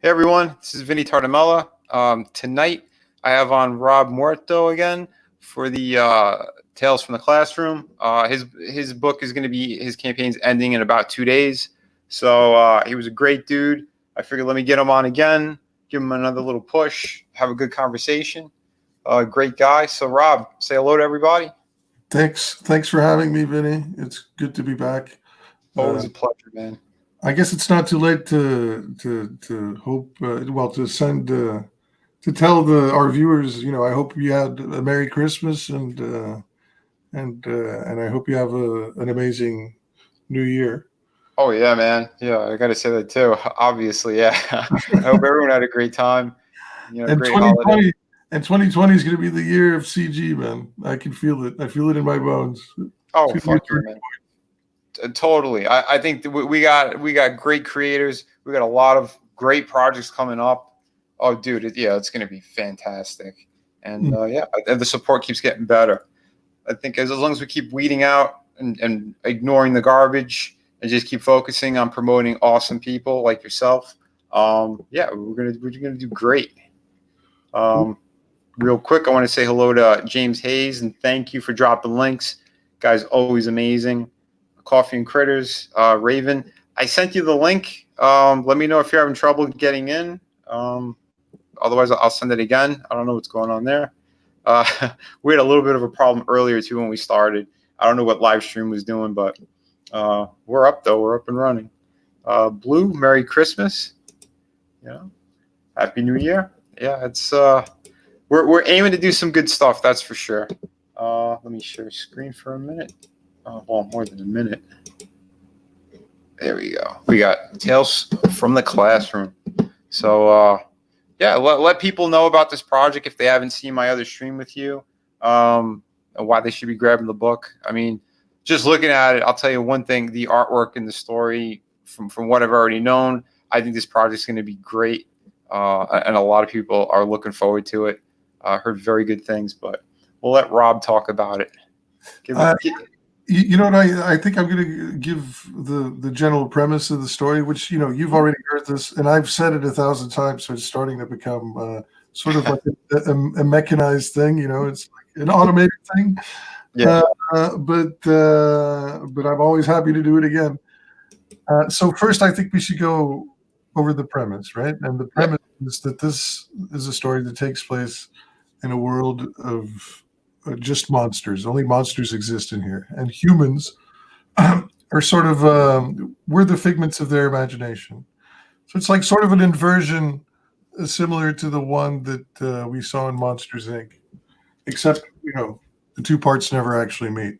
Hey everyone, this is Vinnie Tartamella. Tonight I have on Rob Muerto again for the Tales from the Classroom. His book is going to be, his campaign's ending in about 2 days. So he was a great dude. I figured let me get him on again, give him another little push, have a good conversation. Great guy. So Rob, say hello to everybody. Thanks for having me, Vinny. It's good to be back. Always a pleasure, man. I guess it's not too late to hope. To send to tell our viewers. I hope you had a Merry Christmas and I hope you have an amazing New Year. Oh yeah, man. Yeah, I got to say that too. Obviously, yeah. I hope everyone had a great time. And Great holiday. 2020 is going to be the year of CG, man. I can feel it. I feel it in my bones. Oh, fuck yeah, man. Totally. I think we got great creators. We got a lot of great projects coming up. Oh, dude, it's going to be fantastic. And and the support keeps getting better. I think as long as we keep weeding out and ignoring the garbage and just keep focusing on promoting awesome people like yourself, we're gonna do great. Real quick, I want to say hello to James Hayes and thank you for dropping links. Guys, always amazing. Coffee and Critters, Raven. I sent you the link. Let me know if you're having trouble getting in. Otherwise, I'll send it again. I don't know what's going on there. We had a little bit of a problem earlier, too, when we started. I don't know what Livestream was doing, but we're up, though. We're up and running. Blue, Merry Christmas. Happy New Year. Yeah, it's we're aiming to do some good stuff, that's for sure. Let me share screen for a minute. Well, more than a minute. There we go. We got Tales from the Classroom. So, let people know about this project if they haven't seen my other stream with you, and why they should be grabbing the book. I mean, just looking at it, I'll tell you one thing: the artwork and the story, from what I've already known, I think this project's going to be great, and a lot of people are looking forward to it. I heard very good things, but we'll let Rob talk about it. You know what? I think I'm going to give the general premise of the story, which you've already heard this, and I've said it 1,000 times, so it's starting to become sort of like a mechanized thing. It's like an automated thing. Yeah. But I'm always happy to do it again. So first, I think we should go over the premise, right? And the premise is that this is a story that takes place in a world of just monsters. Only monsters exist in here, and humans are sort of we're the figments of their imagination. So it's like sort of an inversion similar to the one that we saw in Monsters Inc., except the two parts never actually meet.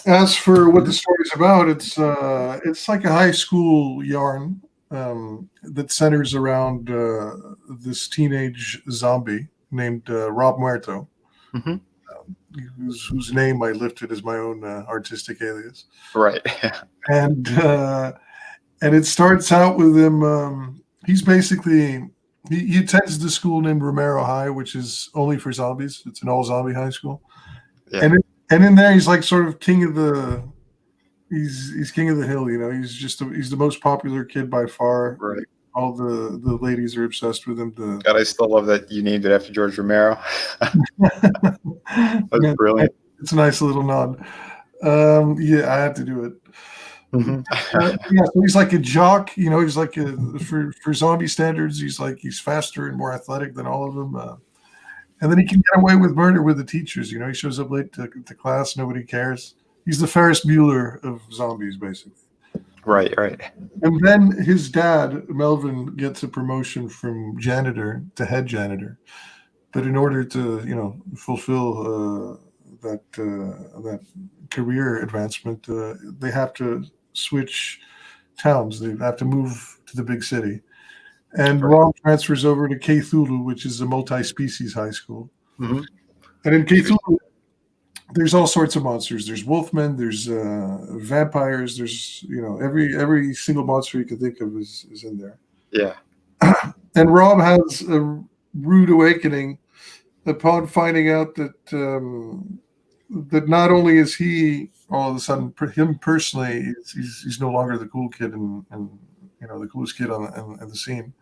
As for what the story's about, it's like a high school yarn that centers around this teenage zombie named Rob Muerto. Mm-hmm. Whose name I lifted as my own artistic alias. Right. And it starts out with him. He's basically he attends the school named Romero High, which is only for zombies. It's an all zombie high school. Yeah. And in there, he's like sort of king of the. He's king of the hill. He's the most popular kid by far. Right. All the ladies are obsessed with him. God, I still love that you named it after George Romero. That's brilliant. It's a nice little nod. I had to do it. Mm-hmm. So he's like a jock. He's like for zombie standards, he's faster and more athletic than all of them. And then he can get away with murder with the teachers. He shows up late to class. Nobody cares. He's the Ferris Bueller of zombies, basically. Right. And then his dad, Melvin, gets a promotion from janitor to head janitor. But in order to, fulfill that career advancement, they have to switch towns. They have to move to the big city. And Rob transfers over to Cthulhu, which is a multi-species high school. Mm-hmm. And in Cthulhu, there's all sorts of monsters. There's wolfmen. There's vampires. There's every single monster you can think of is in there. Yeah. And Rob has a rude awakening upon finding out that that not only is he all of a sudden him personally, he's no longer the cool kid in the coolest kid in the scene.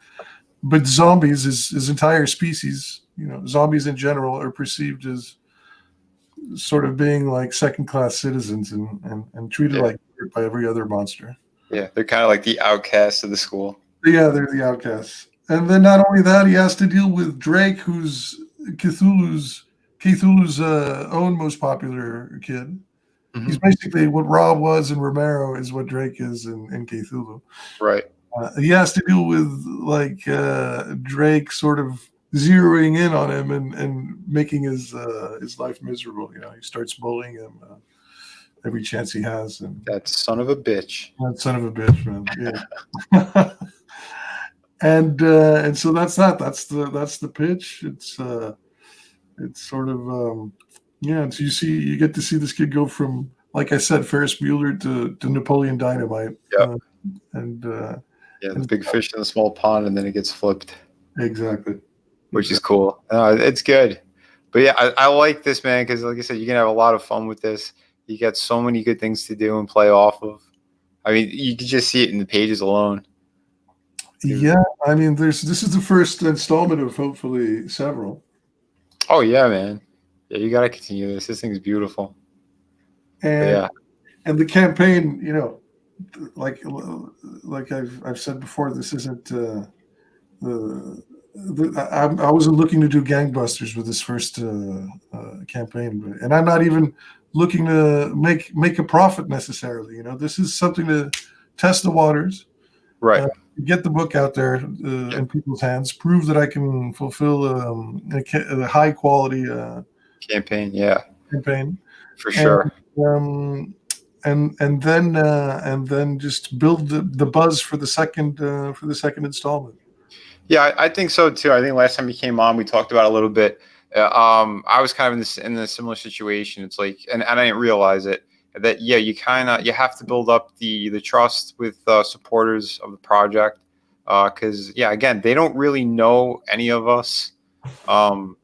But zombies, his entire species, zombies in general, are perceived as sort of being like second-class citizens and treated Yeah. like dirt by every other monster. Yeah, they're kind of like the outcasts of the school. Yeah, they're the outcasts. And then not only that, he has to deal with Drake, who's Cthulhu's own most popular kid. He's basically what Rob was in Romero is what Drake is in Cthulhu. Right. He has to deal with like Drake sort of zeroing in on him and making his life miserable. He starts bullying him every chance he has. And That son of a bitch. that son of a bitch, man. Yeah. and so that's that. That's the pitch. It's sort of so you get to see this kid go from, like I said, Ferris Bueller to Napoleon Dynamite. Yep. Yeah, the big fish in the small pond, and then it gets flipped. Exactly. Which is cool. It's good. But yeah, I like this, man, because like I said, you're going to have a lot of fun with this. You got so many good things to do and play off of. I mean, you can just see it in the pages alone. Yeah, I mean, this is the first installment of hopefully several. Oh, yeah, man. Yeah, you got to continue this. This thing's beautiful. And the campaign, like I've said before, this isn't I wasn't looking to do gangbusters with this first campaign, and I'm not even looking to make a profit necessarily. This is something to test the waters, right? Get the book out there in people's hands, prove that I can fulfill a high quality campaign, for sure. And then just build the buzz for the second installment. Yeah, I think so too. I think last time you came on, we talked about it a little bit. I was kind of in a similar situation. It's like, and I didn't realize it, that you have to build up the trust with supporters of the project, because again, they don't really know any of us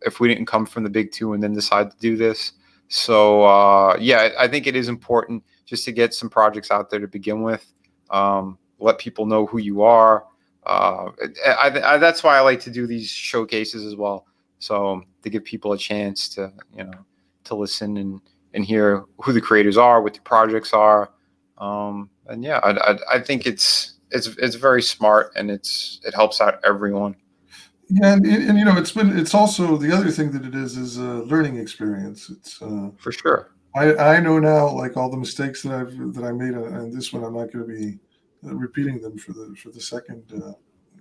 if we didn't come from the big two and then decide to do this. So I think it is important just to get some projects out there to begin with. Let people know who you are. That's why I like to do these showcases as well. So to give people a chance to listen and hear who the creators are, what the projects are. I think it's very smart, and it helps out everyone. Yeah, and it's also the other thing that it is a learning experience. It's for sure. I know now, like all the mistakes that I made on this one, I'm not going to be repeating them for the second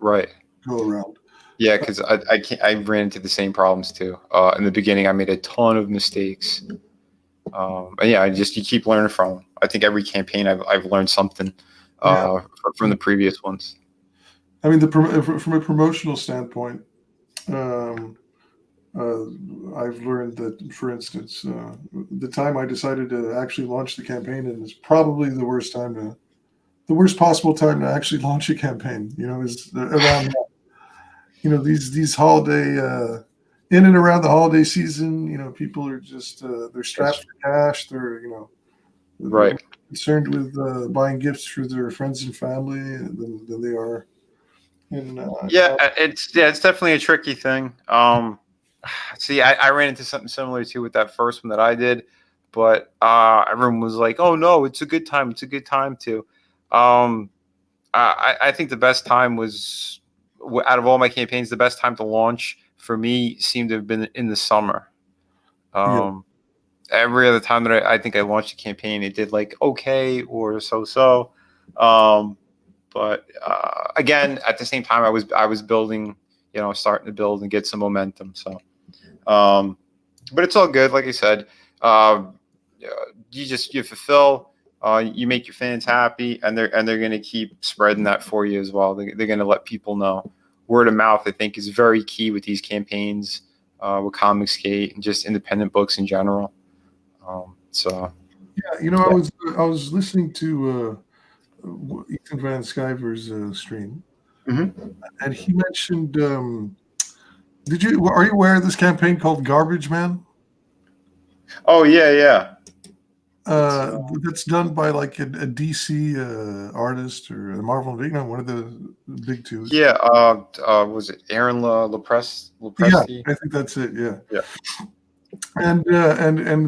right go around. Yeah, because I ran into the same problems too. In the beginning, I made a ton of mistakes. You keep learning from them. I think every campaign I've learned something from the previous ones. I mean, from a promotional standpoint, I've learned that, for instance, the time I decided to actually launch the campaign is probably the worst possible time to actually launch a campaign. Is around these holiday in and around the holiday season. People are just they're strapped for cash. They're right concerned with buying gifts for their friends and family than they are. It's definitely a tricky thing. See, I ran into something similar too with that first one that I did, but everyone was like, "Oh no, it's a good time. It's a good time to." I think the best time was, out of all my campaigns, the best time to launch for me seemed to have been in the summer. Every other time that I think I launched a campaign, it did like okay or so. But again, at the same time, I was building, starting to build and get some momentum. So, but it's all good. Like I said, you fulfill, you make your fans happy, and they're going to keep spreading that for you as well. They're going to let people know. Word of mouth, I think, is very key with these campaigns, with Comicsgate and just independent books in general. I was listening to Ethan Van Sciver's stream, and he mentioned. Are you aware of this campaign called Garbage Man? Oh yeah. That's done by like a DC artist or a Marvel, one of the big two. Yeah. Was it Aaron Yeah, Lopresti? I think that's it. Yeah. Yeah. And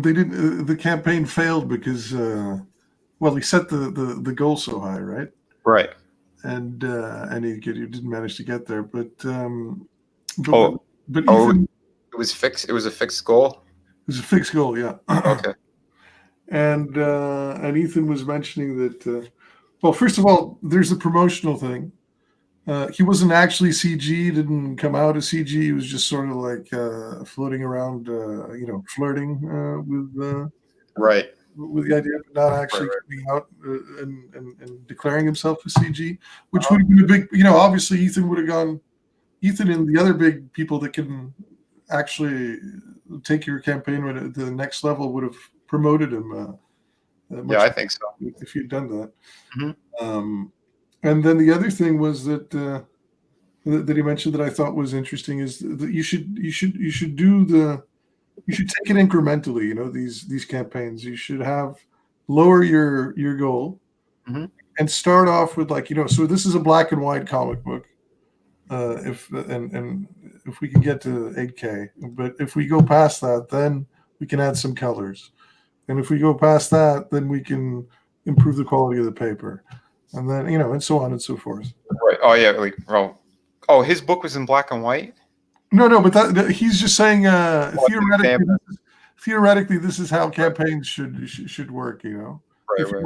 they didn't. The campaign failed because well, he set the goal so high, right? Right. And he didn't manage to get there. But Oh. Oh, Ethan, it was fixed. It was a fixed goal. it was a fixed goal, yeah. Okay. And Ethan was mentioning that. Well, first of all, there's the promotional thing. He wasn't actually CG, didn't come out as CG. He was just sort of like floating around, flirting Right. with the idea of not actually Right. coming out and declaring himself as CG, which would have been a big, obviously Ethan would have gone, Ethan and the other big people that can actually take your campaign to the next level would have promoted him. Yeah, I think so. If you'd done that. Mm-hmm. And then the other thing was that he mentioned that I thought was interesting is that you should take it incrementally. These campaigns, you should lower your goal Mm-hmm. and start off with so this is a black and white comic book. If we can get to 8K, but if we go past that, then we can add some colors, and if we go past that, then we can improve the quality of the paper, and then and so on and so forth. Right. Oh yeah. His book was in black and white. No, but that he's just saying theoretically, this is how campaigns should work. Right. If you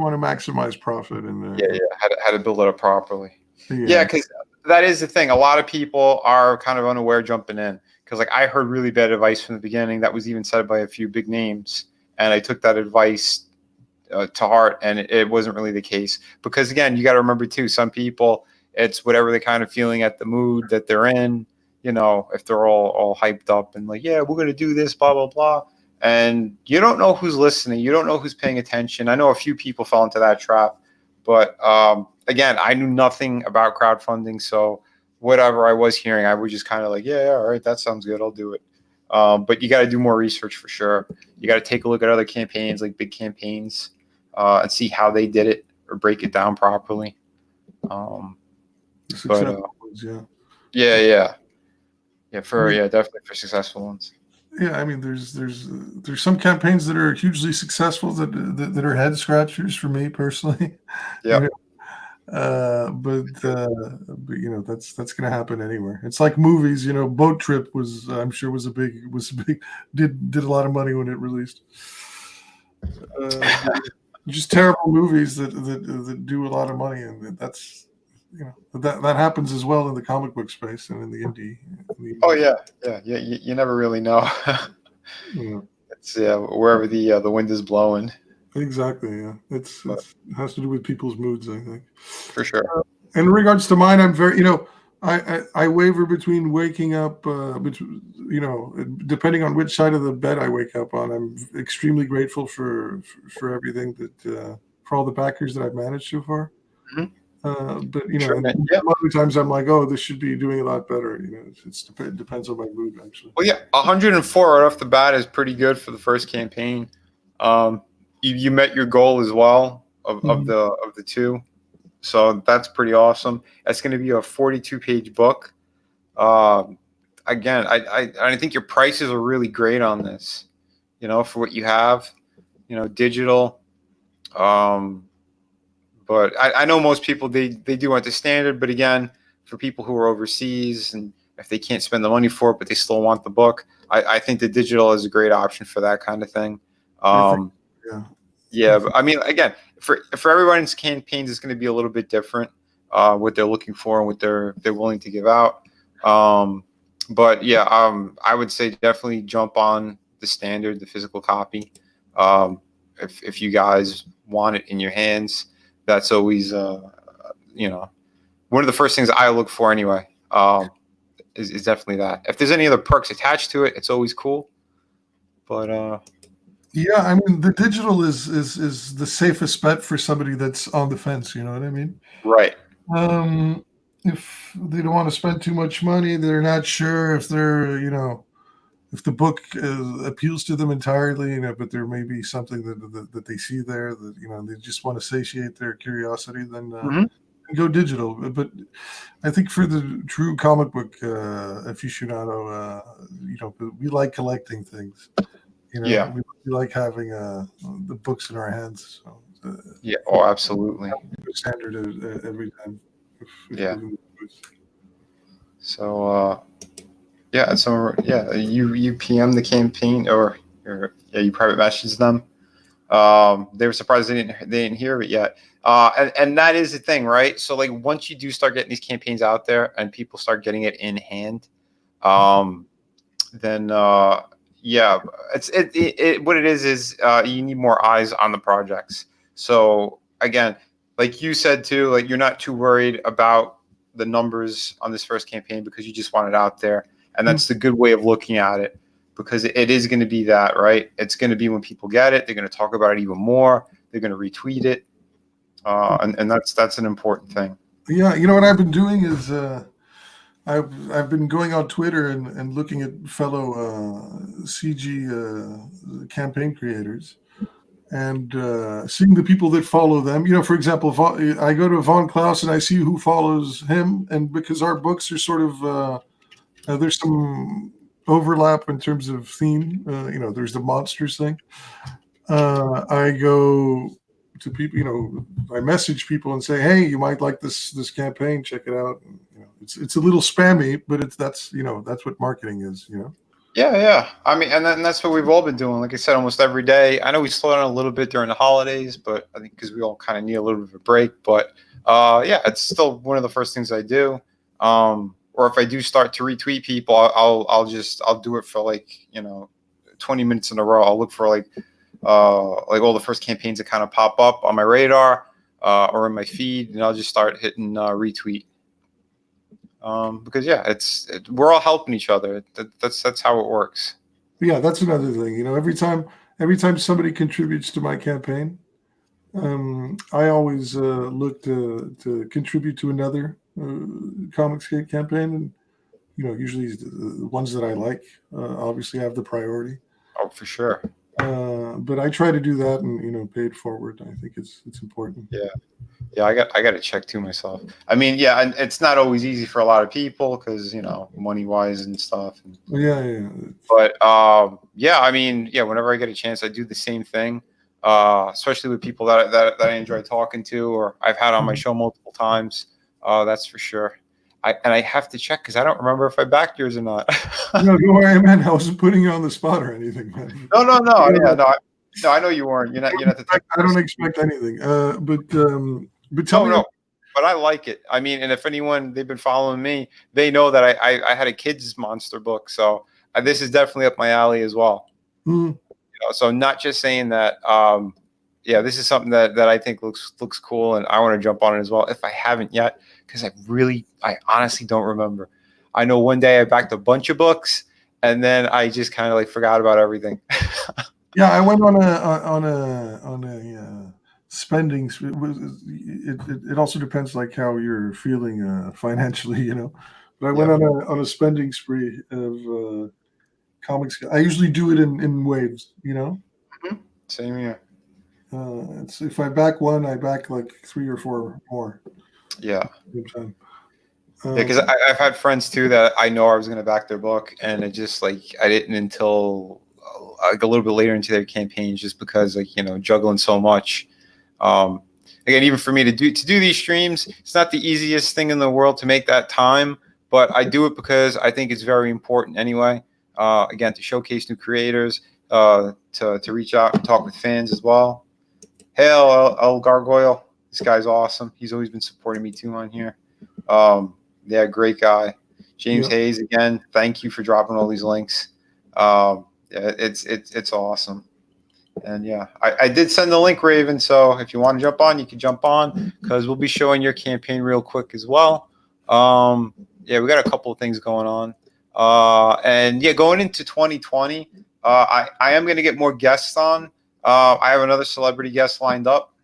want to maximize profit and Yeah. How to build it up properly. yeah. Yeah, because that is the thing. A lot of people are kind of unaware jumping in because, I heard really bad advice from the beginning that was even said by a few big names, and I took that advice to heart, and it wasn't really the case. Because again, you got to remember too, some people, it's whatever they kind of feeling at the mood that they're in. If they're all hyped up and like, yeah, we're gonna do this, blah blah blah, and you don't know who's listening, you don't know who's paying attention. I know a few people fell into that trap, but again, I knew nothing about crowdfunding, so whatever I was hearing, I was just kind of like, yeah, all right, that sounds good, I'll do it. But you got to do more research for sure. You got to take a look at other campaigns, like big campaigns, and see how they did it or break it down properly. Yeah, definitely for successful ones. Yeah, I mean, there's some campaigns that are hugely successful that are head scratchers for me personally. Yeah. But that's going to happen anywhere. It's like movies. Boat Trip I'm sure was a big did a lot of money when it released. Just terrible movies that do a lot of money, and that's that happens as well in the comic book space and in the indie. Oh yeah. You never really know. It's wherever the wind is blowing. Exactly. Yeah, it has to do with people's moods, I think. For sure. In regards to mine, I'm very I waver between waking up, depending on which side of the bed I wake up on. I'm extremely grateful for everything that for all the backers that I've managed so far. Mm-hmm. But other times I'm like, oh, this should be doing a lot better. It depends on my mood, actually. Well, yeah, 104 right off the bat is pretty good for the first campaign. You met your goal as well of the two, so that's pretty awesome. That's going to be a 42-page book. Again, I think your prices are really great on this. For what you have, digital. But I know most people they do want the standard, but again, for people who are overseas and if they can't spend the money for it, but they still want the book, I think the digital is a great option for that kind of thing. Yeah, but I mean, again, for everyone's campaigns, it's going to be a little bit different, what they're looking for and what they're willing to give out. But yeah, I would say definitely jump on the standard, the physical copy. If you guys want it in your hands, that's always one of the first things I look for anyway. Is definitely that. If there's any other perks attached to it, it's always cool. But yeah, I mean, the digital is the safest bet for somebody that's on the fence. You know what I mean? Right. If they don't want to spend too much money, they're not sure if if the book appeals to them entirely, but there may be something that they see there that they just want to satiate their curiosity, then go digital. But I think for the true comic book aficionado, we like collecting things. Yeah. We like having the books in our hands. So, yeah. Oh, absolutely. Standard every time. Yeah. So you PM the campaign, or you private message them. They were surprised they didn't hear it yet. And that is the thing, right? So like once you do start getting these campaigns out there and people start getting it in hand, then what it is you need more eyes on the projects. So again, like you said too, like you're not too worried about the numbers on this first campaign because you just want it out there, and that's the good way of looking at it, because it is going to be that, right? It's going to be when people get it, they're going to talk about it even more. They're going to retweet it, and that's an important thing. Yeah, what I've been doing is I've been going on Twitter and looking at fellow CG campaign creators and seeing the people that follow them. For example, I go to Von Klaus and I see who follows him, and because our books are sort of there's some overlap in terms of theme. There's the monsters thing. I go to people, I message people and say, hey, you might like this campaign, check it out. It's a little spammy, but that's what marketing is. Yeah. I mean, and that's what we've all been doing. Like I said, almost every day. I know we slow down a little bit during the holidays, but I think because we all kind of need a little bit of a break. But it's still one of the first things I do. Or if I do start to retweet people, I'll do it for like 20 minutes in a row. I'll look for like all the first campaigns that kind of pop up on my radar or in my feed, and I'll just start hitting retweet. Because we're all helping each other. That's how it works. Yeah, that's another thing. Every time somebody contributes to my campaign, I always look to contribute to another comics campaign, and usually the ones that I like obviously have the priority. Oh, for sure. But I try to do that and pay it forward. I think it's important. Yeah, I got to check too myself. I mean, and it's not always easy for a lot of people because money wise and stuff. Yeah. But I mean, whenever I get a chance, I do the same thing. Especially with people that I enjoy talking to or I've had on my show multiple times. That's for sure. I have to check because I don't remember if I backed yours or not. No, don't worry, man. I wasn't putting you on the spot or anything, man. No. No, I know you weren't. You're not the type. I don't expect anything. But tell me. No. But I like it. I mean, and if they've been following me, they know that I had a kids monster book, so this is definitely up my alley as well. So not just saying that. This is something that I think looks cool, and I want to jump on it as well if I haven't yet, because I honestly don't remember. I know one day I backed a bunch of books, and then I just kind of forgot about everything. Yeah, I went on a spending. It also depends how you're feeling financially, But I went on a spending spree of comics. I usually do it in waves, Same here. If I back one, I back like 3 or 4 more. Yeah. Good time. Because I've had friends too that I know I was going to back their book, and it just I didn't until a little bit later into their campaigns, just because juggling so much. Again, even for me to do these streams, it's not the easiest thing in the world to make that time, but I do it because I think it's very important anyway. Again, to showcase new creators, to reach out and talk with fans as well. Hail El Gargoyle. This guy's awesome. He's always been supporting me too on here. Great guy. James Hayes, again, thank you for dropping all these links. It's awesome. And I did send the link, Raven. So if you want to jump on, you can jump on, because we'll be showing your campaign real quick as well. We got a couple of things going on. Going into 2020, I am going to get more guests on. I have another celebrity guest lined up.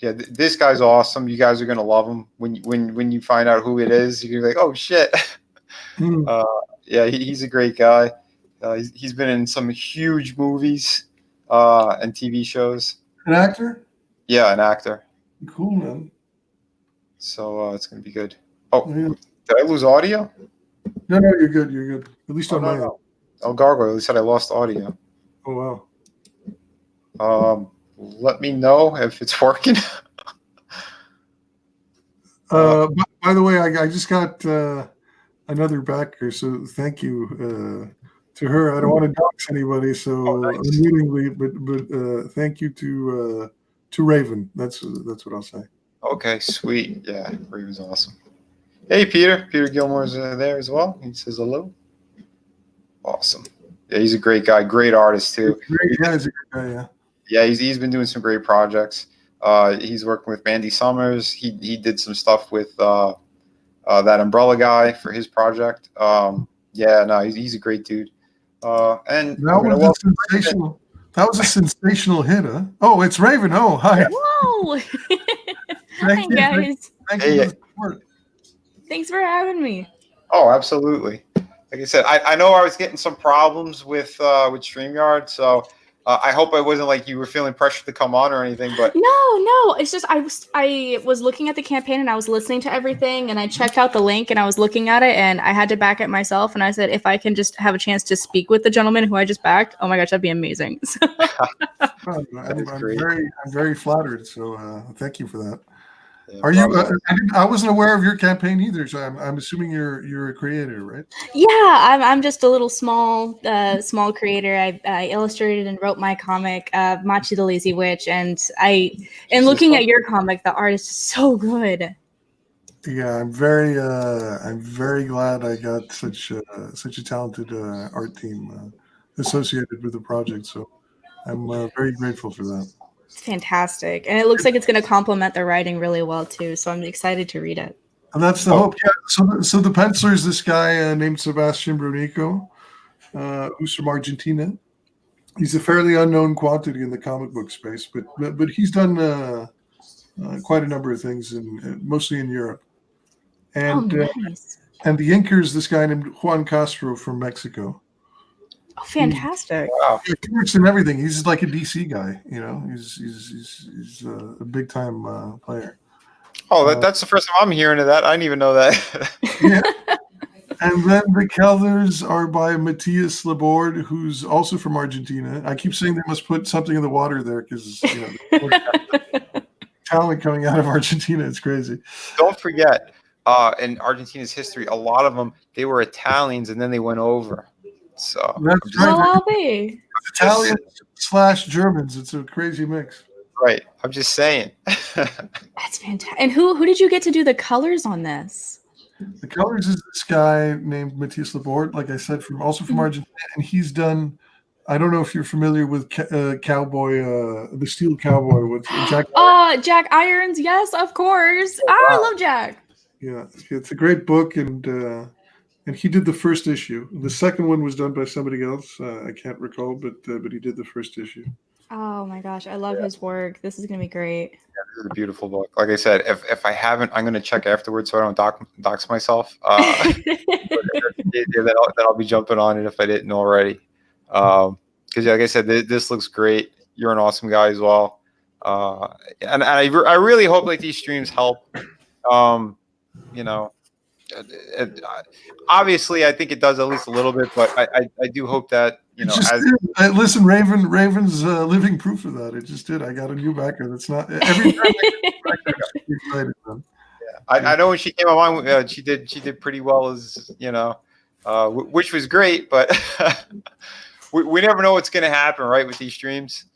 This guy's awesome. You guys are going to love him when you find out who it is. You're going to be like, oh shit. Yeah, he's a great guy. He's been in some huge movies and TV shows. An actor? Yeah, an actor. Cool, man. So it's gonna be good. Oh, Yeah. did I lose audio? No, no, you're good. You're good. At least Oh on my end. no. Oh, Gargoyle. He said I lost audio. Oh wow. Let me know if it's working. By the way, I just got another backer, so thank you to her. I don't want to dox anybody, so Oh, nice. unwittingly, but thank you to Raven. That's what I'll say. Okay, sweet. Yeah, Raven's awesome. Hey, Peter. Peter Gilmore's there as well. He says hello. Awesome. Yeah, he's a great guy. Great artist too. Great guy, he's a good guy, yeah. Yeah, he's been doing some great projects. He's working with Mandy Summers. He did some stuff with that Umbrella guy for his project. Yeah, no, he's a great dude. And that was a sensational hit, huh? Oh, it's Raven. Oh, hi. Whoa! Hi, guys. Thank you for the support. Thanks for having me. Oh, absolutely. Like I said, I know I was getting some problems with StreamYard, so I hope I wasn't like you were feeling pressure to come on or anything. But no, it's just I was looking at the campaign and I was listening to everything and I checked out the link and I was looking at it and I had to back it myself and I said if I can just have a chance to speak with the gentleman who I just backed, oh my gosh, that'd be amazing. I'm very flattered. So thank you for that. yeah, Are you? I wasn't aware of your campaign either, so I'm assuming you're a creator, right? Yeah, I'm just a little small creator. I illustrated and wrote my comic, Machi the Lazy Witch, and looking at your comic, the art is just so good. Yeah, I'm very glad I got such a talented art team associated with the project. So I'm very grateful for that. It's fantastic, and it looks like it's going to complement the writing really well too. So I'm excited to read it. And that's the hope. Yeah. So the penciler is this guy named Sebastian Brunico, who's from Argentina. He's a fairly unknown quantity in the comic book space, but he's done quite a number of things, mostly in Europe. And nice. And the inker is this guy named Juan Castro from Mexico. Oh, fantastic! Wow. He works in everything. He's like a DC guy, you know. He's a big time player. Oh, that's the first time I'm hearing of that. I didn't even know that. Yeah. And then the colors are by Matthias Laborde, who's also from Argentina. I keep saying they must put something in the water there because talent coming out of Argentina. It's crazy. Don't forget, in Argentina's history, a lot of them, they were Italians and then they went over. So that's right. Well, I'll be Italians/Germans. It's a crazy mix. Right. I'm just saying. That's fantastic. And who did you get to do the colors on this? The colors is this guy named Matthias Laborde, like I said, also from Argentina, and he's done. I don't know if you're familiar with Cowboy, the Steel Cowboy with Jack. Jack Irons, yes, of course. Oh, wow. I love Jack. Yeah, it's a great book, and he did the first issue. The second one was done by somebody else. I can't recall, but he did the first issue. Oh my gosh, I love his work. This is gonna be great. Yeah, this is a beautiful book. Like I said, if I haven't, I'm gonna check afterwards so I don't dox myself. Then I'll be jumping on it if I didn't already. Because like I said, this looks great. You're an awesome guy as well. And I really hope like these streams help. Obviously, I think it does at least a little bit, but I do hope that listen, Raven's living proof of that. It just did. I got a new backer. That's not every time. I'm excited, man. I know when she came on, she did pretty well, as which was great, but we never know what's going to happen, right, with these streams.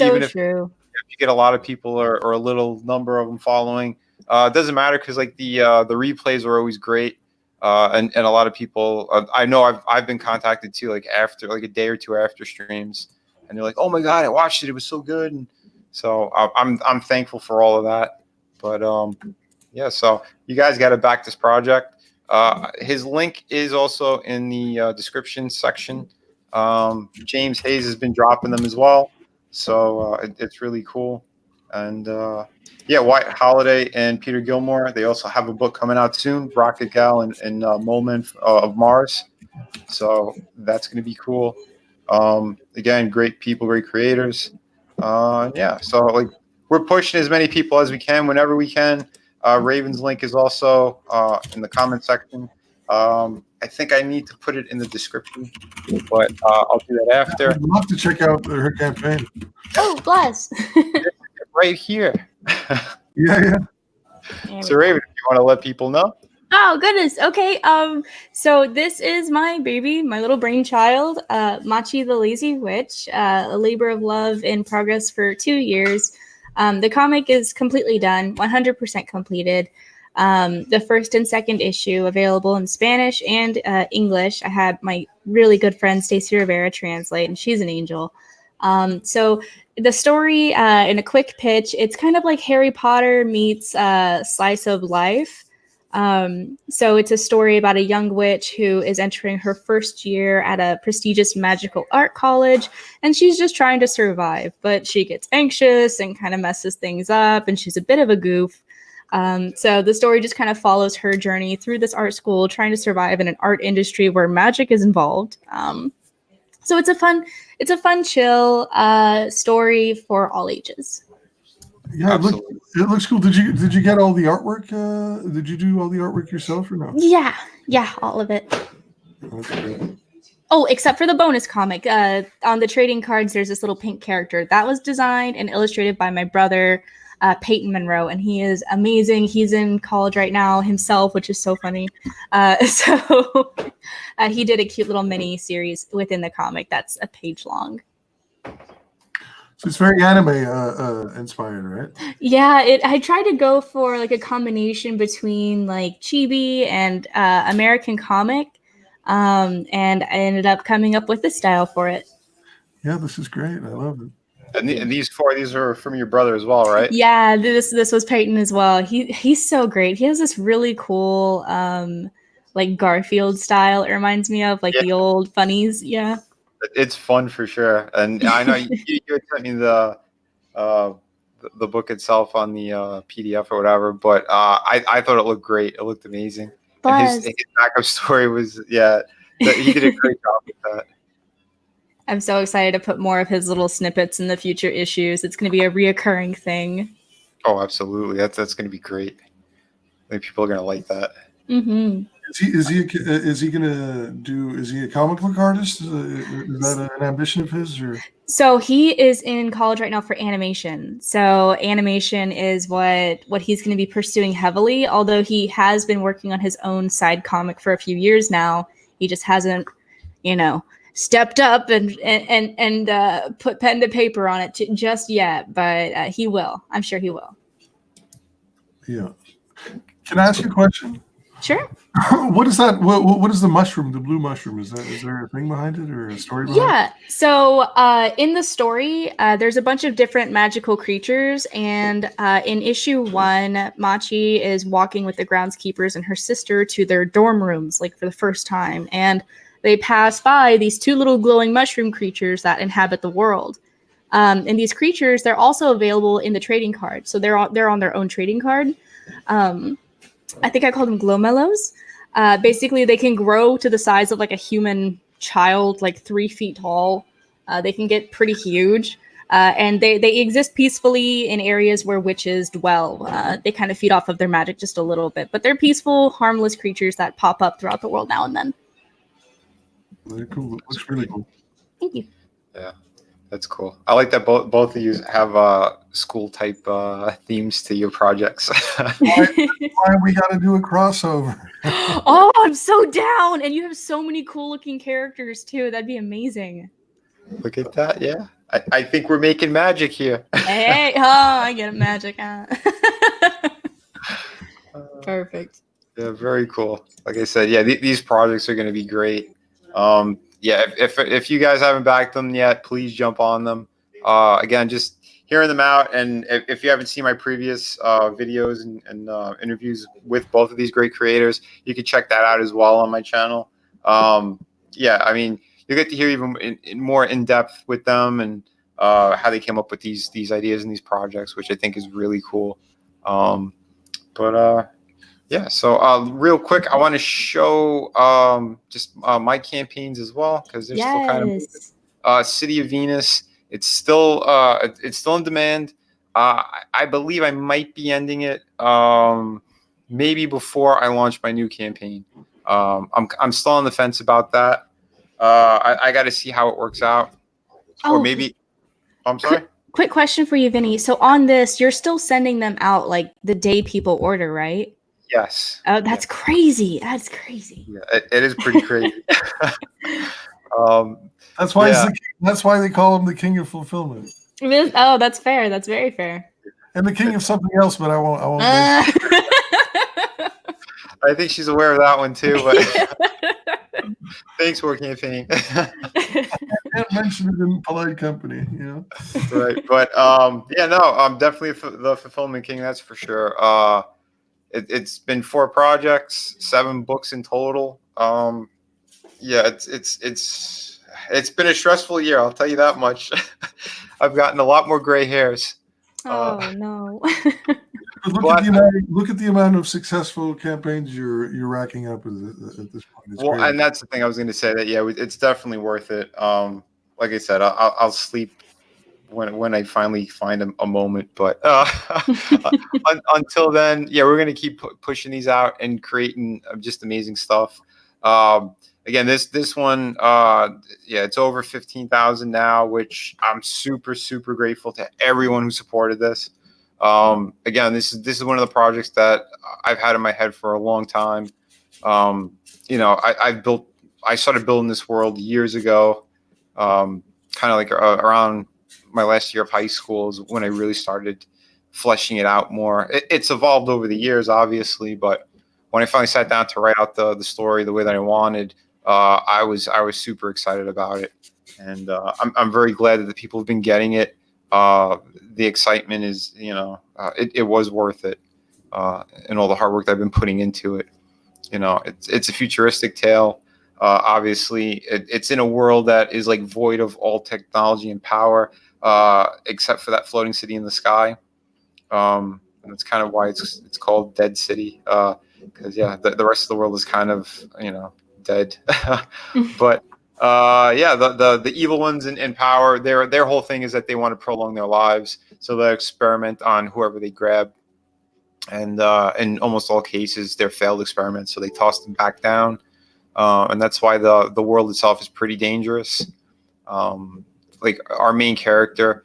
Even if you get a lot of people or a little number of them following, it doesn't matter because like the replays are always great. And a lot of people, I know I've been contacted too, like after like a day or two after streams, and they're like, "Oh my god, I watched it; it was so good." And so I'm thankful for all of that. But yeah, so you guys got to back this project. His link is also in the description section. James Hayes has been dropping them as well, so it's really cool. And yeah, White Holiday and Peter Gilmore, they also have a book coming out soon, Rocket Gal and Moleman of Mars. So that's going to be cool. Again, great people, great creators. Yeah, so like we're pushing as many people as we can whenever we can. Raven's link is also in the comment section. I think I need to put it in the description, but I'll do that after. I'd love to check out her campaign. Oh, bless. Right here. Yeah. So Raven, if you want to let people know. Oh goodness. Okay. So this is my baby, my little brainchild, Machi the Lazy Witch, a labor of love in progress for 2 years. The comic is completely done, 100% completed. The first and second issue available in Spanish and English. I had my really good friend Stacey Rivera translate, and she's an angel. So the story, in a quick pitch, it's kind of like Harry Potter meets Slice of Life. So it's a story about a young witch who is entering her first year at a prestigious magical art college, and she's just trying to survive, but she gets anxious and kind of messes things up, and she's a bit of a goof. So the story just kind of follows her journey through this art school, trying to survive in an art industry where magic is involved. So it's a fun, chill story for all ages. Yeah, it looks cool. Did you get all the artwork? Did you do all the artwork yourself or no? Yeah, all of it. That's great. Oh, except for the bonus comic. On the trading cards, there's this little pink character that was designed and illustrated by my brother, Peyton Monroe, and he is amazing. He's in college right now himself, which is so funny. So he did a cute little mini series within the comic that's a page long. So it's very anime inspired, right? Yeah, I tried to go for like a combination between like chibi and American comic, and I ended up coming up with this style for it. Yeah, this is great. I love it. And these are from your brother as well, right? Yeah, this was Peyton as well. He's so great. He has this really cool like Garfield style. It reminds me of like the old funnies. Yeah. It's fun for sure, and I know you had sent me the book itself on the PDF or whatever, but I thought it looked great. It looked amazing. And his backup story was he did a great job with that. I'm so excited to put more of his little snippets in the future issues. It's going to be a reoccurring thing. Oh, absolutely. That's going to be great. I think people are going to like that. Mm-hmm. Is he a comic book artist? Is that an ambition of his, or? So he is in college right now for animation. So animation is what he's going to be pursuing heavily. Although he has been working on his own side comic for a few years now, he just hasn't, stepped up and put pen to paper on it just yet. But he will. I'm sure he will. Yeah. Can I ask you a question? Sure. What is that? What is the mushroom? The blue mushroom? Is there a thing behind it or a story behind it? Yeah. So in the story, there's a bunch of different magical creatures, and in issue 1, Machi is walking with the groundskeepers and her sister to their dorm rooms, like for the first time, and they pass by these 2 little glowing mushroom creatures that inhabit the world. And these creatures, they're also available in the trading card, so they're on their own trading card. I think I call them glow mellows. Basically, they can grow to the size of like a human child, like 3 feet tall. They can get pretty huge. And they exist peacefully in areas where witches dwell. They kind of feed off of their magic just a little bit. But they're peaceful, harmless creatures that pop up throughout the world now and then. Very cool. It looks really cool. Thank you. Yeah, that's cool. I like that both of you have school type themes to your projects. Why we got to do a crossover? Oh, I'm so down! And you have so many cool looking characters too. That'd be amazing. Look at that. Yeah, I think we're making magic here. Hey, I get it, magic. Perfect. Yeah, very cool. Like I said, yeah, these projects are going to be great. If you guys haven't backed them yet, please jump on them. Again, just hearing them out, and if you haven't seen my previous videos and interviews with both of these great creators, you can check that out as well on my channel. I mean, you get to hear even more in depth with them and how they came up with these ideas and these projects, which I think is really cool. Yeah, so real quick, I want to show just my campaigns as well because they're still kind of Yes. City of Venus. It's still in demand. I believe I might be ending it maybe before I launch my new campaign. I'm still on the fence about that. I got to see how it works out, or Oh, maybe. I'm sorry. quick question for you, Vinny. So on this, you're still sending them out like the day people order, right? Yes. Oh, that's crazy. That's crazy. Yeah, it is pretty crazy. um, That's why Yeah. that's why they call him the king of fulfillment Oh, that's fair. That's very fair. and the king of something else, but I won't mention. I think she's aware of that one too. But thanks for campaigning. Can't mention it in polite company, you know. Right, but yeah, no, I'm definitely the fulfillment king. That's for sure. It's been 4 projects, 7 books in total. Yeah, it's been a stressful year. I'll tell you that much. I've gotten a lot more gray hairs. Oh no. But look at the amount of successful campaigns you're racking up at this point. It's Well, great. and that's the thing I was going to say that yeah, it's definitely worth it. Like I said, I'll sleep when I finally find a moment. But until then, yeah, we're going to keep pushing these out and creating just amazing stuff. Again, this one, yeah, it's over 15,000 now, which I'm super grateful to everyone who supported this. Again, this is one of the projects that I've had in my head for a long time. You know, I started building this world years ago, kind of like around my last year of high school is when I really started fleshing it out more. It's evolved over the years, obviously, but when I finally sat down to write out the story the way that I wanted, I was super excited about it, and I'm very glad that the people have been getting it. The excitement is, you know, it was worth it, and all the hard work that I've been putting into it. You know, it's a futuristic tale. Obviously, it's in a world that is like void of all technology and power, except for that floating city in the sky. And that's kind of why it's called Dead City. Because yeah, the rest of the world is kind of, you know, dead. But yeah, the evil ones in power, their whole thing is that they want to prolong their lives, so they experiment on whoever they grab. And in almost all cases, they're failed experiments, so they toss them back down, and that's why the world itself is pretty dangerous. Like our main character,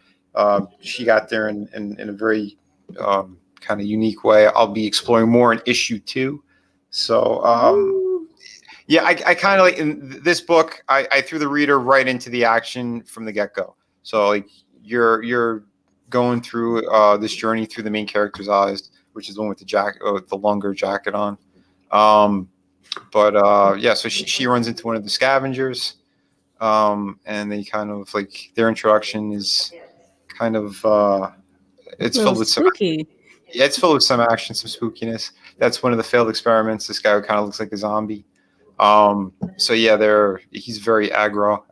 she got there in a very kind of unique way. I'll be exploring more in issue 2. So yeah, I kind of like in this book, I threw the reader right into the action from the get-go. So like you're going through this journey through the main character's eyes, which is the one with the jacket, the longer jacket on. But yeah, so she runs into one of the scavengers, and they kind of like their introduction is kind of it's filled with some, spooky. yeah, it's filled with some action, some spookiness. That's one of the failed experiments. This guy kind of looks like a zombie. So yeah, he's very aggro.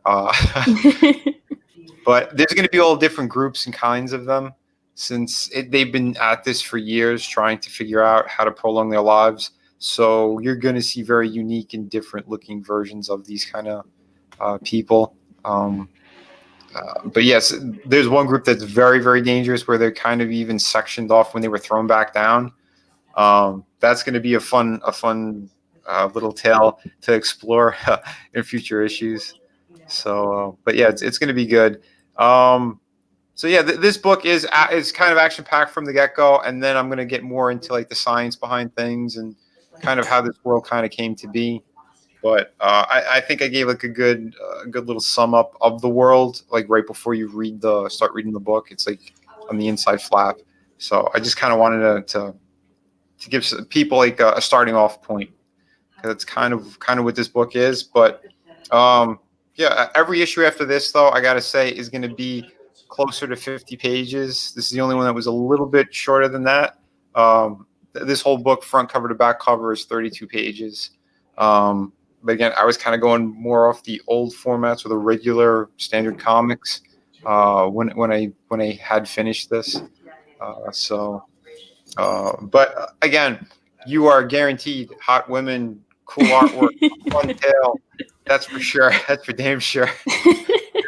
But there's going to be all different groups and kinds of them, since they've been at this for years trying to figure out how to prolong their lives. So you're going to see very unique and different looking versions of these kind of people. But yes, there's one group that's very dangerous, where they're kind of even sectioned off when they were thrown back down. That's going to be a fun little tale to explore in future issues. So, but yeah, it's going to be good. So yeah, this book is kind of action packed from the get go, and then I'm going to get more into like the science behind things and kind of how this world kind of came to be. But I think I gave like a good little sum up of the world, like right before you start reading the book. It's like on the inside flap. So I just kind of wanted to give people like a starting off point, because it's kind of what this book is. But yeah, every issue after this, though, I gotta say, is going to be closer to 50 pages. This is the only one that was a little bit shorter than that. This whole book, front cover to back cover, is 32 pages. But again, I was kind of going more off the old formats or the regular standard comics when I had finished this. But again, you are guaranteed hot women, cool artwork, fun tale. That's for sure. That's for damn sure.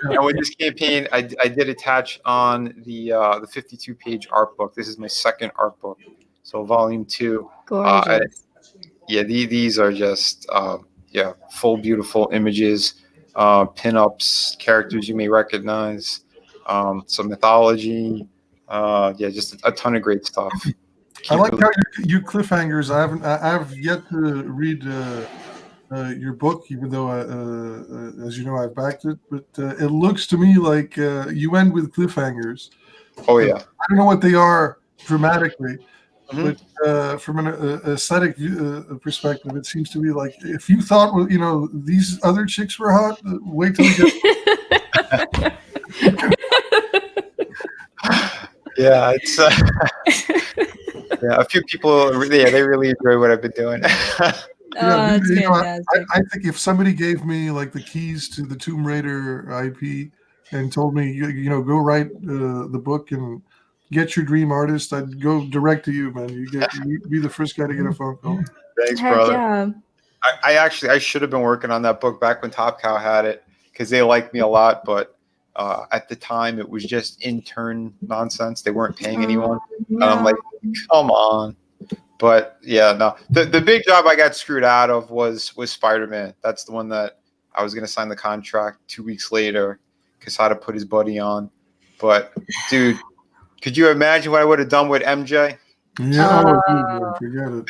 And with this campaign, I did attach on the 52-page art book. This is my second art book, so volume 2. Gorgeous. Yeah, these are just full beautiful images, pinups, characters you may recognize, some mythology. Just a ton of great stuff. I like how your cliffhangers. I've yet to read your book, even though as you know, I've backed it. But it looks to me like you end with cliffhangers. Oh yeah. I don't know what they are dramatically, Mhm. but from an aesthetic perspective, it seems to me like if you thought, these other chicks were hot, wait till you get. Yeah, it's a few people. Yeah, they really enjoy what I've been doing. Yeah, That's fantastic. I think if somebody gave me like the keys to the Tomb Raider IP and told me, go write the book and get your dream artist, I'd go direct to you, man. You'd be the first guy to get a phone call. Thanks, Heck brother. yeah. I should have been working on that book back when Top Cow had it because they liked me a lot, but at the time it was just intern nonsense. They weren't paying anyone, and I'm like, come on. But yeah, no. The big job I got screwed out of was Spider-Man. That's the one that I was gonna sign the contract 2 weeks later. Quesada put his buddy on, but dude, could you imagine what I would have done with MJ? Yeah, dude, forget it.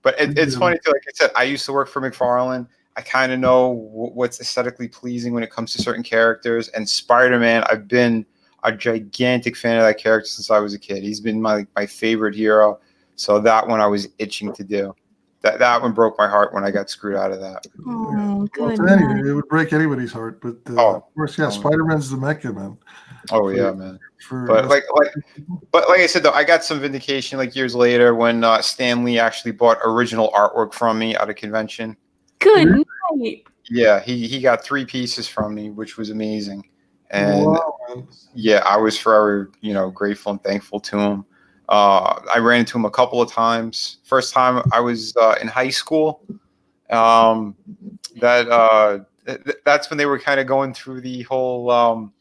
But it's funny too. Like I said, I used to work for McFarlane. I kind of know what's aesthetically pleasing when it comes to certain characters. And Spider-Man, I've been a gigantic fan of that character since I was a kid. He's been my favorite hero. So that one I was itching to do. That one broke my heart when I got screwed out of that. Oh, good. It would break anybody's heart, but of course, yeah, Spider-Man's the Mecca, man. Oh yeah, man. But like I said though, I got some vindication like years later when Stan Lee actually bought original artwork from me at a convention. Good night. Yeah, he got 3 pieces from me, which was amazing. And wow, man. yeah, I was forever, grateful and thankful to him. I ran into him a couple of times. First time I was in high school. That's when they were kind of going through the whole.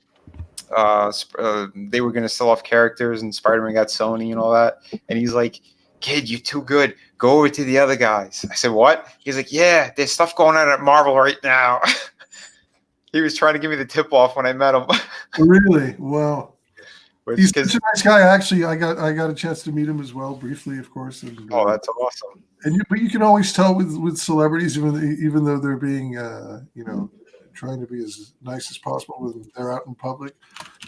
They were going to sell off characters, and Spider-Man got Sony and all that. And he's like, "Kid, you're too good. Go over to the other guys." I said, "What?" He's like, "Yeah, there's stuff going on at Marvel right now." He was trying to give me the tip off when I met him. Really? Wow. He's such a Because nice guy. Actually, I got a chance to meet him as well, briefly, of course. And, that's awesome. but you can always tell with celebrities, even though they're being, trying to be as nice as possible when they're out in public.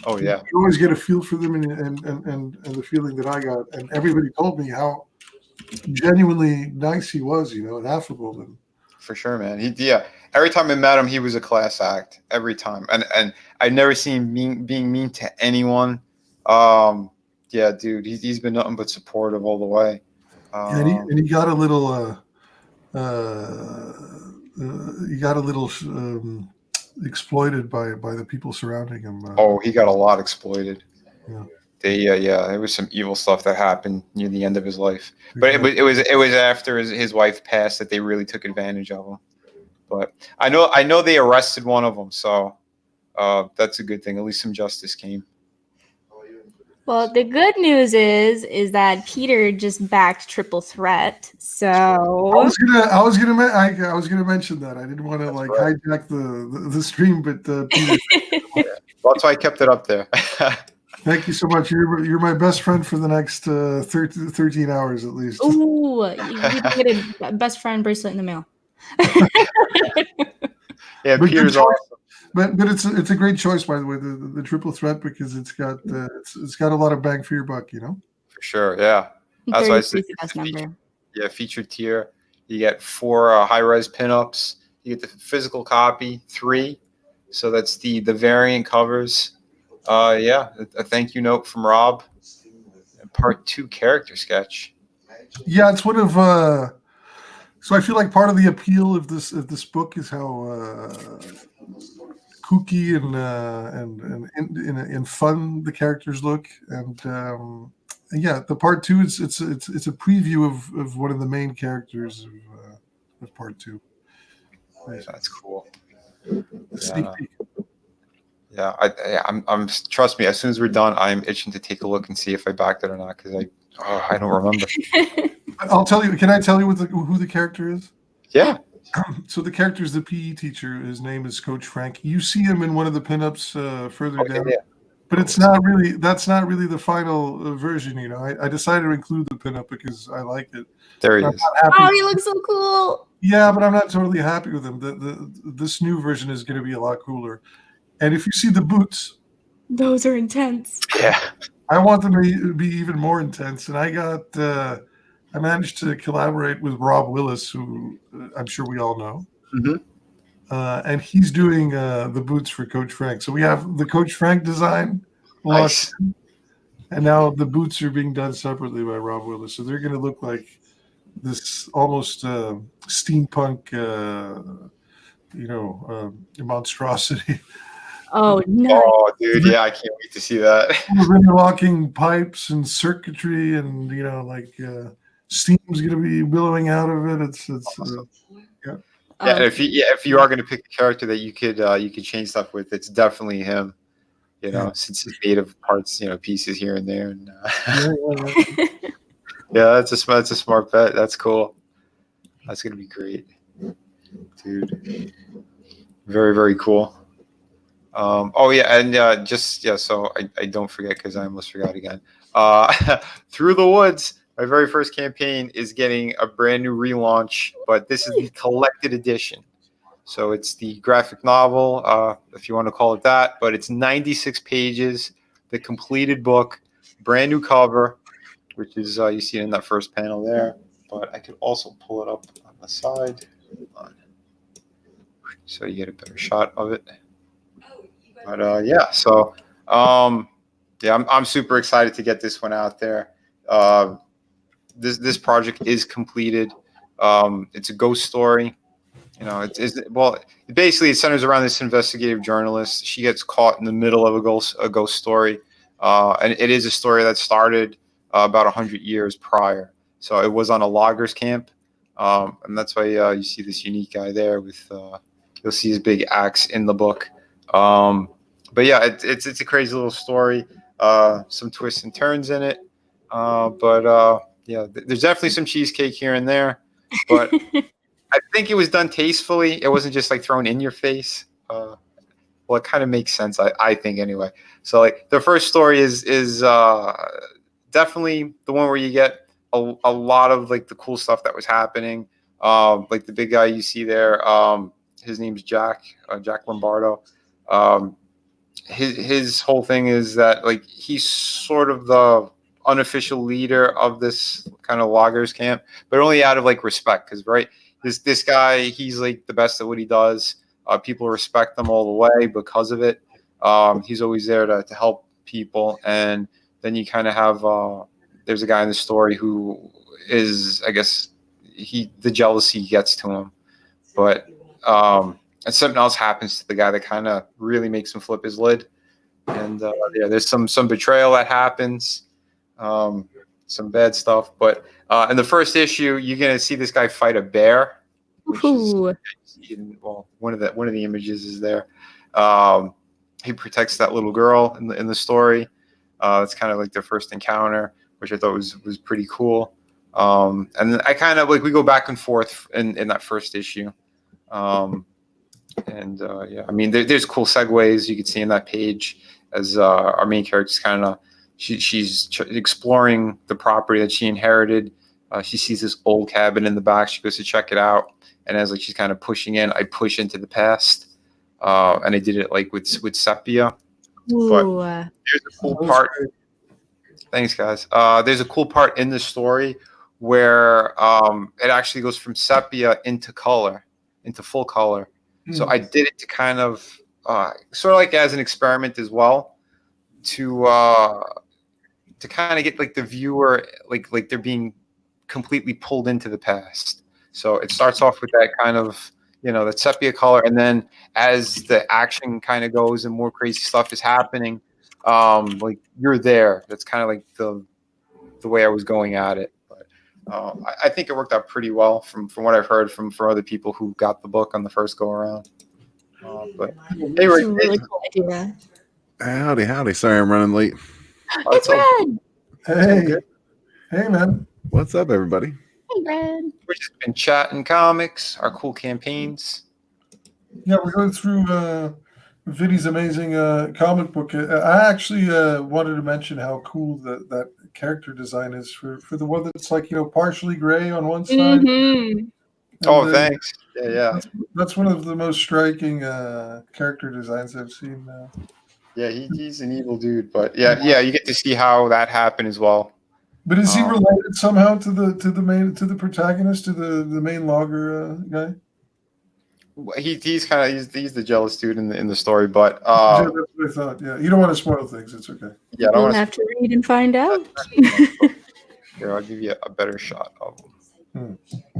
Oh yeah. You always get a feel for them, and the feeling that I got, and everybody told me how genuinely nice he was, and affable. And For sure, man. Every time I met him, he was a class act. Every time, and I've never seen him being mean to anyone. Yeah, dude, he's been nothing but supportive all the way. and he got a little exploited by the people surrounding him. He got a lot exploited. Yeah. There was some evil stuff that happened near the end of his life, but it was after his wife passed that they really took advantage of him. But I know they arrested one of them, so that's a good thing. At least some justice came. Well, the good news is that Peter just backed Triple Threat. So I was gonna mention that. I didn't want to hijack the stream, but Peter, Well, that's why I kept it up there. thank you so much. You're my best friend for the next 13 hours at least. ooh, you can get a best friend bracelet in the mail. Yeah, But Peter's good choice. awesome. But it's a great choice, by the way, the Triple Threat, because it's got a lot of bang for your buck, For sure, yeah. That's why I said best number. Yeah, featured tier. You get 4 high-res pinups. You get the physical copy, 3. So that's the variant covers. A thank you note from Rob. And part 2 character sketch. Yeah, it's one of. So I feel like part of the appeal of this book is how kooky and fun the characters look, and yeah, the part two is it's a preview of one of the main characters of part two. That's cool. Sneak Yeah. peek. Yeah, I'm. Trust me. As soon as we're done, I'm itching to take a look and see if I backed it or not because I don't remember. I'll tell you. Can I tell you who the character is? Yeah. So the character is the PE teacher. His name is Coach Frank. You see him in one of the pinups further down. Yeah. But it's not really. That's not really the final version. You know, I decided to include the pinup because I like it. There he I'm is. not happy. Oh, he looks so cool. Yeah, but I'm not totally happy with him. This new version is going to be a lot cooler. And if you see the boots, Those are intense. Yeah. I want them to be even more intense. And I managed to collaborate with Rob Willis, who I'm sure we all know. Mhm. And he's doing the boots for Coach Frank. So we have the Coach Frank design Nice. locked in, and now the boots are being done separately by Rob Willis. So they're going to look like this almost steampunk, monstrosity. Oh, nice. Oh, dude. Yeah, I can't wait to see that. Interlocking pipes and circuitry, and steam's going to be billowing out of it. It's Yeah, Oh, if you are going to pick a character that you could change stuff with, it's definitely him. Yeah. Since he's made of parts, pieces here and there, and yeah. yeah, that's a smart bet. That's cool. That's gonna be great, dude. Very, very cool. Oh yeah, and so I don't forget because I almost forgot again. Through the Woods, my very first campaign is getting a brand new relaunch, but this is the collected edition. So it's the graphic novel, if you want to call it that, but it's 96 pages, the completed book, brand new cover, which is you see it in that first panel there. But I could also pull it up on the side, so you get a better shot of it. But I'm super excited to get this one out there. This project is completed. It's a ghost story. Basically it centers around this investigative journalist. She gets caught in the middle of a ghost story, and it is a story that started about 100 years prior. So it was on a loggers camp, and that's why you see this unique guy there with. You'll see his big axe in the book. But yeah, it's a crazy little story. Some twists and turns in it. There's definitely some cheesecake here and there. But I think it was done tastefully. It wasn't just like thrown in your face. It kind of makes sense, I think, anyway. So like the first story is definitely the one where you get a lot of like the cool stuff that was happening. Like the big guy you see there. His name's Jack Lombardo. His whole thing is that like he's sort of the unofficial leader of this kind of loggers camp, but only out of like respect, because this guy, he's like the best at what he does. People respect him all the way because of it. He's always there to help people, and then you kind of have there's a guy in the story who is, I guess, the jealousy gets to him, but and something else happens to the guy that kind of really makes him flip his lid. And there's some betrayal that happens, some bad stuff. But in the first issue, you're gonna see this guy fight a bear. Which is, one of the images is there. He protects that little girl in the story. It's kind of like their first encounter, which I thought was pretty cool. And then I kind of like we go back and forth in that first issue. I mean, there's cool segues you can see in that page as our main character's kind of she's exploring the property that she inherited. She sees this old cabin in the back. She goes to check it out, and as like she's kind of pushing in, I push into the past, and I did it like with sepia. Ooh. But there's a cool part. Thanks, guys. There's a cool part in the story where it actually goes from sepia into color, into full color. So I did it to kind of sort of like as an experiment as well, to kind of get like the viewer like they're being completely pulled into the past. So it starts off with that kind of that sepia color, and then as the action kind of goes and more crazy stuff is happening, like you're there. That's kind of like the way I was going at it. But I think it worked out pretty well from what I've heard from other people who got the book on the first go around. But hey, It's a really cool idea. Howdy. Sorry I'm running late. It's Red. Hey, hey, man. What's up, everybody? Hey, Red. We've just been chatting comics, our cool campaigns. Yeah, we're going through Vinny's amazing comic book. I actually wanted to mention how cool that character design is for the one that's like, partially gray on one side. Mm-hmm. Oh, thanks. Yeah. That's one of the most striking character designs I've seen. Yeah, he's an evil dude, but yeah, you get to see how that happened as well. But is he related somehow to the protagonist, to the main logger guy? He's the jealous dude in the story, but Yeah, that's what I thought. Yeah, you don't want to spoil things. It's okay. yeah, I don't We'll want have to read and find out. Here, I'll give you a better shot of him.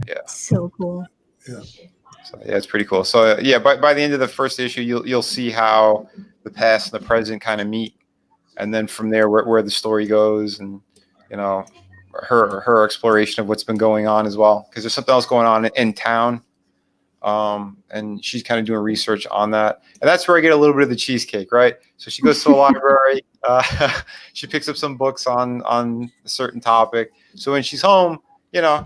Yeah. So cool. Yeah. So yeah, it's pretty cool. So yeah, by the end of the first issue, you'll see how the past and the present kind of meet, and then from there where the story goes, and her exploration of what's been going on as well, because there's something else going on in town, and she's kind of doing research on that, and that's where I get a little bit of the cheesecake, right? So she goes to a library, she picks up some books on a certain topic. So when she's home,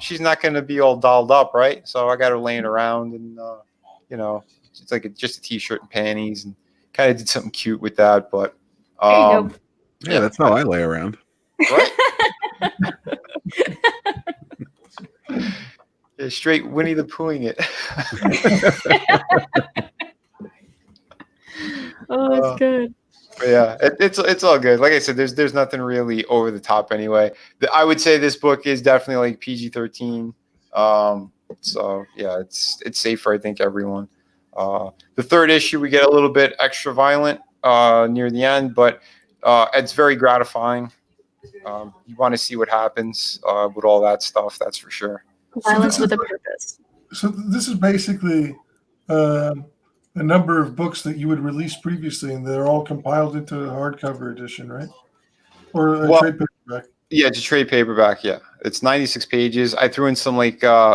she's not going to be all dolled up, right? So I got her laying around, and it's like just a t-shirt and panties, and kind of did something cute with that. But There you go. Yeah, that's how I lay around. right? Yeah, straight Winnie the Poohing it. Oh, it's good. But yeah, it's all good. Like I said, there's nothing really over the top anyway. I would say this book is definitely like PG-13. So yeah, it's safe for I think everyone. The third issue we get a little bit extra violent near the end, but it's very gratifying. You want to see what happens with all that stuff, that's for sure. Violence with a purpose. So this is basically a number of books that you would release previously, and they're all compiled into a hardcover edition, right? Or a trade paperback. Yeah, it's a trade paperback. Yeah, it's 96 pages. I threw in some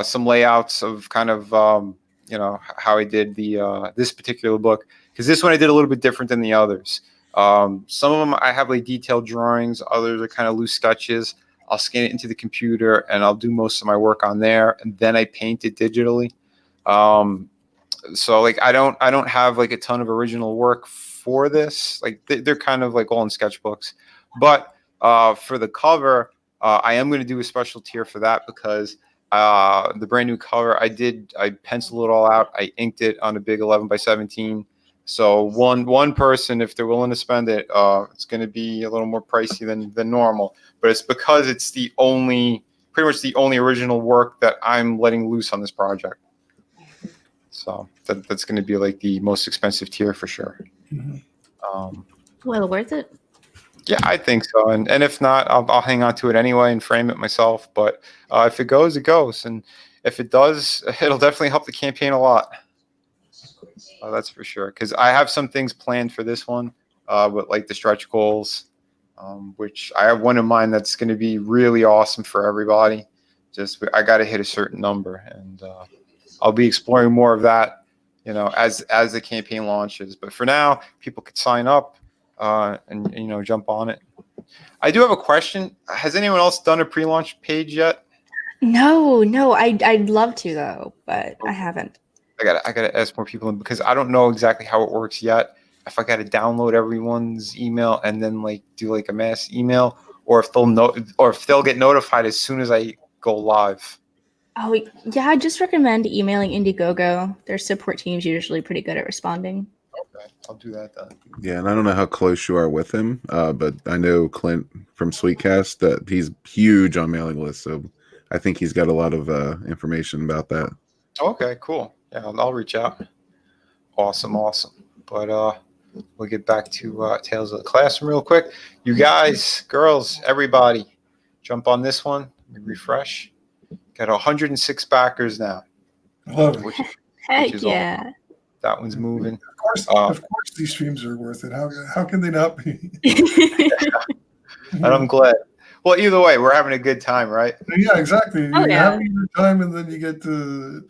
some layouts of kind of how I did the this particular book, because this one I did a little bit different than the others. Some of them I have like detailed drawings. Others are kind of loose sketches. I'll scan it into the computer and I'll do most of my work on there, and then I paint it digitally. So like I don't have like a ton of original work for this. Like they're kind of like all in sketchbooks. But for the cover, I am going to do a special tier for that, because the brand new cover I penciled it all out. I inked it on a big 11x17. So one person, if they're willing to spend it, it's going to be a little more pricey than normal. But it's because it's pretty much the only original work that I'm letting loose on this project. So that's going to be like the most expensive tier for sure. Mm-hmm. Well worth it. Yeah, I think so. And if not, I'll hang on to it anyway and frame it myself. But if it goes, it goes. And if it does, it'll definitely help the campaign a lot. That's for sure. Because I have some things planned for this one, with like the stretch goals, which I have one in mind that's going to be really awesome for everybody. Just I got to hit a certain number, and I'll be exploring more of that, as the campaign launches. But for now, people could sign up and jump on it. I do have a question. Has anyone else done a pre-launch page yet? No, I'd love to though, but I haven't. I gotta ask more people, because I don't know exactly how it works yet. If I gotta download everyone's email and then like do like a mass email, or if they'll get notified as soon as I go live. Oh yeah, I just recommend emailing Indiegogo. Their support team's usually pretty good at responding. Okay, I'll do that then. Yeah, and I don't know how close you are with him, but I know Clint from Sweetcast that he's huge on mailing lists, so I think he's got a lot of information about that. Okay, cool. Yeah, I'll reach out. Awesome. But we'll get back to Tales of the Classroom real quick. You guys, girls, everybody, jump on this one. Let me refresh. Got 106 backers now. Love it. Heck is yeah. awesome. That one's moving. Of course, these streams are worth it. How can they not be? And I'm glad. Well, either way, we're having a good time, right? Yeah, exactly. Oh, You're yeah. having a good time, and then you get to,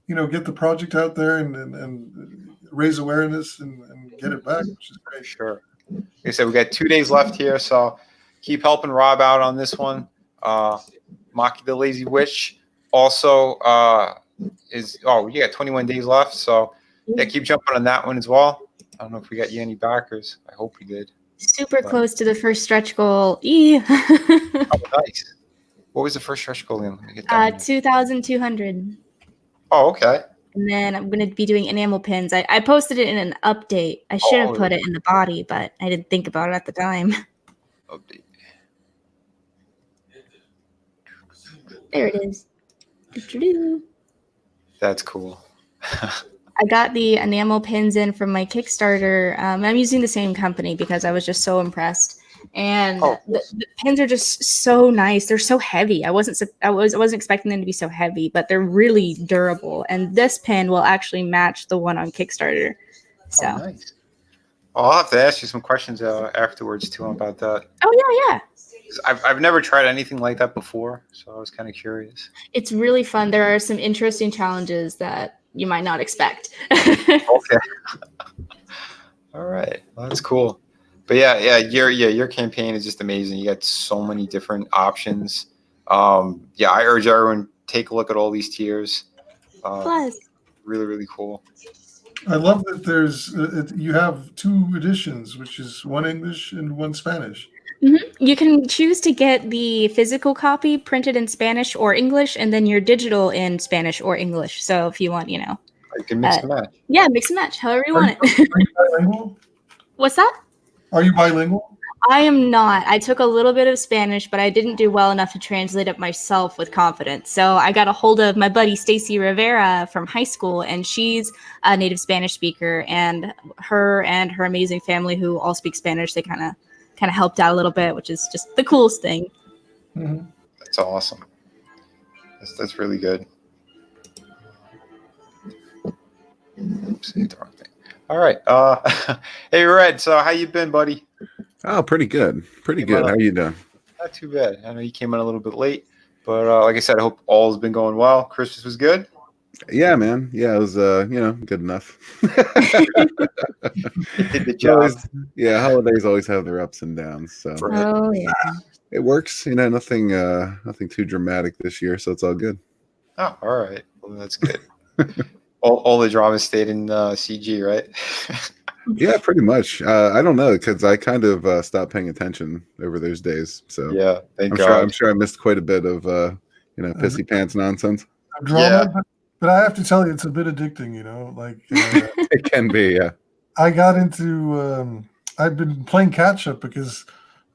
get the project out there and raise awareness and get it back, which is great. Sure. Like I said, we got 2 days left here, so keep helping Rob out on this one. Maki the Lazy Witch also you got 21 days left, so yeah, keep jumping on that one as well. I don't know if we got you any backers. I hope we did. Super close to the first stretch goal. E. Oh, nice. What was the first stretch goal in? Let me get that. 2,200. Oh, okay. And then I'm going to be doing enamel pins. I posted it in an update. I should have put it in the body, but I didn't think about it at the time. Update. There it is. Doo-doo-doo. That's cool. I got the enamel pins in from my Kickstarter. I'm using the same company because I was just so impressed. And the pins are just so nice. They're so heavy. I wasn't expecting them to be so heavy, but they're really durable. And this pin will actually match the one on Kickstarter. So nice. I'll have to ask you some questions afterwards too about that. Oh yeah. I've never tried anything like that before, so I was kind of curious. It's really fun. There are some interesting challenges that you might not expect. Okay. All right. Well, that's cool. But your campaign is just amazing. You got so many different options. I urge everyone take a look at all these tiers. Plus, really, really cool. I love that you have 2 editions, which is one English and one Spanish. Mm-hmm. You can choose to get the physical copy printed in Spanish or English, and then your digital in Spanish or English. So if you want, you can mix and match. Yeah, mix and match, however you want it. Are you bilingual? What's that? Are you bilingual? I am not. I took a little bit of Spanish, but I didn't do well enough to translate it myself with confidence. So I got a hold of my buddy Stacy Rivera from high school, and she's a native Spanish speaker, and her amazing family who all speak Spanish, they kind of helped out a little bit, which is just the coolest thing. Mm-hmm. That's awesome. That's really good. Oops, the wrong thing. All right. Hey, Red. So how you been, buddy? Oh, pretty good. Pretty good. How you doing? Not too bad. I know you came in a little bit late, but like I said, I hope all has been going well. Christmas was good. Yeah, man. Yeah, it was good enough. Did the job. Holidays always have their ups and downs. So Oh yeah. It works, nothing too dramatic this year, so it's all good. Oh, all right. Well, that's good. all the drama stayed in CG, right? Yeah, pretty much. I don't know, because I kind of stopped paying attention over those days. So yeah, thank God. I'm sure I missed quite a bit of pissy pants nonsense. Drama, but I have to tell you, it's a bit addicting. It can be. Yeah. I got into. I've been playing catch up because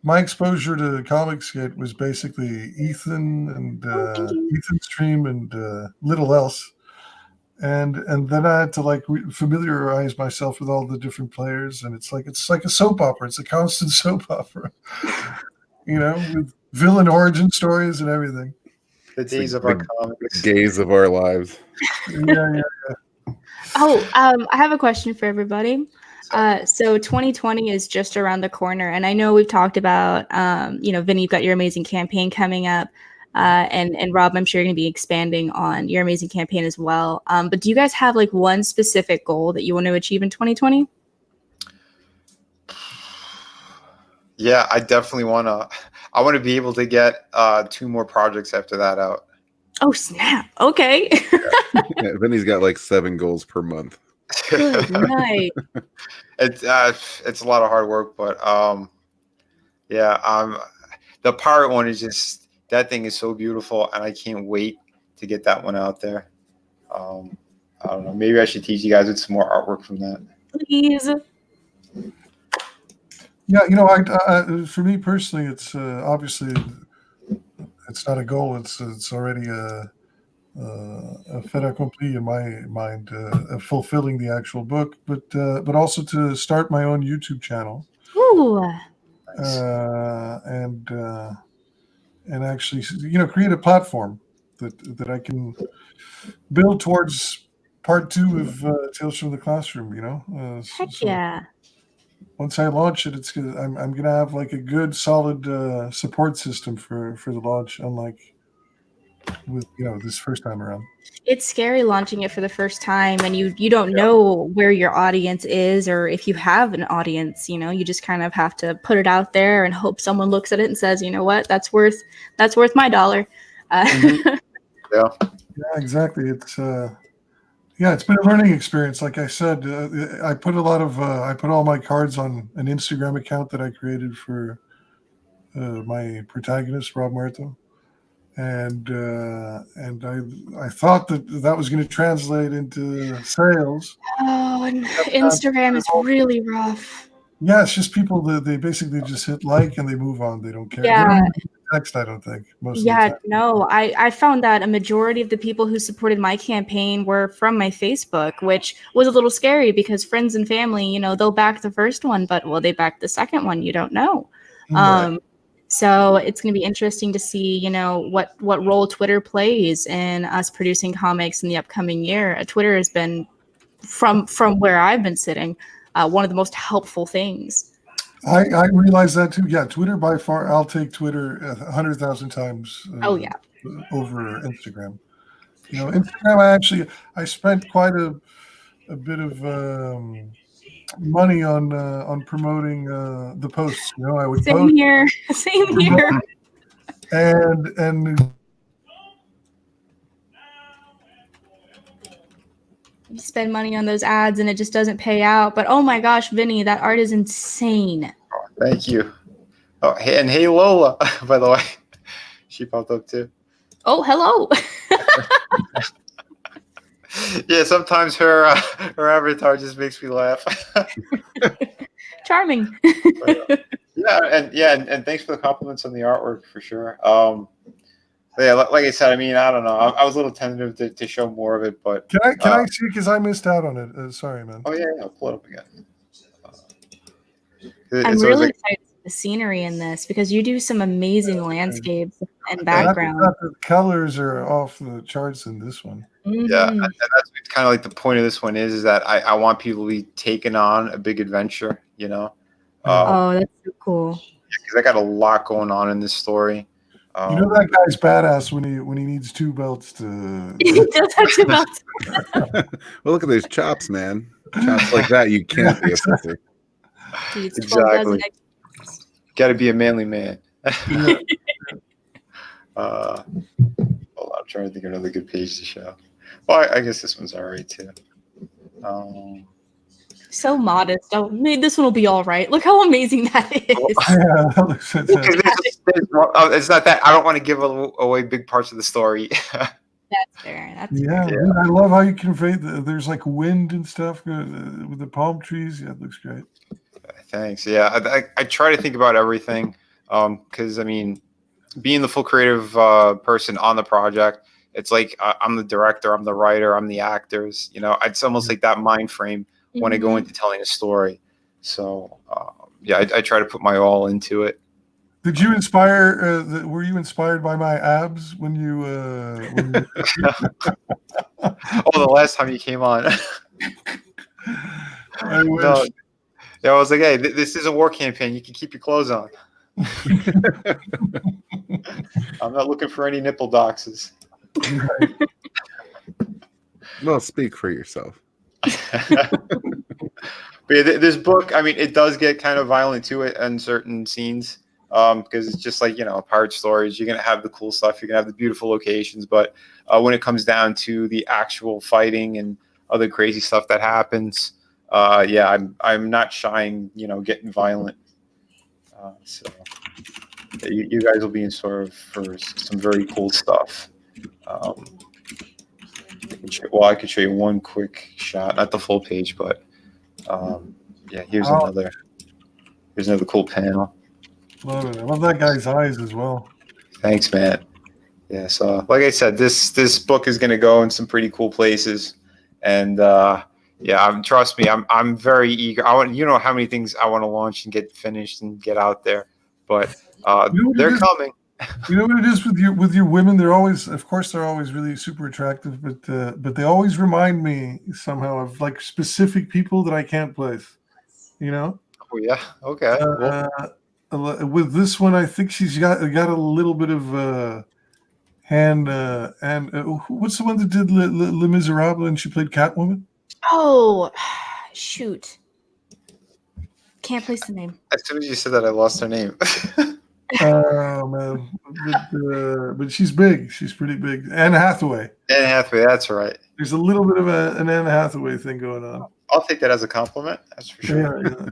my exposure to comics was basically Ethan and Ethan's stream and little else. And then I had to familiarize myself with all the different players, and it's like a soap opera. It's a constant soap opera, with villain origin stories and everything. The days of our comics, days of our lives. Yeah. Oh, I have a question for everybody. So 2020 is just around the corner, and I know we've talked about, Vinny, you've got your amazing campaign coming up. And Rob, I'm sure you're going to be expanding on your amazing campaign as well. But do you guys have one specific goal that you want to achieve in 2020? Yeah, I definitely want to. I want to be able to get 2 more projects after that out. Oh, snap. Okay. Yeah, Vinny's got 7 goals per month. Good night. It's a lot of hard work, but the pirate one is just. That thing is so beautiful, and I can't wait to get that one out there. I don't know. Maybe I should teach you guys with some more artwork from that. Please. Yeah, for me personally, it's obviously it's not a goal. It's already a fait accompli in my mind, fulfilling the actual book, but also to start my own YouTube channel. Ooh. Nice. And actually, create a platform that I can build towards part 2 of Tales from the Classroom. Heck yeah. once I launch it, I'm gonna have like a good solid support system for the launch, unlike with this first time around. It's scary launching it for the first time, and you don't know where your audience is or if you have an audience. You just kind of have to put it out there and hope someone looks at it and says, you know what, that's worth my dollar. Mhm. Yeah. Yeah, exactly. It's been a learning experience. Like I said, I put all my cards on an Instagram account that I created for my protagonist, Rob Muerto, and I thought that was going to translate into sales. Oh, and Instagram is really rough. Yeah, it's just people that they basically just hit like and they move on. They don't care. They Yeah. don't even text, I don't think, most of the Yeah, time. no, I found that a majority of the people who supported my campaign were from my Facebook, which was a little scary because friends and family, they'll back the first one, but will they back the second one? You don't know. Right. So it's going to be interesting to see, what role Twitter plays in us producing comics in the upcoming year. Twitter has been, from where I've been sitting, one of the most helpful things. I realize that too. Yeah, Twitter by far. I'll take Twitter 100,000 times. Oh, yeah. Over Instagram. Instagram. I spent quite a bit of money on promoting the posts. I would Same post here. Same here. and You spend money on those ads and it just doesn't pay out. But oh my gosh, Vinny, that art is insane. Oh, thank you. Oh, hey Lola, by the way, she popped up too. Oh, hello. Yeah, sometimes her avatar just makes me laugh. Charming. And thanks for the compliments on the artwork for sure. Yeah, like I said, I don't know. I was a little tentative to show more of it, but can I see, because I missed out on it? Sorry, man. Oh yeah, I'll pull it up again. I'm really excited to see the scenery in this because you do some amazing landscapes and background. The colors are off the charts in this one. Mm-hmm. Yeah, and that's kind of like the point of this one is that I want people to be taking on a big adventure, Oh, that's so cool. Because I got a lot going on in this story. That guy's badass when he needs two belts to. He does have two belts. Well, look at those chops, man. Chops like that, you can't be a pussy. Exactly. Got to be a manly man. Hold on, I'm trying to think of another good page to show. Well, I guess this one's all right too. So modest. Oh, maybe this one will be all right. Look how amazing that is. Yeah, that looks fantastic. It's not that I don't want to give away big parts of the story. That's fair. That's fair. Fair. I love how you convey there's like wind and stuff with the palm trees. Yeah, it looks great. Thanks. Yeah, I try to think about everything because being the full creative person on the project, it's like I'm the director, I'm the writer, I'm the actors. It's almost like that mind frame when I go into telling a story. So I try to put my all into it. Did you inspire? Were you inspired by my abs when you? The last time you came on. I wish. No. Yeah, I was like, hey, this is a war campaign. You can keep your clothes on. I'm not looking for any nipple doxes. Right. Well, speak for yourself. But yeah, this book, it does get kind of violent to it in certain scenes because it's just like, pirate stories. You're going to have the cool stuff. You're going to have the beautiful locations. But when it comes down to the actual fighting and other crazy stuff that happens, I'm not shying, getting violent. So you guys will be in store for some very cool stuff. I could show you one quick shot, not the full page, but here's another cool panel. Love it. I love that guy's eyes as well. Thanks, man. Yeah, so like I said, this book is going to go in some pretty cool places, and trust me, I'm very eager. I want how many things I want to launch and get finished and get out there, but they're coming. You know what it is with your women? They're always really super attractive, but they always remind me somehow of like specific people that I can't place. Oh yeah. Okay. Well, With this one, I think she's got a little bit of hand. And what's the one that did Les Miserables and she played Catwoman? Oh, shoot. Can't place the name. as soon as you said that, I lost her name. Oh man, but she's big. She's pretty big. Anne Hathaway. Anne Hathaway. That's right. There's a little bit of an Anne Hathaway thing going on. I'll take that as a compliment. That's for sure. Yeah.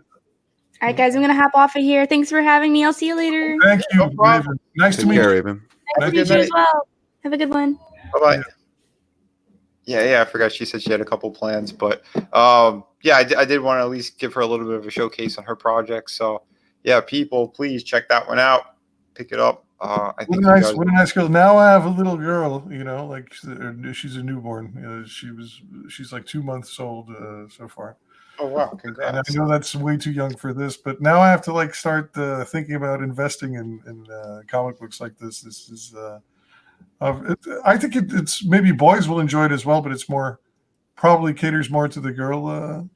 All right, guys, I'm going to hop off of here. Thanks for having me. I'll see you later. Thank you, No problem. Raven. Nice to Take meet care, you. Raven. Nice to meet you as well. Have a good one. Bye bye. Yeah. I forgot she said she had a couple plans, but yeah, I did want to at least give her a little bit of a showcase on her project. So yeah, people, please check that one out. Pick it up. I think What a nice girl. Now I have a little girl. Like she's a newborn. She's like 2 months old so far. Oh wow! And Congrats. I know that's way too young for this, but now I have to like start thinking about investing in comic books like this. This is, I think it's maybe boys will enjoy it as well, but it's probably caters more to the girl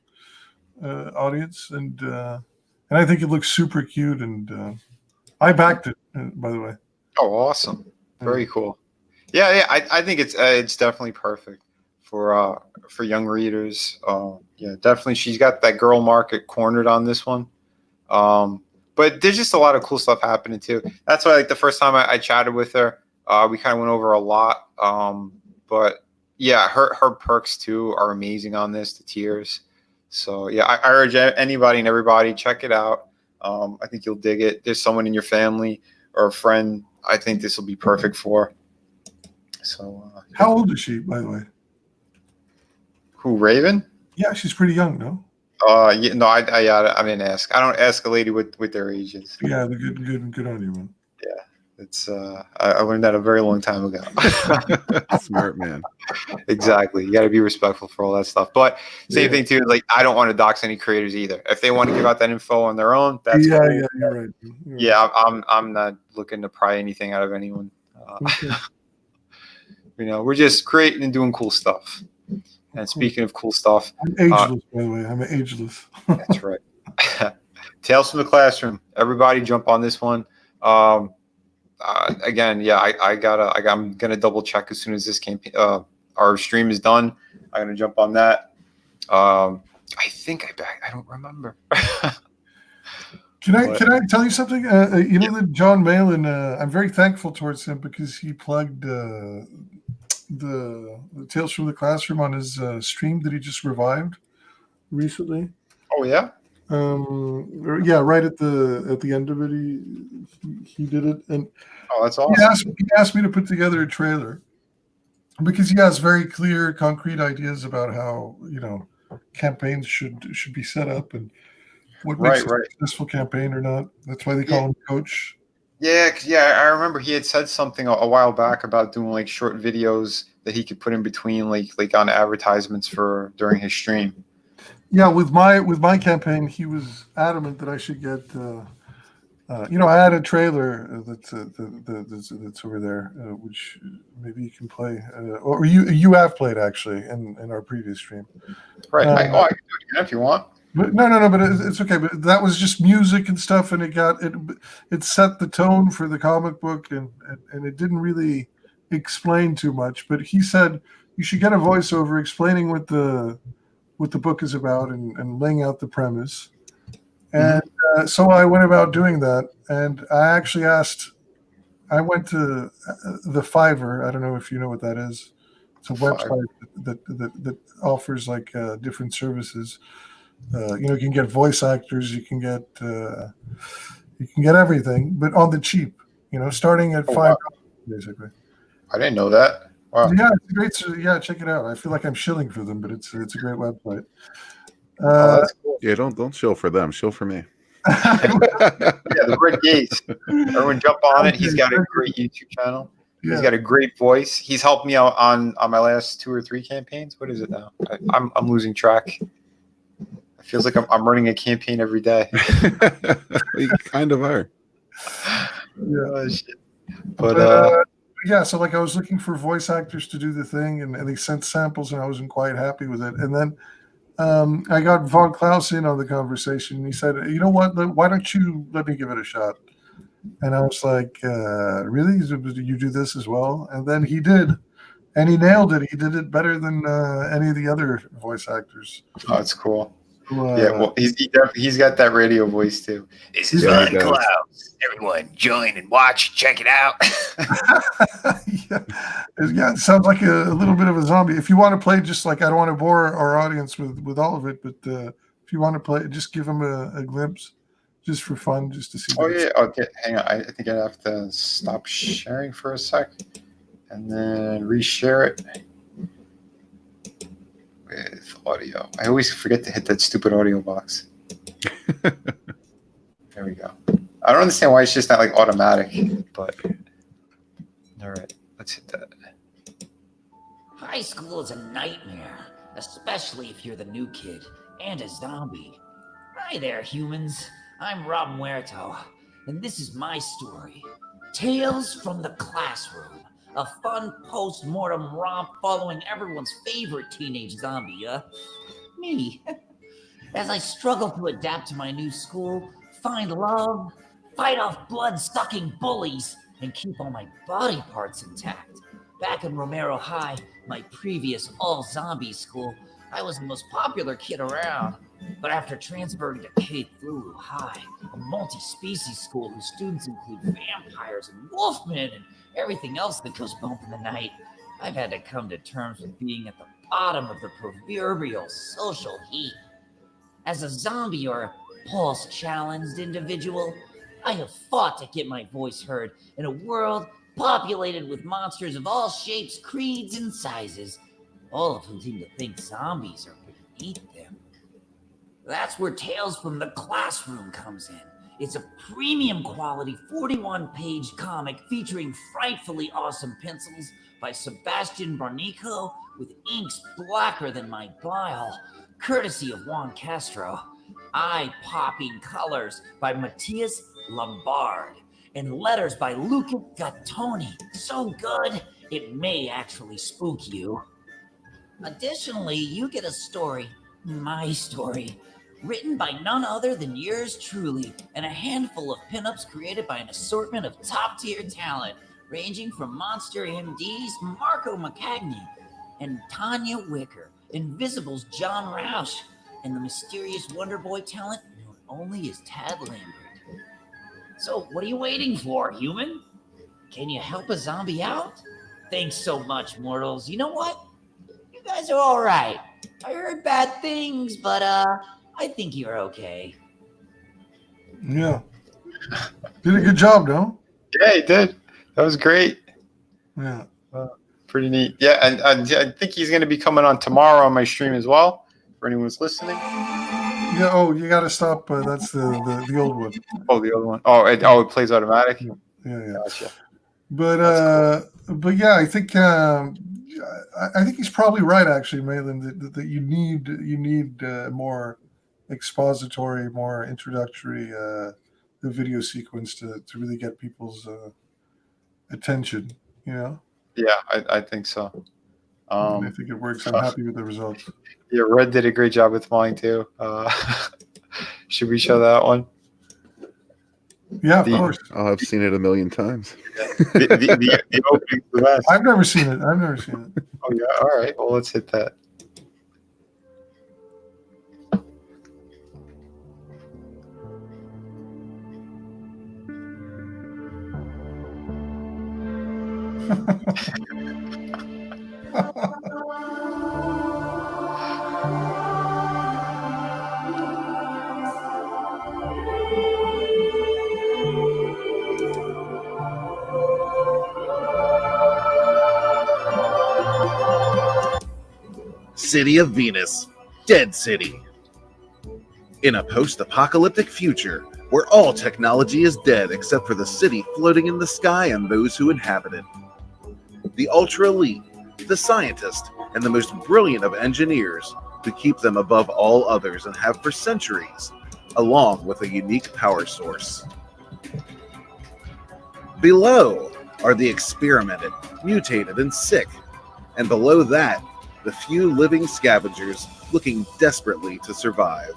audience, and I think it looks super cute, and I backed it, by the way. Oh, awesome! Very cool. Yeah. I think it's definitely perfect for young readers. Yeah, definitely. She's got that girl market cornered on this one. But there's just a lot of cool stuff happening too. That's why, like, the first time I chatted with her, we kind of went over a lot. But yeah, her perks too are amazing on this. The tiers. So yeah, I urge anybody and everybody, check it out. I think you'll dig it. There's someone in your family or a friend I think this will be perfect for. So How old is she, by the way? who, Raven? Yeah, she's pretty young, no? Yeah, no, I didn't ask. I don't ask a lady what their age is. Yeah, the good on you, man. Yeah, it's I learned that a very long time ago. Smart man. Exactly. You got to be respectful for all that stuff. But same thing too. Like, I don't want to dox any creators either. If they want to give out that info on their own, that's cool. Yeah, you're right. Yeah, I'm not looking to pry anything out of anyone. Okay. We're just creating and doing cool stuff. And speaking of cool stuff, I'm ageless, by the way. I'm ageless. that's right. Tales from the Classroom. Everybody jump on this one. Again, yeah, I'm gonna double check as soon as this campaign, our stream is done. I'm gonna jump on that. I think I don't remember. Can I tell you something? That John Malin, I'm very thankful towards him because he plugged the Tales from the Classroom on his stream that he just revived recently. Oh yeah. Right at the end of it, he did it, and that's awesome. He asked me to put together a trailer because he has very clear, concrete ideas about how campaigns should be set up and what makes a successful campaign or not. That's why they call him coach. Yeah, I remember he had said something a while back about doing like short videos that he could put in between, like on advertisements during his stream. Yeah, with my campaign, he was adamant that I should get. I had a trailer that's over there, which maybe you can play, or you have played actually in our previous stream. Right. I can do it again if you want. But no, but it's okay. But that was just music and stuff, and it set the tone for the comic book, and it didn't really explain too much. But he said you should get a voiceover explaining what the book is about and laying out the premise. And so I went about doing that, and I actually I went to the Fiverr. I don't know if you know what that is. It's a website that offers like different services. You can get voice actors, you can get everything, but on the cheap. Starting at $5 basically. I didn't know that. Wow. Yeah, it's great. Yeah, check it out. I feel like I'm shilling for them, but it's a great website. That's cool. Yeah, don't shill for them. Shill for me. Yeah, the Brett Gates. Everyone jump on it. He's got a great YouTube channel. Yeah. He's got a great voice. He's helped me out on my last 2 or 3 campaigns. What is it now? I'm losing track. It feels like I'm running a campaign every day. You kind of are. Yeah. Oh, shit. But yeah, so like I was looking for voice actors to do the thing, and they sent samples, and I wasn't quite happy with it. And then I got Von Klaus in on the conversation. He said, "You know what? Why don't you let me give it a shot?" And I was like, "Really? You do this as well?" And then he did, and he nailed it. He did it better than any of the other voice actors. Oh, that's cool. So, Yeah, well, he's got that radio voice too. This is Yeah, he Von does. Klaus. Everyone, join and watch. Check it out. yeah, it sounds like a little bit of a zombie. If you want to play, just like I don't want to bore our audience with all of it, but if you want to play, just give them a glimpse, just for fun, just to see. Oh yeah. Okay, hang on. I think I have to stop sharing for a sec, and then reshare it with audio. I always forget to hit that stupid audio box. There we go. I don't understand why it's just not like automatic, but all right, let's hit that. High school is a nightmare, especially if you're the new kid and a zombie. Hi there, humans. I'm Rob Muerto, and this is my story. Tales from the Classroom, a fun post-mortem romp following everyone's favorite teenage zombie, me. As I struggle to adapt to my new school, find love, fight off blood-sucking bullies, and keep all my body parts intact. Back in Romero High, my previous all-zombie school, I was the most popular kid around. But after transferring to K-Thulu High, a multi-species school whose students include vampires and wolfmen and everything else that goes bump in the night, I've had to come to terms with being at the bottom of the proverbial social heap. As a zombie or a pulse-challenged individual, I have fought to get my voice heard in a world populated with monsters of all shapes, creeds, and sizes, all of whom seem to think zombies are beneath them. That's where Tales from the Classroom comes in. It's a premium quality 41-page comic featuring frightfully awesome pencils by Sebastian Barnico with inks blacker than my bile, courtesy of Juan Castro, eye-popping colors by Matthias Lombard, and letters by Luca Gattoni. So good, it may actually spook you. Additionally, you get a story, my story, written by none other than yours truly, and a handful of pinups created by an assortment of top-tier talent, ranging from Monster MD's Marco McCagney and Tanya Wicker, Invisible's John Roush, and the mysterious Wonder Boy talent known only as Tad Lambert. So, what are you waiting for, human? Can you help a zombie out? Thanks so much, mortals. You know what? You guys are all right. I heard bad things, but I think you're okay. Yeah, did a good job, no? Yeah, he did. That was great. Yeah. Pretty neat. Yeah, and I think he's going to be coming on tomorrow on my stream as well. For anyone who's listening. Yeah. Oh, you got to stop. That's the old one. Oh, the other one. Oh, it plays automatic. Yeah. Gotcha. But yeah, I think he's probably right, actually, Malin, that you need more expository, more introductory the video sequence to really get people's attention. You know. Yeah, I think so. I think it works. I'm happy with the results. Yeah, Red did a great job with mine too. Should we show that one? Yeah, of course. Oh, I've seen it a million times. The opening's the best. I've never seen it. Oh yeah. All right. Well, let's hit that. City of Venus, Dead City. In a post-apocalyptic future where all technology is dead except for the city floating in the sky and those who inhabit it. The ultra-elite, the scientist, and the most brilliant of engineers who keep them above all others and have for centuries, along with a unique power source. Below are the experimented, mutated, and sick, and below that, the few living scavengers looking desperately to survive.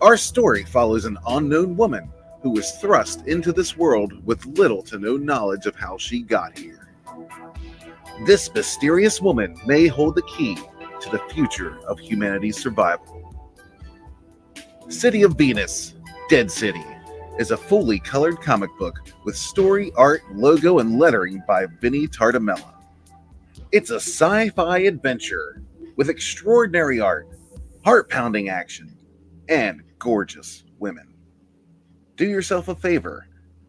Our story follows an unknown woman who was thrust into this world with little to no knowledge of how she got here. This mysterious woman may hold the key to the future of humanity's survival. City of Venus, Dead City, is a fully colored comic book with story, art, logo, and lettering by Vinnieart. It's a sci-fi adventure with extraordinary art, heart-pounding action, and gorgeous women. Do yourself a favor.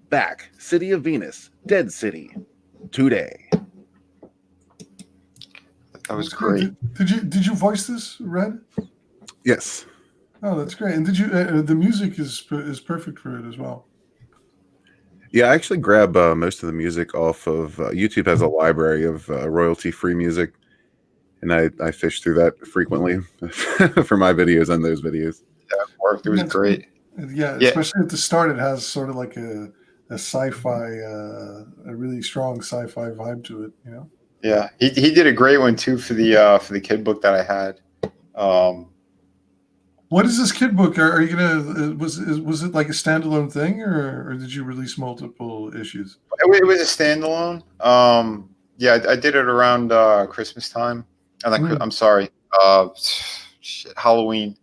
Back City of Venus, Dead City, today. That was great. Did you voice this, Red? Yes. Oh, that's great. And did you? The music is perfect for it as well. Yeah, I actually grab most of the music off of YouTube. Has a library of royalty-free music, and I fish through that frequently for my videos and those videos. That worked. It was great. Yeah, especially at the start, it has sort of like a sci-fi, a really strong sci-fi vibe to it. You know. Yeah, he did a great one too for the kid book that I had. What is this kid book? Are you gonna? Was it like a standalone thing, or did you release multiple issues? It was a standalone. Yeah, I did it around Christmas time. I'm sorry, Halloween.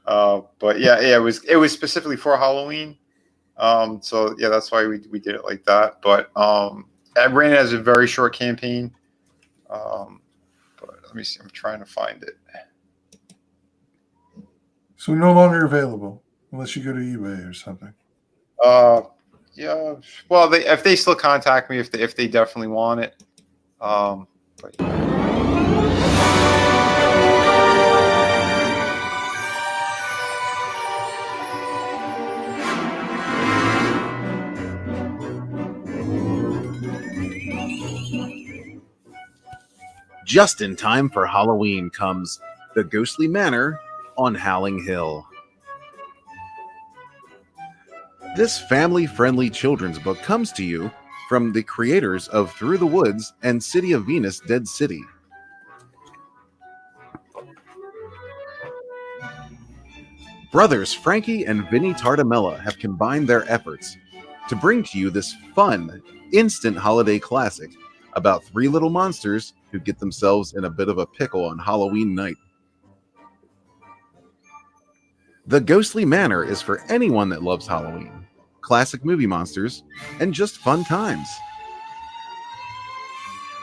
But yeah, it was specifically for Halloween. So yeah, that's why we did it like that. But I ran it as a very short campaign. But let me see. I'm trying to find it. So no longer available unless you go to eBay or something. Yeah. Well, if they still contact me, if they definitely want it. But Just in time for Halloween comes The Ghostly Manor on Howling Hill. This family-friendly children's book comes to you from the creators of Through the Woods and City of Venus, Dead City. Brothers Frankie and Vinnieart have combined their efforts to bring to you this fun, instant holiday classic about three little monsters who get themselves in a bit of a pickle on Halloween night. The Ghostly Manor is for anyone that loves Halloween, classic movie monsters, and just fun times.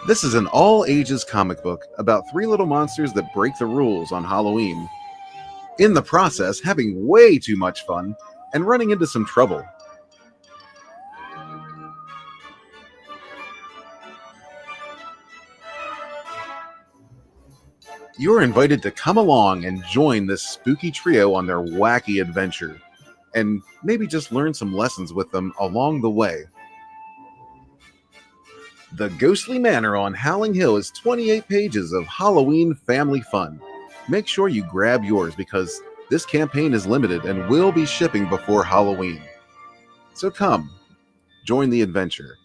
This is an all-ages comic book about three little monsters that break the rules on Halloween, in the process having way too much fun and running into some trouble. You're invited to come along and join this spooky trio on their wacky adventure, and maybe just learn some lessons with them along the way. The Ghostly Manor on Howling Hill is 28 pages of Halloween family fun. Make sure you grab yours because this campaign is limited and will be shipping before Halloween. So come, join the adventure.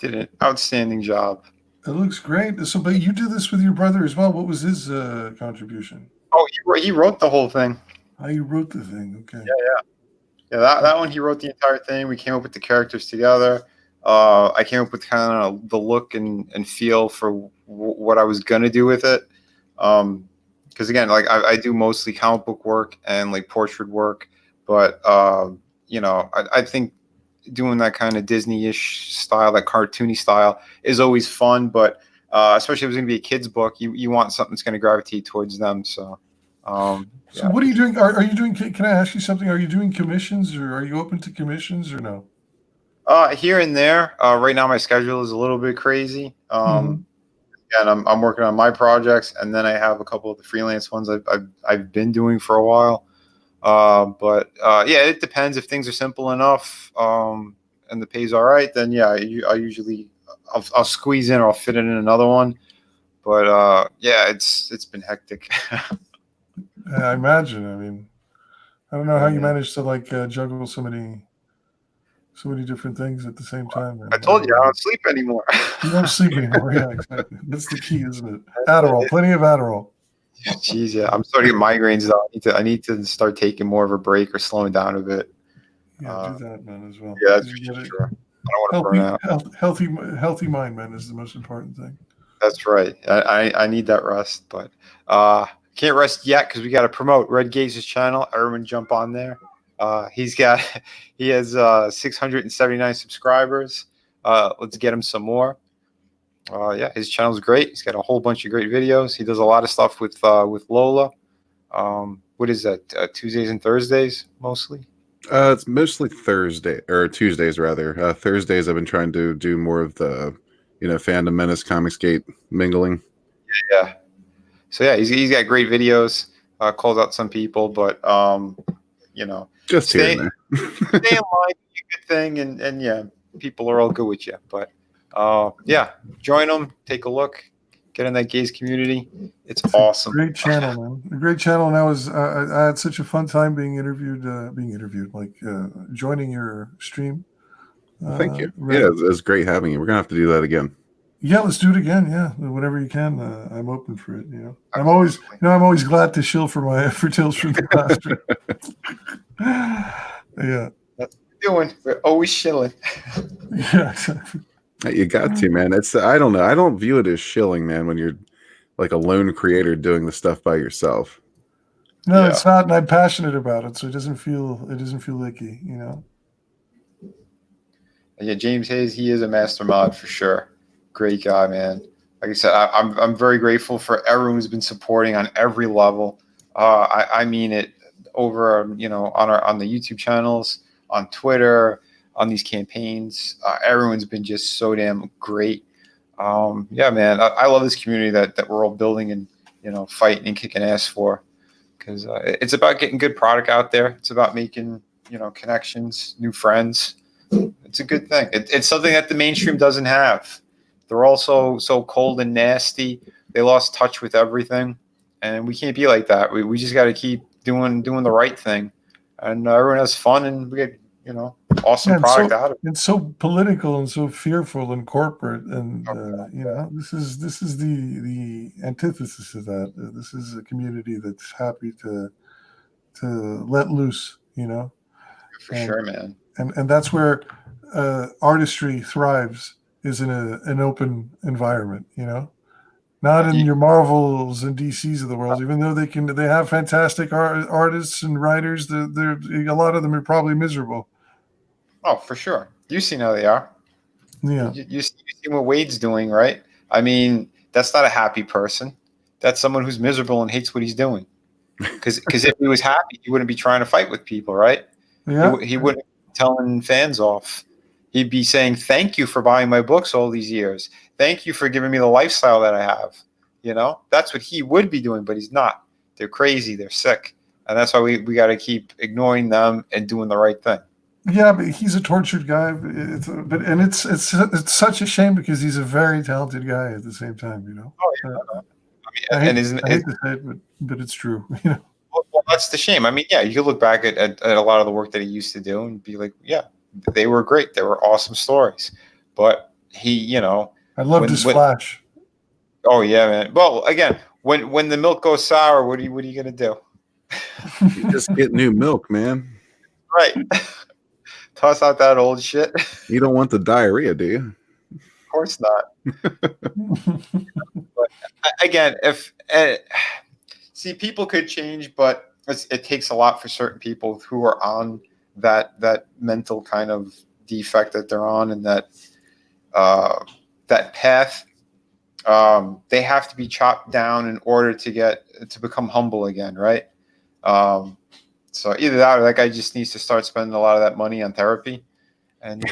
did an outstanding job. It looks great. So, but you did this with your brother as well. What was his contribution? Oh, he wrote the whole thing. Oh, you wrote the thing. Okay. Yeah, that one he wrote the entire thing. We came up with the characters together. I came up with kind of the look and feel for what I was gonna do with it. Because again, like I do mostly comic book work and like portrait work, but I think doing that kind of Disney-ish style, that cartoony style, is always fun. But especially if it's gonna be a kid's book, you want something that's gonna gravitate towards them. So. So what are you doing? Are you doing? Can I ask you something? Are you doing commissions, or are you open to commissions, or no? Here and there. Right now, my schedule is a little bit crazy. And I'm working on my projects, and then I have a couple of the freelance ones I've been doing for a while. But yeah, it depends. If things are simple enough and the pay's all right, then yeah, I usually I'll squeeze in or I'll fit in another one. But yeah, it's been hectic. I imagine. I mean, I don't know how you manage to like juggle so many different things at the same time. Man. I told you I don't sleep anymore. You don't sleep anymore. Yeah, exactly. That's the key, isn't it? Adderall, plenty of Adderall. Jeez, yeah, I'm starting to get migraines though. I need to start taking more of a break or slowing down a bit. Yeah, do that, man, as well. Yeah, that's You for gotta- sure. I don't want to burn out. healthy mind, man, is the most important thing. That's right. I need that rest, but can't rest yet because we got to promote Red Gaze's channel. Everyone jump on there. He has 679 subscribers. Let's get him some more. Yeah, his channel's great. He's got a whole bunch of great videos. He does a lot of stuff with Lola. What is that? Tuesdays and Thursdays mostly. It's mostly Thursday or Tuesdays rather. Thursdays I've been trying to do more of the, Fandom Menace Comicsgate mingling. Yeah. So yeah, he's got great videos. Calls out some people, but Just stay here and there. stay in line, do a good thing, and yeah, people are all good with you. But yeah, join them, take a look, get in that gaze community. It's awesome. Great channel, man. A great channel, and I had such a fun time being interviewed, like joining your stream. Thank you. Red. Yeah, it's great having you. We're gonna have to do that again. Yeah, let's do it again. Yeah, whenever you can. I'm open for it. I'm always glad to shill for Tales from the Past. Yeah. That's what we're doing. We're always shilling. Yeah, exactly. You got to, man. I don't know. I don't view it as shilling, man, when you're like a lone creator doing the stuff by yourself. No, Yeah. it's not, and I'm passionate about it, so it doesn't feel icky. Yeah, James Hayes, he is a master mod for sure. Great guy, man. Like I said, I'm very grateful for everyone who's been supporting on every level. I mean it over on the YouTube channels, on Twitter, on these campaigns. Everyone's been just so damn great. Yeah, man, I love this community that we're all building and fighting and kicking ass for, because it's about getting good product out there. It's about making connections, new friends. It's a good thing. It's something that the mainstream doesn't have. They're all so cold and nasty. They lost touch with everything, and we can't be like that. We just got to keep doing the right thing, and everyone has fun, and we get awesome product out of it. It's so political and so fearful and corporate, and this is the antithesis of that. This is a community that's happy to let loose. For sure, man. And that's where artistry thrives, is in an open environment, not in your Marvels and DCs of the world. Even though they have fantastic artists and writers, a lot of them are probably miserable. Oh, for sure. You've seen how they are. Yeah. You see what Wade's doing, right? I mean, that's not a happy person. That's someone who's miserable and hates what he's doing. Because if he was happy, he wouldn't be trying to fight with people, right? Yeah. He wouldn't be telling fans off. He'd be saying, thank you for buying my books all these years. Thank you for giving me the lifestyle that I have. That's what he would be doing, but he's not. They're crazy. They're sick. And that's why we got to keep ignoring them and doing the right thing. Yeah, but he's a tortured guy. It's such a shame, because he's a very talented guy at the same time. Oh, yeah. I hate to say it, but it's true. Well, that's the shame. I mean, yeah, you could look back at a lot of the work that he used to do and be like, yeah, they were great. They were awesome stories. But he, I loved his Flash. Oh yeah, man. Well, again, when the milk goes sour, what are you gonna do? You just get new milk, man. Right. Toss out that old shit. You don't want the diarrhea, do you? Of course not. But again, people could change, but it takes a lot for certain people who are on that mental kind of defect that they're on, and that path. They have to be chopped down in order to become humble again, right? So either that, or that guy just needs to start spending a lot of that money on therapy. And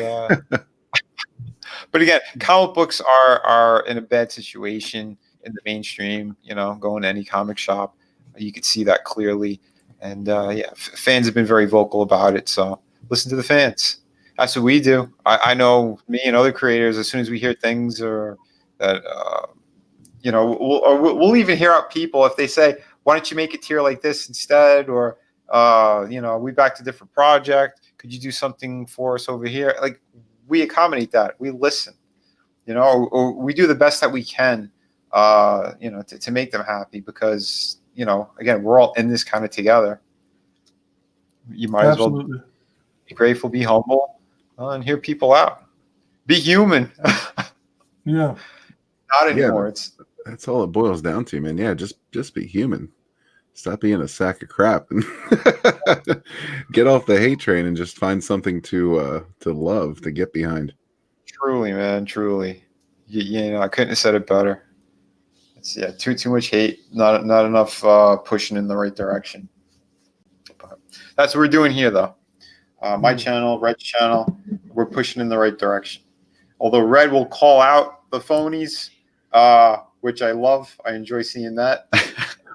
but again, comic books are in a bad situation in the mainstream. Going to any comic shop, you could see that clearly. And fans have been very vocal about it. So listen to the fans. That's what we do. I know me and other creators, as soon as we hear things or that, we'll even hear out people if they say, why don't you make a tier like this instead? Or We backed a different project. Could you do something for us over here? Like, we accommodate that. We listen, or we do the best that we can, to make them happy because, again, we're all in this kind of together. You might as well Absolutely. be grateful, be humble, and hear people out. Be human. Yeah. Not anymore. That's all it boils down to, man. Yeah, just be human. Stop being a sack of crap and get off the hate train and just find something to love, to get behind. Truly, man, truly. I couldn't have said it better. It's too much hate, not enough pushing in the right direction. But that's what we're doing here, though. My channel, Red's channel, we're pushing in the right direction. Although Red will call out the phonies, which I love. I enjoy seeing that.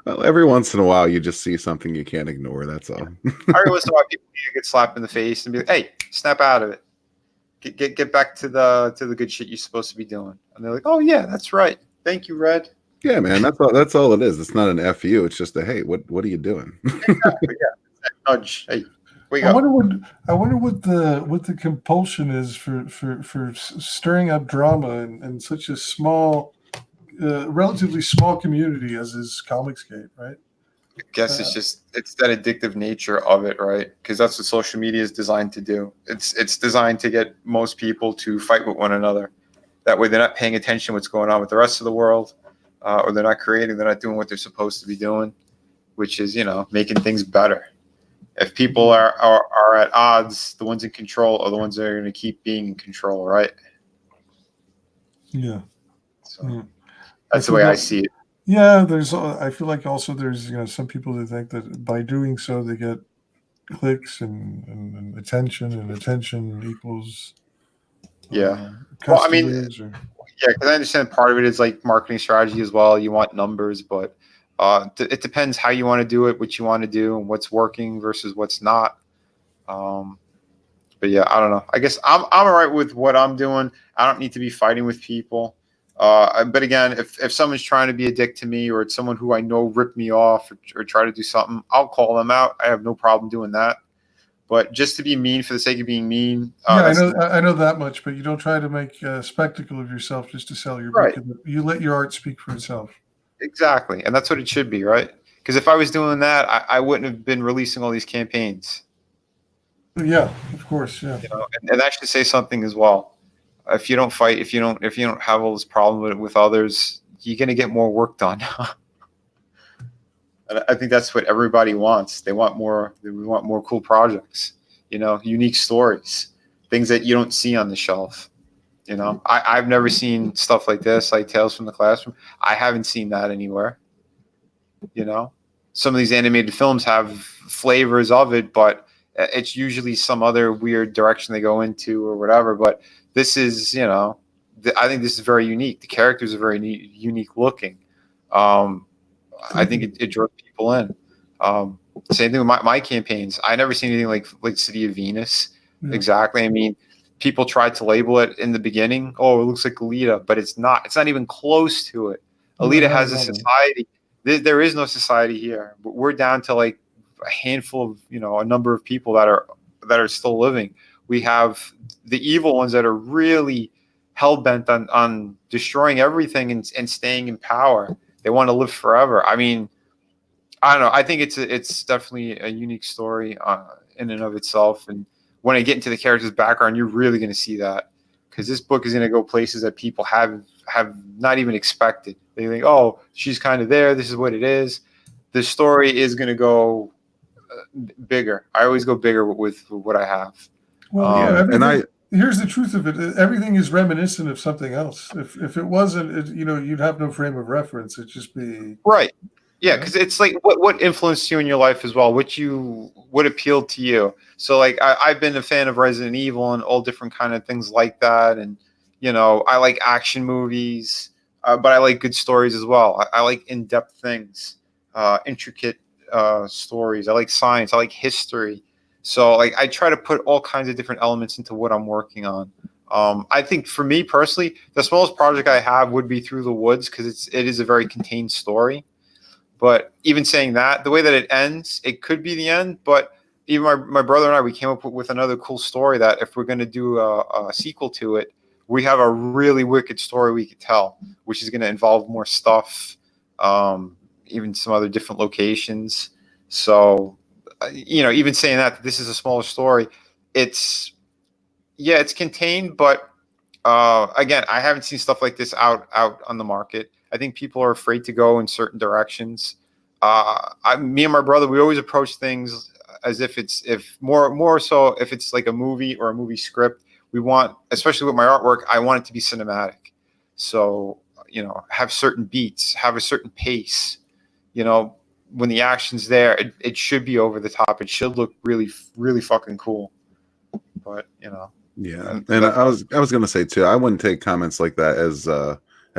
Well, every once in a while, you just see something you can't ignore. That's all. Every once in a while, people need to get slapped in the face and be like, "Hey, snap out of it. Get back to the good shit you're supposed to be doing." And they're like, "Oh yeah, that's right. Thank you, Red." Yeah, man. That's all it is. It's not an FU. It's just a hey, what are you doing? Exactly, yeah. Nudge. Hey, wake I up. wonder what the compulsion is for stirring up drama in such a small, relatively small community as is Comicsgate, right? I guess it's that addictive nature of it, right? Because that's what social media is designed to do. It's designed to get most people to fight with one another. That way, they're not paying attention to what's going on with the rest of the world, or they're not creating. They're not doing what they're supposed to be doing, which is making things better. If people are at odds, the ones in control are the ones that are going to keep being in control, right? Yeah. So that's the way I see it. Yeah, I feel like also there's some people that think that by doing so they get clicks and attention, and attention equals Yeah. Well, I mean, customers yeah, because I understand part of it is like marketing strategy as well. You want numbers, but it depends how you want to do it, what you want to do, and what's working versus what's not. But yeah, I don't know. I guess I'm all right with what I'm doing. I don't need to be fighting with people. But again, if someone's trying to be a dick to me, or it's someone who I know ripped me off or try to do something, I'll call them out. I have no problem doing that. But just to be mean for the sake of being mean, yeah, I know that much. But you don't try to make a spectacle of yourself just to sell your book. Right. You let your art speak for itself. Exactly, and that's what it should be, right? Because if I was doing that, I wouldn't have been releasing all these campaigns. Yeah, of course. Yeah. And that should say something as well. If you don't fight, if you don't have all this problem with others, you're gonna get more work done. And I think that's what everybody wants. They want more. We want more cool projects. Unique stories, things that you don't see on the shelf. I've never seen stuff like this, like Tales from the Classroom. I haven't seen that anywhere. Some of these animated films have flavors of it, but it's usually some other weird direction they go into or whatever. But this is, I think this is very unique. The characters are very unique looking. I think it draws people in. Same thing with my campaigns. I never seen anything like City of Venus. Yeah. Exactly. I mean, people tried to label it in the beginning. Oh, it looks like Alita, but it's not. It's not even close to it. Alita has a society. There is no society here. But we're down to like a handful of, a number of people that are still living. We have the evil ones that are really hell-bent on destroying everything and staying in power. They want to live forever. I mean, I don't know. I think it's definitely a unique story in and of itself. And when I get into the character's background, you're really going to see that, because this book is going to go places that people have not even expected. They think, oh, she's kind of there. This is what it is. The story is going to go bigger. I always go bigger with what I have. Well, here's the truth of it. Everything is reminiscent of something else. If it wasn't, you'd have no frame of reference. It'd just be right. Yeah, because it's like what influenced you in your life as well. What appealed to you. So like I've been a fan of Resident Evil and all different kind of things like that. And I like action movies, but I like good stories as well. I like in-depth things, intricate stories. I like science. I like history. So like I try to put all kinds of different elements into what I'm working on. I think for me personally, the smallest project I have would be Through the Woods, because it is a very contained story. But even saying that, the way that it ends, it could be the end. But even my brother and I, we came up with another cool story that if we're going to do a sequel to it, we have a really wicked story we could tell, which is going to involve more stuff, even some other different locations. So, even saying that this is a smaller story, it's contained, but again, I haven't seen stuff like this out on the market. I think people are afraid to go in certain directions. Me and my brother, we always approach things as if it's more so if it's like a movie or a movie script. We want, especially with my artwork, I want it to be cinematic. So have certain beats, have a certain pace. When the action's there, it should be over the top. It should look really, really fucking cool. But Yeah, and I was going to say too, I wouldn't take comments like that as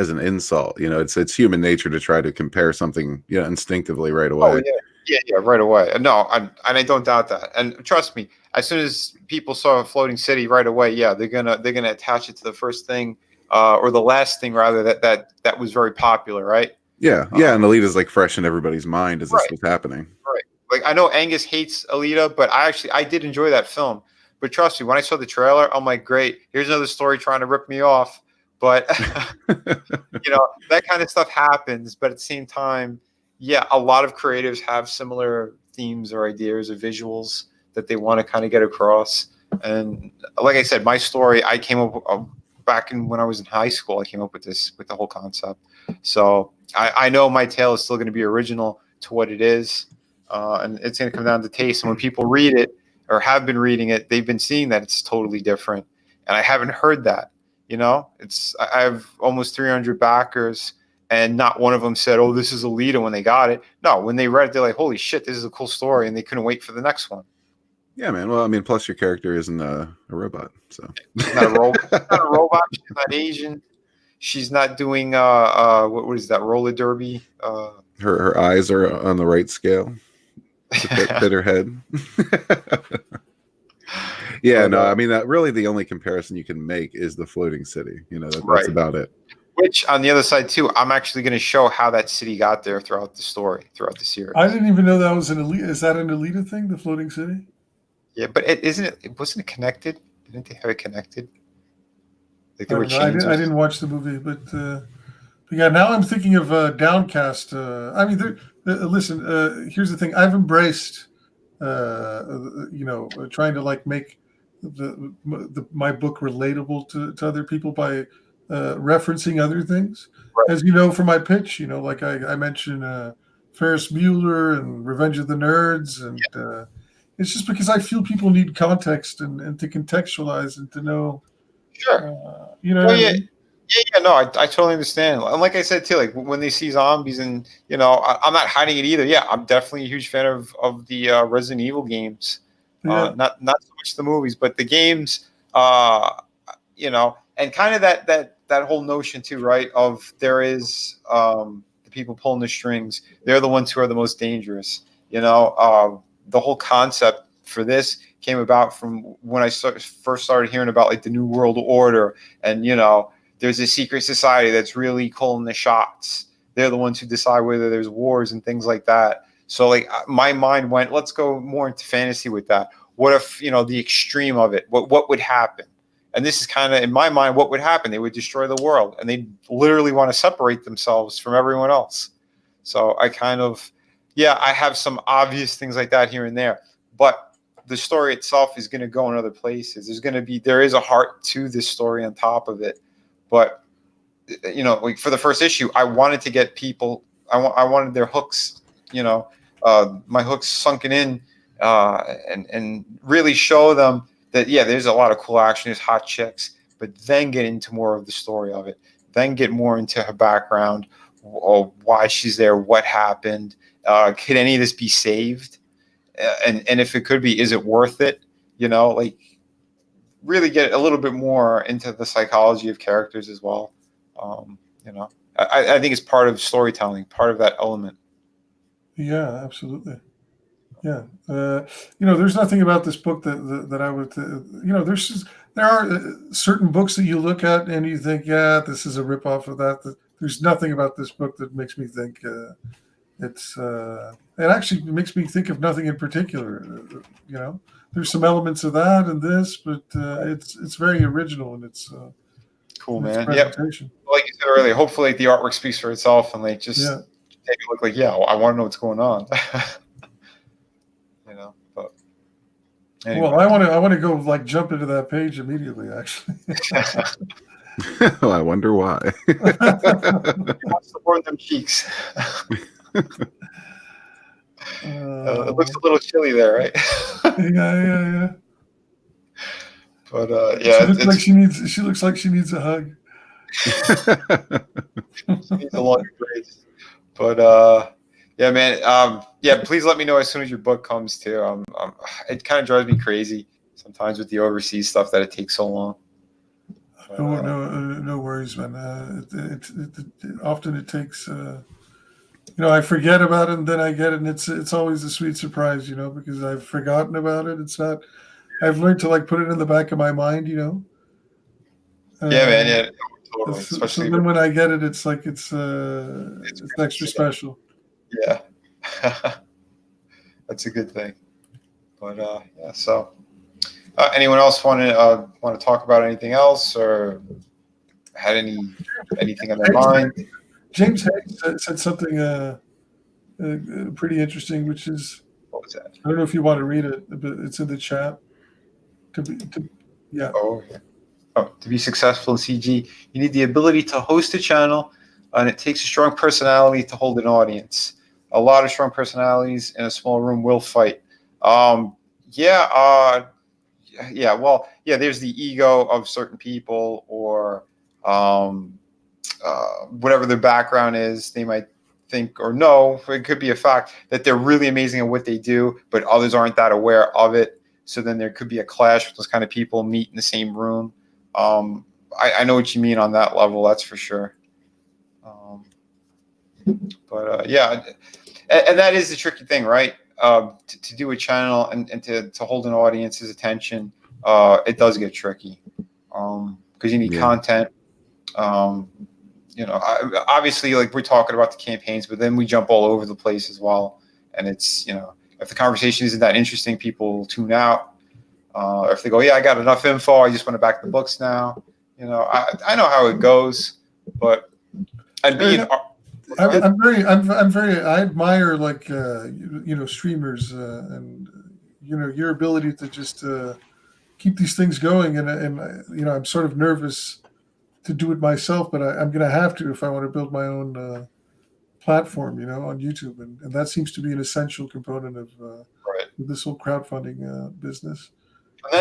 an insult. It's human nature to try to compare something, instinctively right away. Oh yeah, right away. No, I don't doubt that. And trust me, as soon as people saw a floating city, right away, yeah, they're gonna attach it to the first thing, or the last thing rather that was very popular, right? Yeah, and Alita's like fresh in everybody's mind as this was happening. Right. Like I know Angus hates Alita, but I did enjoy that film. But trust me, when I saw the trailer, I'm like, great, here's another story trying to rip me off. But that kind of stuff happens. But at the same time, yeah, a lot of creatives have similar themes or ideas or visuals that they want to kind of get across. And like I said, my story, I came up back when I was in high school. I came up with the whole concept. So I know my tale is still going to be original to what it is, and it's going to come down to taste. And when people read it or have been reading it, they've been seeing that it's totally different. And I haven't heard that. I have almost 300 backers, and not one of them said, "Oh, this is Alita" when they got it. No, when they read it, they're like, "Holy shit, this is a cool story," and they couldn't wait for the next one. Yeah, man. Well, I mean, plus your character isn't a robot, so she's not a robot. She's not a robot. She's not Asian. She's not doing what is that, roller derby? Her eyes are on the right scale to fit her head. Yeah, no, I mean, really the only comparison you can make is the floating city. That's about it. Which, on the other side, too, I'm actually going to show how that city got there throughout the story, throughout the series. I didn't even know that was an Alita. Is that an Alita thing, the floating city? Yeah, but wasn't it connected? Didn't they have it connected? Like I didn't watch the movie, but yeah, now I'm thinking of Downcast. Listen, here's the thing. I've embraced, trying to make my book relatable to other people by referencing other things. Right. As you know, for my pitch, like I mentioned Ferris Bueller and Revenge of the Nerds, and it's just because I feel people need context and to contextualize and to know. Sure. What I mean? Yeah, no, I totally understand. And like I said too, like when they see zombies, and I'm not hiding it either. Yeah, I'm definitely a huge fan of the Resident Evil games. Yeah. Not so much the movies, but the games. And kind of that whole notion too, right? Of there is the people pulling the strings. They're the ones who are the most dangerous. The whole concept for this came about from when I first started hearing about like the New World Order, and there's a secret society that's really calling the shots. They're the ones who decide whether there's wars and things like that. So like my mind went, let's go more into fantasy with that. What if the extreme of it? What would happen? And this is kind of in my mind what would happen. They would destroy the world, and they literally want to separate themselves from everyone else. So I kind of, I have some obvious things like that here and there, but the story itself is going to go in other places. There is a heart to this story on top of it. But, like for the first issue, I wanted to get people, I wanted their hooks, my hooks sunken in, and really show them that, there's a lot of cool action, there's hot chicks, but then get into more of the story of it. Then get more into her background, why she's there, what happened. Could any of this be saved? And if it could be, is it worth it? Really get a little bit more into the psychology of characters as well. I think it's part of storytelling, part of that element. Yeah, absolutely. Yeah. There's nothing about this book that I would, there are certain books that you look at and you think, this is a ripoff of that. There's nothing about this book that makes me think, it actually makes me think of nothing in particular. There's some elements of that and this, but it's very original in its Cool, in its man. Yep. presentation. Like you said earlier, hopefully the artwork speaks for itself, and like just Yeah. take a look. Like, yeah, I want to know what's going on. But anyway. Well, I want to go like jump into that page immediately. Actually, Well, I wonder why. Wants to burn them cheeks. It looks a little chilly there, right? yeah. But She looks like she looks like she needs a hug. needs a longer grace. But yeah, man. Yeah, please let me know as soon as your book comes too. It kind of drives me crazy sometimes with the overseas stuff that it takes so long. No worries, man. Often it takes. I forget about it and then I get it, and it's always a sweet surprise, because I've forgotten about it. It's not. I've learned to like put it in the back of my mind, Yeah, man. Yeah, totally. So Especially then when I get it, it's like it's extra special. yeah. That's a good thing. But yeah. So, anyone else want to talk about anything else, or had anything on their mind? James Hayes said something pretty interesting, which is, What was that? I don't know if you want to read it, but it's in the chat. Yeah. Oh, yeah. To be successful in CG, you need the ability to host a channel, and it takes a strong personality to hold an audience. A lot of strong personalities in a small room will fight. Yeah. Well, yeah. There's the ego of certain people, or whatever their background is. They might think or know, it could be a fact that they're really amazing at what they do, but others aren't that aware of it. So then there could be a clash with those kind of people meet in the same room. I know what you mean on that level, that's for sure. But yeah, and that is the tricky thing, right? To do a channel and to hold an audience's attention, it does get tricky because you need content. Obviously, like we're talking about the campaigns, but then we jump all over the place as well. And it's, if the conversation isn't that interesting, people tune out. Or if they go, yeah, I got enough info, I just want to back the books now. I know how it goes, but and being, I admire like streamers and your ability to just keep these things going, and I'm sort of nervous to do it myself, but I'm going to have to if I want to build my own platform, on YouTube, and that seems to be an essential component of this whole crowdfunding business.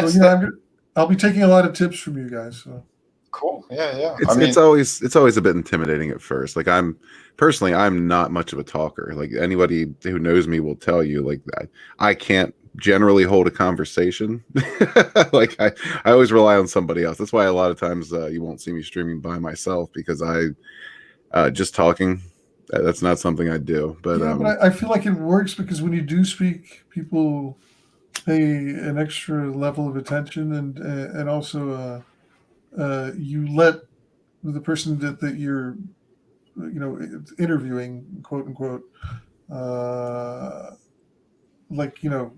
So I'll be taking a lot of tips from you guys. So. Cool. Yeah. It's always a bit intimidating at first. Like I'm not much of a talker. Like anybody who knows me will tell you, like that I can't generally hold a conversation. Like I always rely on somebody else. That's why a lot of times you won't see me streaming by myself, because I just talking. That's not something I do. But but I feel like it works because when you do speak, people pay an extra level of attention, and also you let the person that you're interviewing, quote unquote,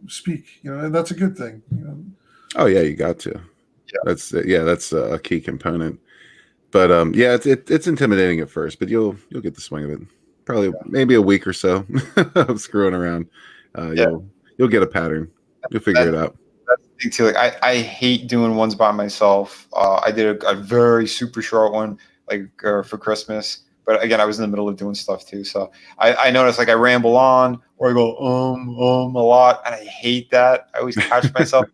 speak, and that's a good thing. Oh yeah, you got to. Yeah. That's a key component. But it's intimidating at first, but you'll get the swing of it. Probably maybe a week or so of screwing around. You'll get a pattern. You'll figure it out. That's the thing too. Like I hate doing ones by myself. I did a very super short one for Christmas, but again, I was in the middle of doing stuff too. So I noticed like I ramble on or I go a lot, and I hate that. I always catch myself.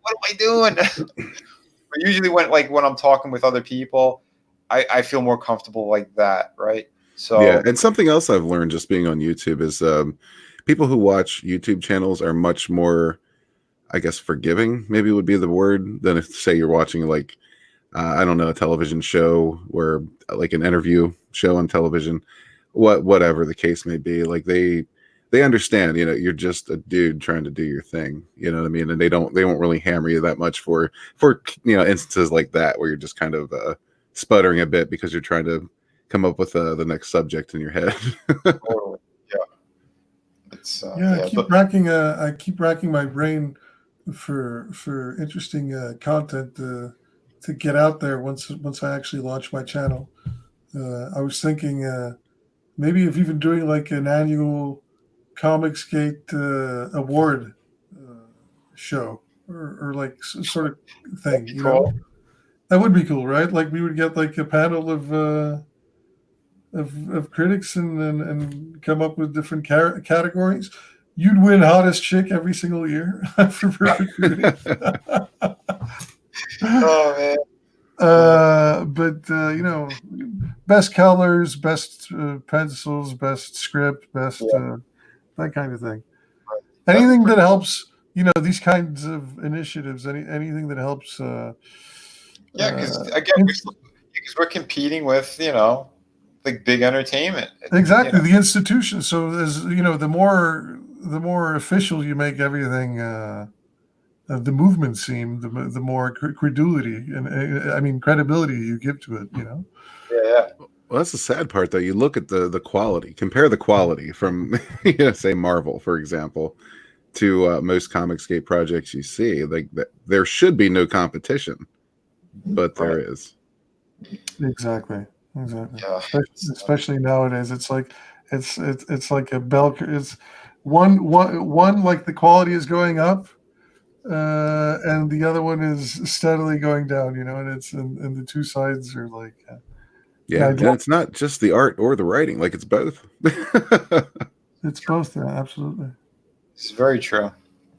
What am I doing? But usually when I'm talking with other people, I feel more comfortable like that, right? So yeah, and something else I've learned just being on YouTube is people who watch YouTube channels are much more, I guess, forgiving, maybe would be the word, than if, say, you're watching like I don't know, a television show where like an interview show on television, whatever the case may be. Like they understand, you're just a dude trying to do your thing, you know what I mean? And they won't really hammer you that much for instances like that where you're just kind of sputtering a bit because you're trying to come up with the next subject in your head. Totally. Yeah. It's I keep racking my brain for interesting content to get out there once I actually launch my channel. I was thinking maybe of even doing like an annual Comicsgate award show or like sort of thing. You know, cool. that would be cool, right? Like we would get like a panel of critics and come up with different categories. You'd win hottest chick every single year for perfect reading. Oh man. But you know, best colors, best pencils, best script, best that kind of thing. Anything that helps, you know, these kinds of initiatives. Anything that helps. Because again, because we're competing with, you know, like big entertainment. Exactly, You know? the institution. So as you know, the more official you make everything. The movement seem, the more credulity and I mean credibility you give to it. You know. Yeah. Well, that's the sad part, though. You look at the quality. Compare the quality from, say, Marvel, for example, to most Comicsgate projects you see. Like there should be no competition, but there is. Exactly. Yeah. Especially nowadays, it's like it's like a bell. It's one like the quality is going up, and the other one is steadily going down. You know, and the two sides are like. Yeah, and it's not just the art or the writing; like it's both. It's both. Yeah, absolutely. It's very true.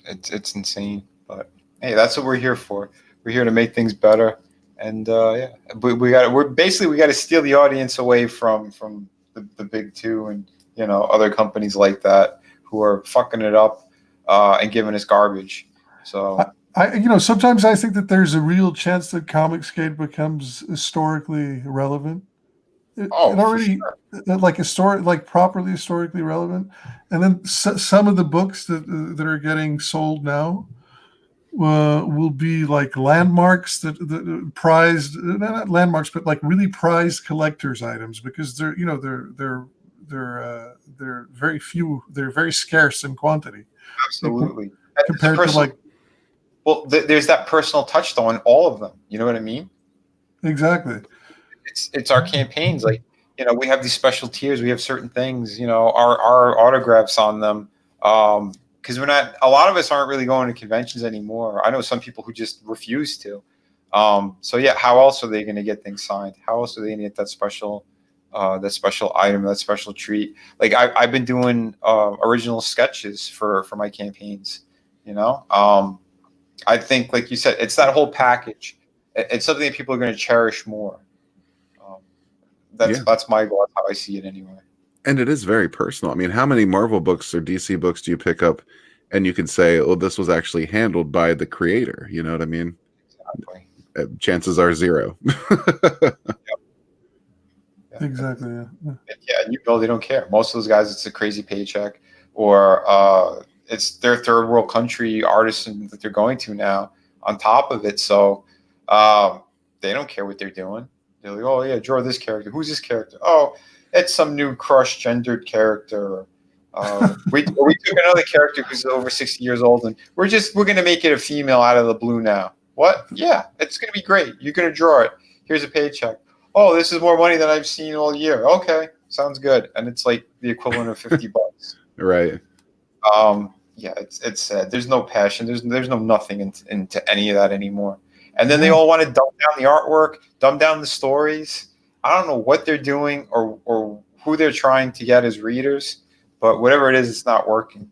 It's insane, but hey, that's what we're here for. We're here to make things better, and we got to steal the audience away from the big two and, you know, other companies like that who are fucking it up and giving us garbage. So I you know, sometimes I think that there's a real chance that Comicsgate becomes historically relevant. It already like properly historically relevant, and then some of the books that are getting sold now will be like landmarks that prized, not landmarks, but like really prized collectors items, because they're, you know, they're very few, they're very scarce in quantity. absolutely. Compared to like, well, there's that personal touch though on all of them. You know what I mean? exactly. It's our campaigns. Like, you know, we have these special tiers. We have certain things. You know, our autographs on them. Because we're not. A lot of us aren't really going to conventions anymore. I know some people who just refuse to. So yeah, how else are they going to get things signed? How else are they going to get that special item, that special treat? Like I've been doing original sketches for my campaigns. You know, I think, like you said, it's that whole package. It's something that people are going to cherish more. That's my goal. That's how I see it anyway. And it is very personal. I mean, how many Marvel books or DC books do you pick up and you can say, oh, this was actually handled by the creator? You know what I mean? Exactly. Chances are zero. Exactly. Yeah, and you know they don't care. Most of those guys, it's a crazy paycheck, or it's their third world country artisan that they're going to now on top of it. So they don't care what they're doing. They're like, oh yeah, draw this character. Who's this character? Oh, it's some new crushed gendered character. We took another character who's over 60 years old, and we're going to make it a female out of the blue now. What? Yeah, it's going to be great. You're going to draw it. Here's a paycheck. Oh, this is more money than I've seen all year. Okay, sounds good. And it's like the equivalent of $50. Right. Yeah, it's sad. There's no passion. There's no nothing into any of that anymore. And then they all want to dumb down the artwork, dumb down the stories. I don't know what they're doing or who they're trying to get as readers, but whatever it is, it's not working.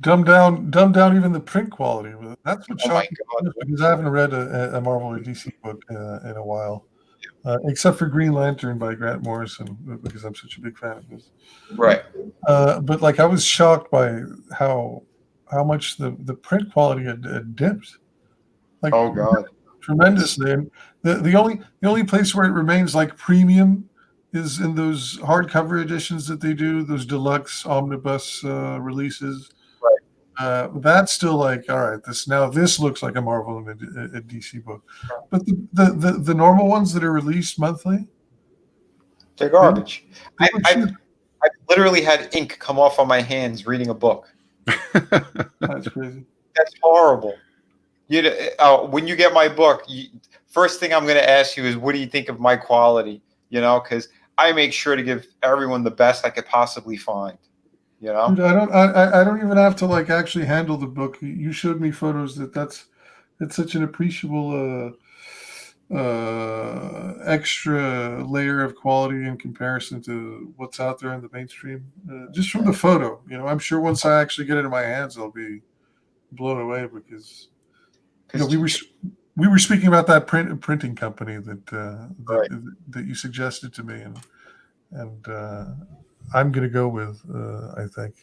Dumb down even the print quality. That's what shocked me, God. because I haven't read a Marvel or DC book in a while, except for Green Lantern by Grant Morrison, because I'm such a big fan of his. Right. But like, I was shocked by how much the print quality had dipped. Like, Oh God. tremendously. And the only place where it remains like premium is in those hardcover editions that they do, those deluxe omnibus releases. Right. That's still like, all right, this looks like a Marvel and a DC book. But the normal ones that are released monthly, They're garbage. I literally had ink come off on my hands reading a book. That's crazy. That's horrible. When you get my book, first thing I'm going to ask you is, what do you think of my quality? Because I make sure to give everyone the best I could possibly find. Dude, I don't even have to like actually handle the book. You showed me photos it's such an appreciable extra layer of quality in comparison to what's out there in the mainstream. Just from the photo, I'm sure once I actually get it in my hands, I'll be blown away because we were speaking about that printing company that you suggested to me, and I'm going to go with, I think.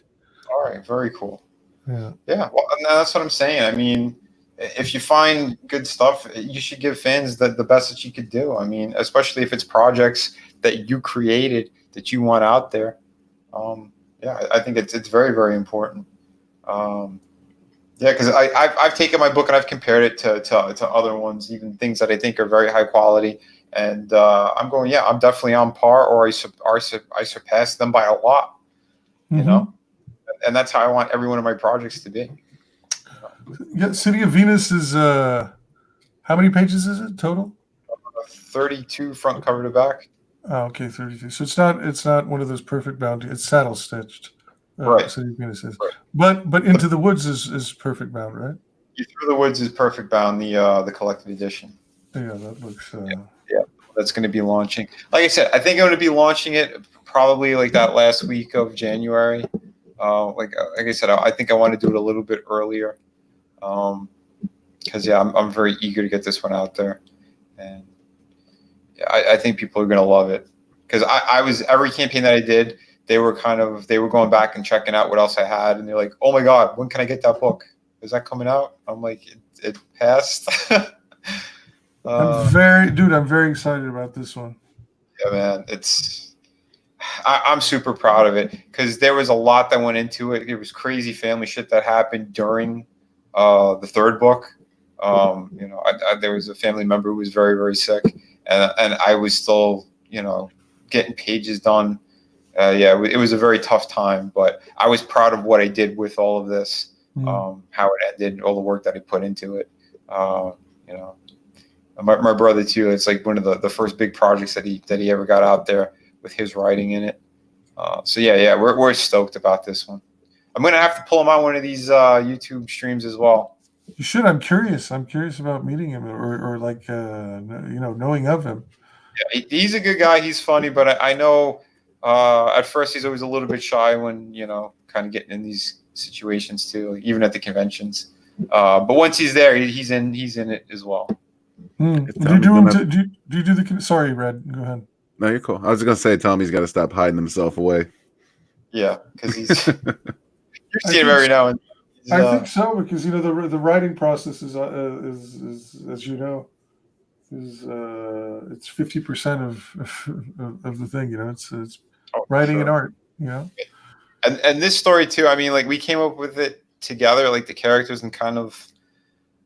All right. Very cool. Yeah. Yeah. Well, that's what I'm saying. I mean, if you find good stuff, you should give fans the best that you could do. I mean, especially if it's projects that you created that you want out there. I think it's very, very important. Because I've taken my book and I've compared it to other ones, even things that I think are very high quality. And I'm going, I'm definitely on par, or I surpass them by a lot, Mm-hmm. And that's how I want every one of my projects to be. Yeah, City of Venus is how many pages is it total? 32 front cover to back. Oh, okay, 32. So it's not one of those perfect bound. It's saddle stitched. Right. City of Venus is. Right. But Into the Woods is perfect bound, right? Through the Woods is perfect bound, the collected edition. Yeah, that looks. Yeah, that's going to be launching. Like I said, I think I'm going to be launching it probably like that last week of January. Like I said, I think I want to do it a little bit earlier. Because I'm very eager to get this one out there, and I think people are going to love it. Because I was, every campaign that I did, they were going back and checking out what else I had, and they're like, "Oh my God, when can I get that book? Is that coming out?" I'm like, "It passed." I'm very excited about this one. Yeah, man, I'm super proud of it because there was a lot that went into it. It was crazy family shit that happened during the third book. There was a family member who was very, very sick, and I was still, getting pages done. It was a very tough time, but I was proud of what I did with all of this, how it ended, all the work that I put into it. My brother too. It's like one of the first big projects that he ever got out there with his writing in it. We're stoked about this one. I'm gonna have to pull him on one of these YouTube streams as well. You should. I'm curious. I'm curious about meeting him or like knowing of him. Yeah, he's a good guy. He's funny, but I know at first he's always a little bit shy when kind of getting in these situations too, even at the conventions. But once he's there, he's in it as well. Do you do the? Sorry, Red. Go ahead. No, you're cool. I was gonna say, Tommy's got to stop hiding himself away. Yeah, because he's. You're seeing him every now and then. I think so because the writing process is as you know is it's 50% of the thing. It's writing and art. And this story too. I mean, like we came up with it together, like the characters, and kind of,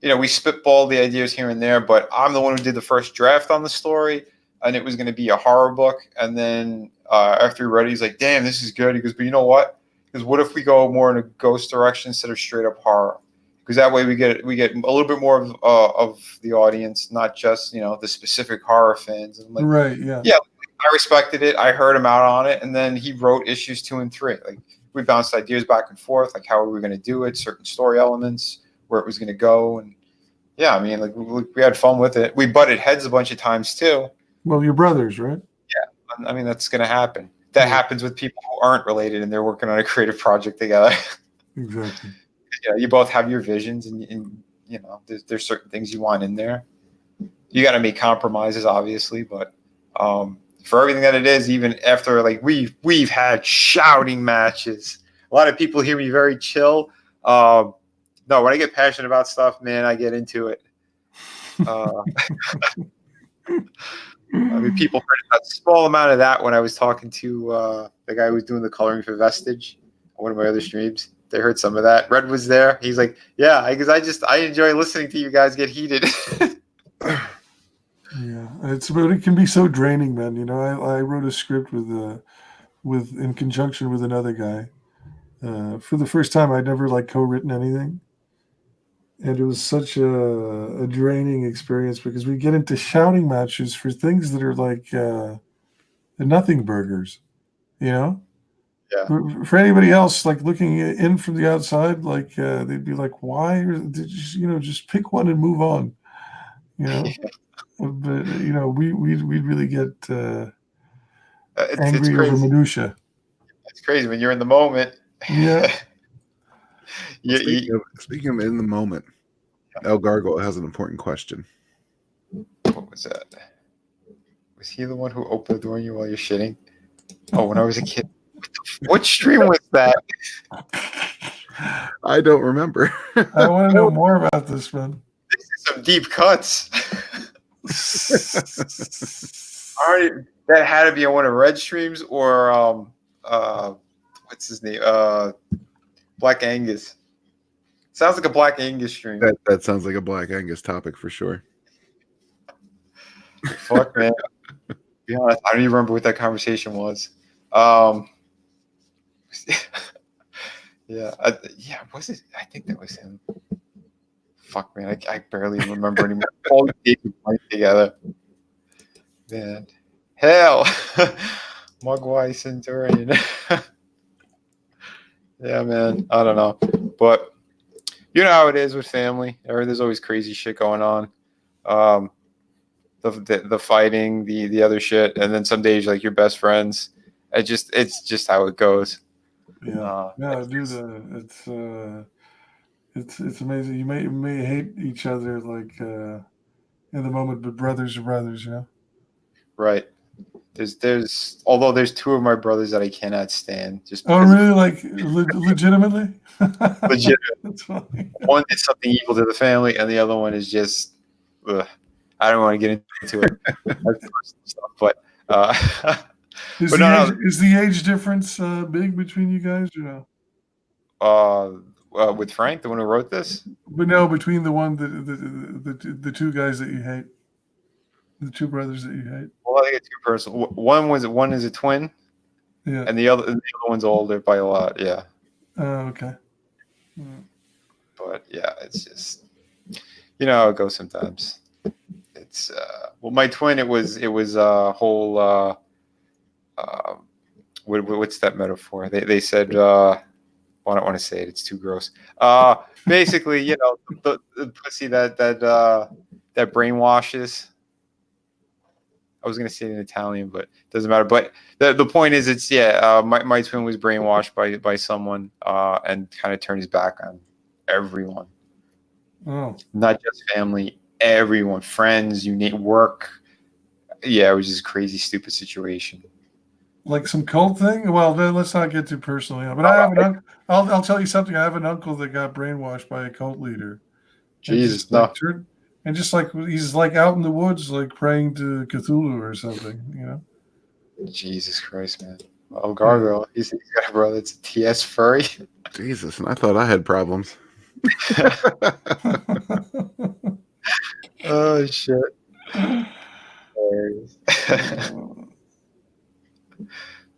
we spitballed the ideas here and there. But I'm the one who did the first draft on the story, and it was going to be a horror book. And then after he read it, he's like, "Damn, this is good." He goes, "But you know what? Because what if we go more in a ghost direction instead of straight up horror? Because that way we get a little bit more of the audience, not just the specific horror fans." And I'm like, right? Yeah. Yeah, I respected it. I heard him out on it, and then he wrote issues 2 and 3. Like we bounced ideas back and forth, like how are we going to do it, certain story elements, where it was going to go, and yeah, I mean, like we had fun with it. We butted heads a bunch of times too. Well, you're brothers, right? Yeah, I mean that's going to happen. That happens with people who aren't related and they're working on a creative project together. Exactly. You both have your visions, and there's certain things you want in there. You got to make compromises, obviously, but for everything that it is, even after like we've had shouting matches. A lot of people hear me very chill. No, when I get passionate about stuff, man, I get into it. I mean, people heard a small amount of that when I was talking to the guy who was doing the coloring for Vestige on one of my other streams. They heard some of that. Red was there. He's like, "Yeah, because I enjoy listening to you guys get heated." Yeah, it can be so draining, man. I wrote a script with in conjunction with another guy. For the first time, I'd never like co-written anything, and it was such a draining experience because we get into shouting matches for things that are like nothing burgers, you know. Yeah. For anybody else, like looking in from the outside, like they'd be like, "Why did you, just pick one and move on?" You know. But we'd really get It's angry over crazy. minutia. It's crazy when you're in the moment. Yeah. Speaking of in the moment, El Gargoyle has an important question. What was that? Was he the one who opened the door on you while you're shitting? Oh, when I was a kid. What stream was that? I don't remember. I want to know more about this, man. This is some deep cuts. Already, that had to be on one of Red streams or what's his name? Black Angus. Sounds like a Black Angus stream. That sounds like a Black Angus topic for sure. Fuck, man. To be honest, I don't even remember what that conversation was. Yeah, was it? I think that was him. Fuck, man, I barely remember anymore. All the people playing together. Man, hell, Mugwai Centurion. Yeah, man, I don't know, but you know how it is with family. There's always crazy shit going on. The fighting, the other shit, and then some days like your best friends. It's just how it goes. Yeah, dude, it's amazing. You may hate each other like in the moment, but brothers are brothers, you know. Right. There's although there's two of my brothers that I cannot stand. Just oh, really? Like legitimately? Legit. That's funny. One is something evil to the family, and the other one is just. Ugh, I don't want to get into it. Stuff, but is the age difference big between you guys, or no? With Frank, the one who wrote this. But no, between the two guys that you hate, the two brothers that you hate. Well, I think it's two personal. One is a twin. Yeah. And the other one's older by a lot. Yeah. Oh, okay. But yeah, it's just how it goes sometimes. It's my twin. It was a whole. What's that metaphor? They said. I don't want to say it. It's too gross. Basically, the pussy that brainwashes. I was going to say it in Italian, but it doesn't matter. But the point is, it's my twin was brainwashed by someone and kind of turned his back on everyone. Oh. Not just family, everyone, friends, work. Yeah, it was just a crazy, stupid situation. Like some cult thing? Well, then let's not get too personal. Yeah, but I'll tell you something. I have an uncle that got brainwashed by a cult leader. Jesus, no. And just like he's like out in the woods, like praying to Cthulhu or something, Jesus Christ, man. Oh, Gargoyle. He's got a brother. It's a TS furry. Jesus, and I thought I had problems. Oh, shit.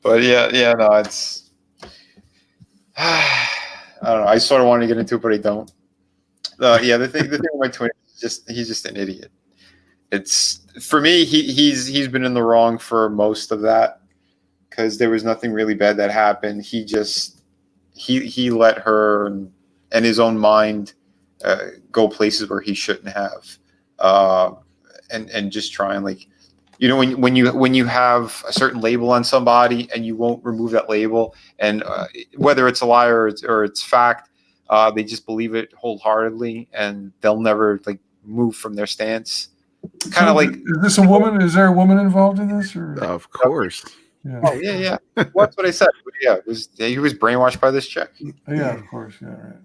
But no, it's. I don't know. I sort of want to get into it, but I don't. The thing with my twin is he's just an idiot. It's for me. He's been in the wrong for most of that because there was nothing really bad that happened. He just he let her and his own mind go places where he shouldn't have, and just try and when you have a certain label on somebody and you won't remove that label, and whether it's a lie or it's fact. They just believe it wholeheartedly, and they'll never move from their stance. Kind of like. Is this a woman? Is there a woman involved in this? Or? Of course. Yeah. Oh yeah. Well, that's what I said. Yeah, he was brainwashed by this chick. Yeah, of course. Yeah, right.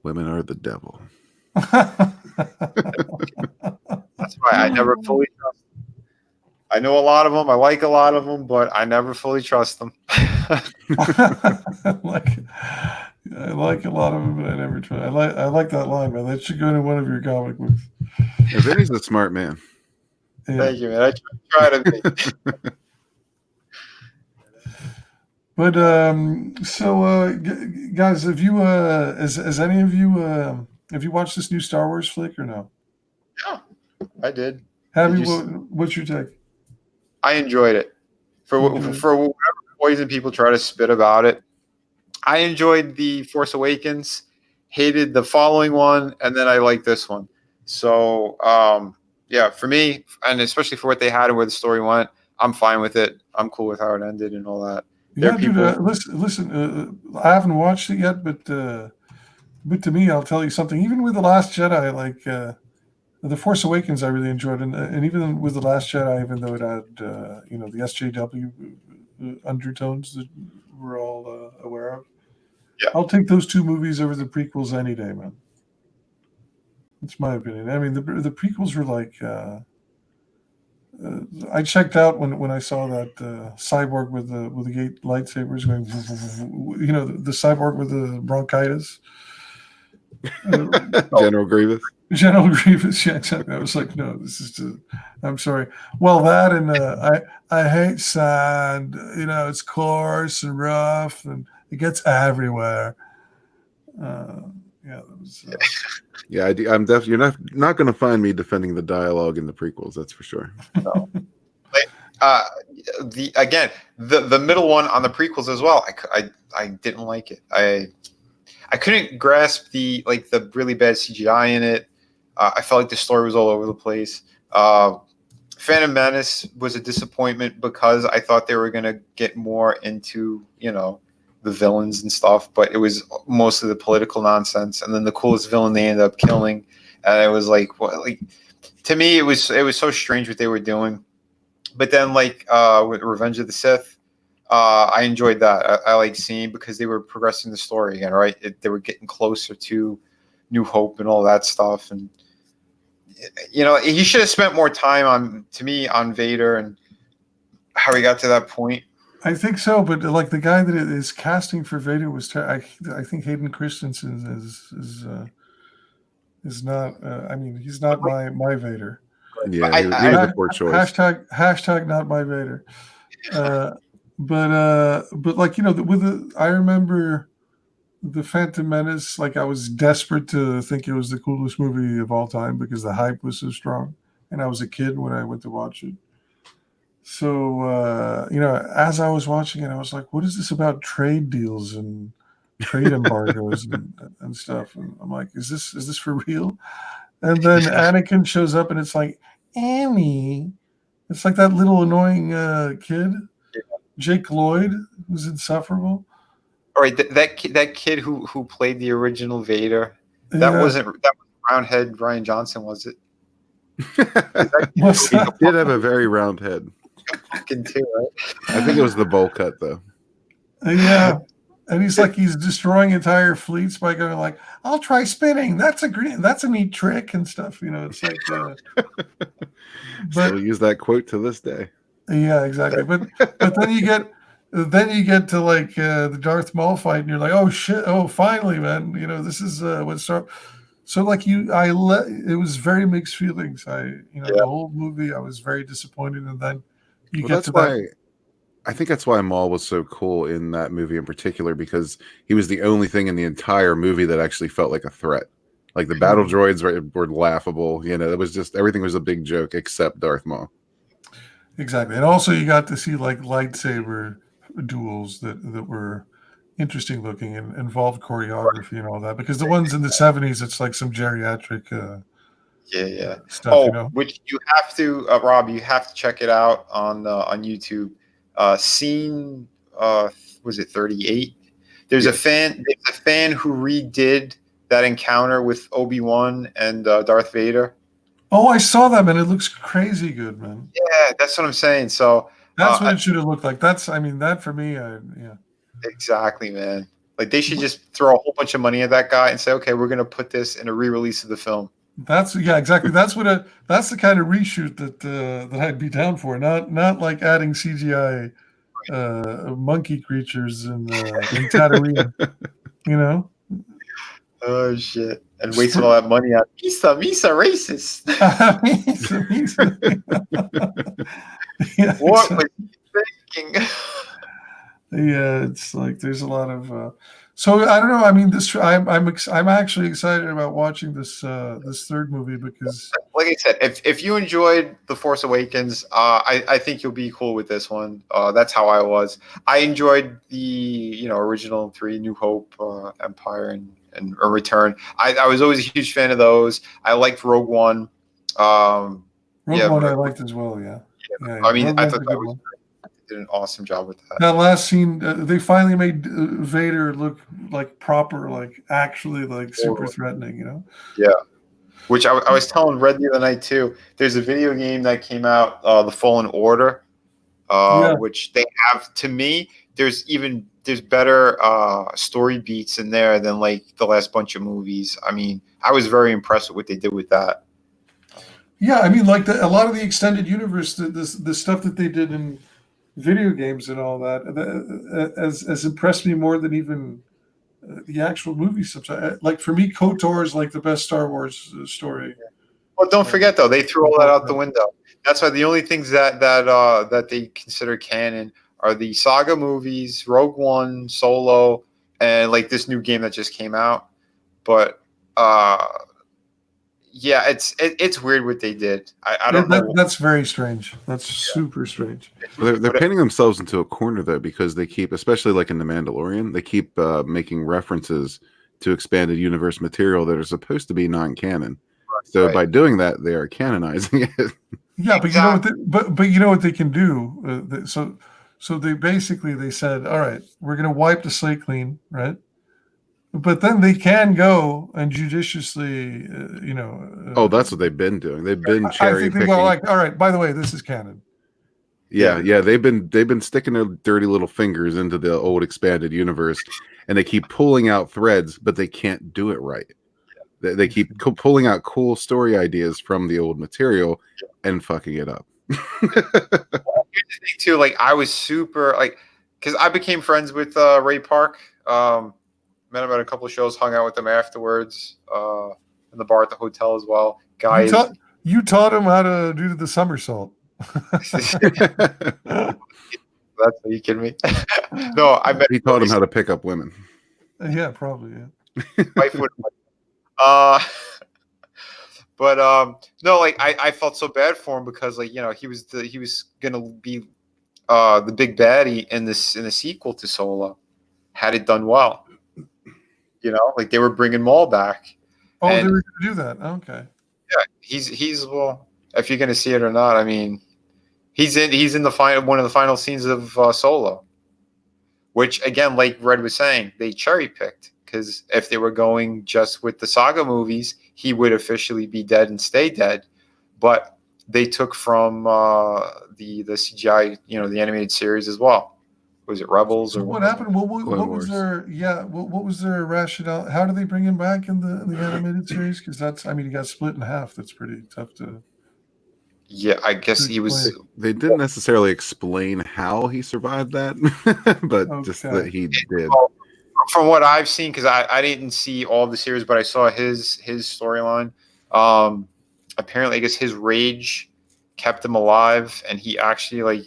Women are the devil. That's why I never fully trust them. I know a lot of them. I like a lot of them, but I never fully trust them. I like a lot of them, but I never try. I like that line, man. That should go into one of your comic books. Vinny's a smart man. Yeah. Thank you, man. I try to be. But so guys, have you as any of you have you watched this new Star Wars flick or no? Yeah, I did. Have Did you? you What's your take? I enjoyed it. Okay. For whatever poison people try to spit about it, I enjoyed the Force Awakens, hated the following one, and then I liked this one. So yeah, for me, and especially for what they had and where the story went, I'm fine with it. I'm cool with how it ended and all that. There Yeah, are dude. people. Listen. I haven't watched it yet, but to me, I'll tell you something. Even with the Last Jedi, like the Force Awakens, I really enjoyed, and even with the Last Jedi, even though it had the SJW undertones that we're all aware of, Yeah. I'll take those two movies over the prequels any day, man. That's my opinion. I mean, the prequels were like. I checked out when I saw that cyborg with the 8 lightsabers going, the cyborg with the bronchitis. General Grievous. General Grievous, yeah, exactly. I was like, no, this is just, I'm sorry. Well, that and I hate sand. It's coarse and rough and it gets everywhere. Yeah, that was. Yeah, I'm definitely. You're not going to find me defending the dialogue in the prequels. That's for sure. No. The middle one on the prequels as well. I didn't like it. I couldn't grasp the really bad CGI in it. I felt like the story was all over the place. Phantom Menace was a disappointment because I thought they were gonna get more into the villains and stuff, but it was mostly the political nonsense. And then the coolest villain they ended up killing, and it was like, what? Like, to me, it was so strange what they were doing. But then with Revenge of the Sith, I enjoyed that. I like seeing because they were progressing the story again, right? They were getting closer to New Hope and all that stuff, and he should have spent more time on Vader and how he got to that point. I think so, but like the guy that is casting for Vader was, I think Hayden Christensen is not. I mean, he's not my Vader. Yeah, he was a poor choice. Hashtag not my Vader. But like I remember the Phantom Menace. Like I was desperate to think it was the coolest movie of all time because the hype was so strong, and I was a kid when I went to watch it. So as I was watching it, I was like, "What is this about trade deals and trade embargoes and stuff?" And I'm like, "Is this for real?" And then Anakin shows up, and it's like, Annie. It's like that little annoying kid, Jake Lloyd, who's insufferable. All right, that kid who played the original Vader. That Yeah. wasn't roundhead Ryan Johnson, was it? What's He that? did have a very round head. Fucking too, right? I think it was the bowl cut though. Yeah. And he's destroying entire fleets by going like, "I'll try spinning. That's a neat trick," and stuff. It's like, Still use that quote to this day. yeah, exactly. But then you get to like the Darth Maul fight, and you're like, "Oh shit! Oh, finally, man! This is what's start." So like it was very mixed feelings. The whole movie, I was very disappointed, and then you get That's to why. that. I think that's why Maul was so cool in that movie in particular, because he was the only thing in the entire movie that actually felt like a threat. Like the battle droids were laughable. It was just everything was a big joke except Darth Maul. Exactly. And also you got to see like lightsaber duels that were interesting looking and involved choreography and all that. Because the ones in the 70s, it's like some geriatric stuff, Which you have to, Rob, you have to check it out on YouTube. Scene was it 38? There's a fan who redid that encounter with Obi-Wan and Darth Vader. Oh, I saw that, man. It looks crazy good, man. Yeah, that's what I'm saying. So that's what it should have looked like. That for me, yeah. Exactly, man. Like they should just throw a whole bunch of money at that guy and say, okay, we're gonna put this in a re-release of the film. Exactly. That's the kind of reshoot that I'd be down for. Not like adding CGI monkey creatures in Tatooine. Oh shit! And wasting all that money on Misa racist. Yeah, what was he thinking? Yeah, it's like there's a lot of. So I don't know. I mean, I'm actually excited about watching this third movie because Like I said, if you enjoyed The Force Awakens, I think you'll be cool with this one. That's how I was. I enjoyed the original three, New Hope, Empire, and a Return. I was always a huge fan of those. I liked Rogue One. Rogue Yeah, One I liked as well. Yeah. I mean, Rogue I One's thought a that good was one. did an awesome job with that. That last scene, they finally made Vader look like proper, like actually like super threatening. Yeah. Which I was telling Red the other night too. There's a video game that came out, The Fallen Order, Yeah. which they have. To me, there's better story beats in there than like the last bunch of movies. I mean, I was very impressed with what they did with that. Yeah, I mean, like a lot of the extended universe, the stuff that they did in video games and all that, has impressed me more than even the actual movies. Sometimes, like for me, KOTOR is like the best Star Wars story. Well, don't forget though, they threw all that out the window. That's why the only things that they consider canon are the saga movies, Rogue One, Solo, and like this new game that just came out. But yeah, it's weird what they did. I don't know. That's very strange. That's super strange. They're painting themselves into a corner though, because they keep, especially like in The Mandalorian, they keep making references to expanded universe material that are supposed to be non-canon. So by doing that, they are canonizing it. Yeah, but you know what they can do. So they said, all right, we're going to wipe the slate clean, right? But then they can go and judiciously, oh, that's what they've been doing. They've been cherry I think they picking. go like, all right, by the way, this is canon. Yeah. They've been sticking their dirty little fingers into the old expanded universe, and they keep pulling out threads, but they can't do it right. They keep pulling out cool story ideas from the old material and fucking it up. Here's the thing too, like I was super like, because I became friends with Ray Park. Met him at a couple of shows, hung out with him afterwards, in the bar at the hotel as well. Guys, you taught him how to do the somersault. That's are you kidding me? No, I met. He taught him how to pick up women. Yeah, probably. Yeah. But no, like I felt so bad for him because like he was gonna be the big baddie in the sequel to Solo, had it done well. Like they were bringing Maul back. Oh, they were gonna do that. Okay. Yeah, he's well. If you're gonna see it or not, I mean, he's in the one of the final scenes of Solo, which again, like Red was saying, they cherry picked. Because if they were going just with the saga movies, he would officially be dead and stay dead. But they took from the CGI, the animated series as well. Was it Rebels? So or what happened? What was their what was their rationale? How did they bring him back in the animated series? Because he got split in half. That's pretty tough to. Yeah, I guess he was. They didn't necessarily explain how he survived that, but just that he did. From what I've seen, because I didn't see all the series, but I saw his storyline. Apparently, I guess his rage kept him alive, and he actually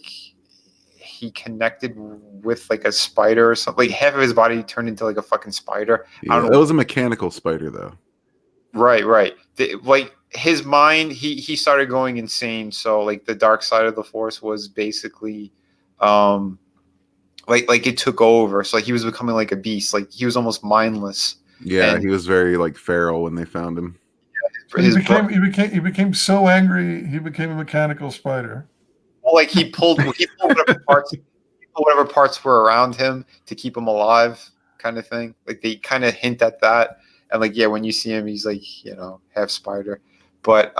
he connected with like a spider or something. Like half of his body turned into like a fucking spider. Yeah, I don't know. It was a mechanical spider though. Right. Like his mind, he started going insane. So like the dark side of the Force was basically, like it took over. So like he was becoming like a beast. Like he was almost mindless. Yeah, he was very like feral when they found him. Yeah, he became so angry he became a mechanical spider. Well, like he pulled whatever parts were around him to keep him alive, kind of thing. Like they kind of hint at that. And like, yeah, when you see him, he's like, half spider. But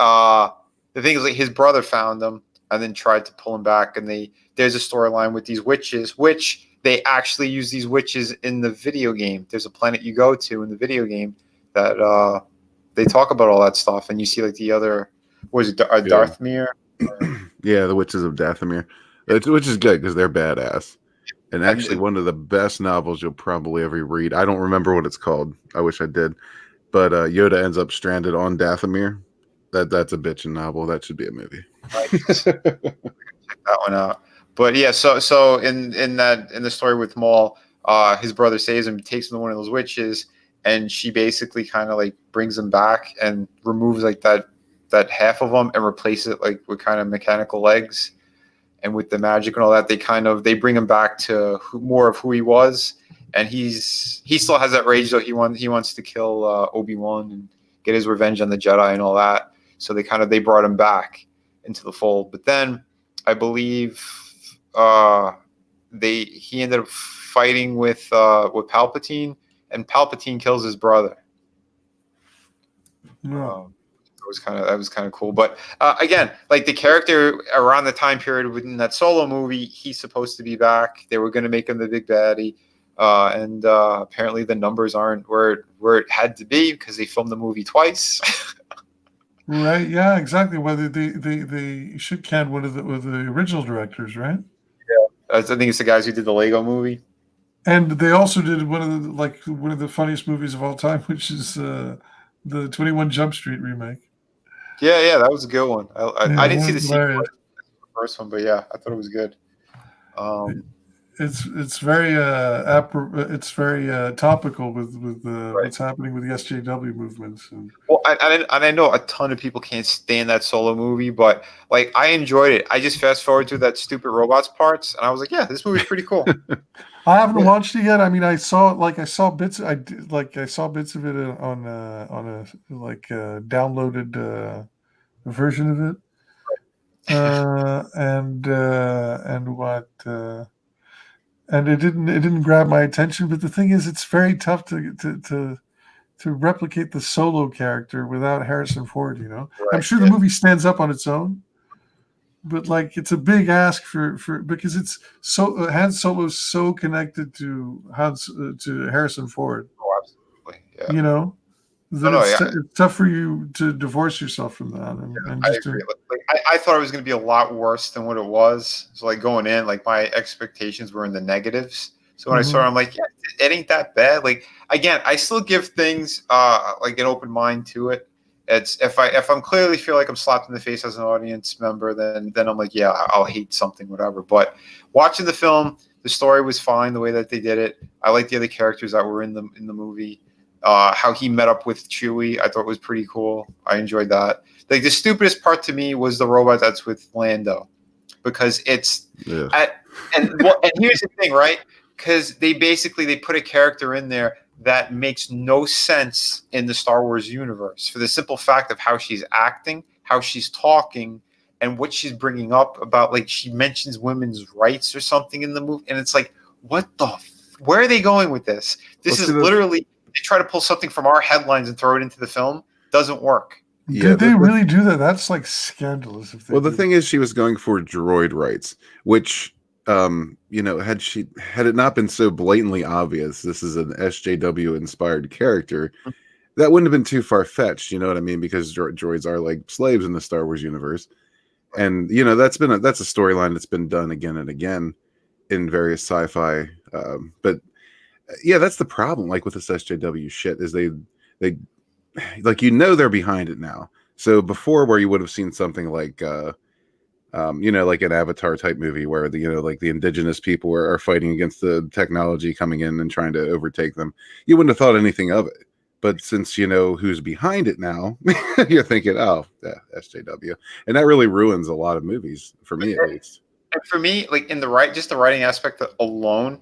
the thing is, like, his brother found him and then tried to pull him back. And there's a storyline with these witches, which they actually use these witches in the video game. There's a planet you go to in the video game that they talk about all that stuff. And you see like the other, Darthmere? Yeah, the Witches of Dathomir, which is good because they're badass. And actually, one of the best novels you'll probably ever read. I don't remember what it's called. I wish I did. But Yoda ends up stranded on Dathomir. That's a bitchin' novel. That should be a movie. Check that one out. But yeah, so in the story with Maul, his brother saves him, takes him to one of those witches, and she basically kind of like brings him back and removes like that half of him and replaces it like with kind of mechanical legs, and with the magic and all that, they bring him back to more of who he was, and he still has that rage though. He wants to kill Obi-Wan and get his revenge on the Jedi and all that. So they brought him back into the fold, but then I believe he ended up fighting with Palpatine, and Palpatine kills his brother. Yeah. That was kind of cool. But again, like the character around the time period within that Solo movie, he's supposed to be back. They were going to make him the big baddie, and apparently the numbers aren't where it had to be because they filmed the movie twice. Right. Yeah. Exactly. Whether they should can one of the original directors, right? I think it's the guys who did the Lego movie. And they also did one of the funniest movies of all time, which is the 21 Jump Street remake. Yeah, that was a good one. I didn't see the sequel, hilarious. the first one, but yeah, I thought it was good. It's very topical with what's happening with the SJW movements. Well, I know a ton of people can't stand that Solo movie, but like I enjoyed it. I just fast forward to that stupid robots parts, and I was like, yeah, this movie's pretty cool. I haven't watched it yet. I mean, I saw bits. I saw bits of it on a downloaded version of it, and it didn't grab my attention. But the thing is, it's very tough to replicate the Solo character without Harrison Ford. You know, Right, I'm sure the movie stands up on its own, but like it's a big ask for because it's Han Solo's so connected to Harrison Ford. Oh, absolutely. Yeah. You know, that No, it's tough for you to divorce yourself from that. And I just agree. I thought it was going to be a lot worse than what it was. So like going in, like my expectations were in the negatives. So when I saw it, I'm like, yeah, it ain't that bad. Like again, I still give things like an open mind to it. It's if I'm clearly feel like I'm slapped in the face as an audience member, then I'm like, yeah, I'll hate something, whatever. But watching the film, the story was fine the way that they did it. I like the other characters that were in the movie. How he met up with Chewie, I thought was pretty cool. I enjoyed that. Like the stupidest part to me was the robot that's with Lando, because it's and here's the thing, right? Because they put a character in there that makes no sense in the Star Wars universe for the simple fact of how she's acting, how she's talking, and what she's bringing up about, like she mentions women's rights or something in the movie, and it's like, where are they going with this? This is literally. They try to pull something from our headlines and throw it into the film. Doesn't work. Did they really do that? That's like scandalous. The thing is, she was going for droid rights, which, had it not been so blatantly obvious, this is an SJW inspired character, that wouldn't have been too far fetched. You know what I mean? Because droids are like slaves in the Star Wars universe, and that's a storyline that's been done again and again in various sci-fi. But yeah, that's the problem. Like with this SJW shit, is they like they're behind it now. So before, where you would have seen something like like an Avatar type movie where the indigenous people are fighting against the technology coming in and trying to overtake them, you wouldn't have thought anything of it. But since you know who's behind it now, you're thinking, oh, yeah, SJW, and that really ruins a lot of movies for me, at least. And for me, like in the writing aspect alone.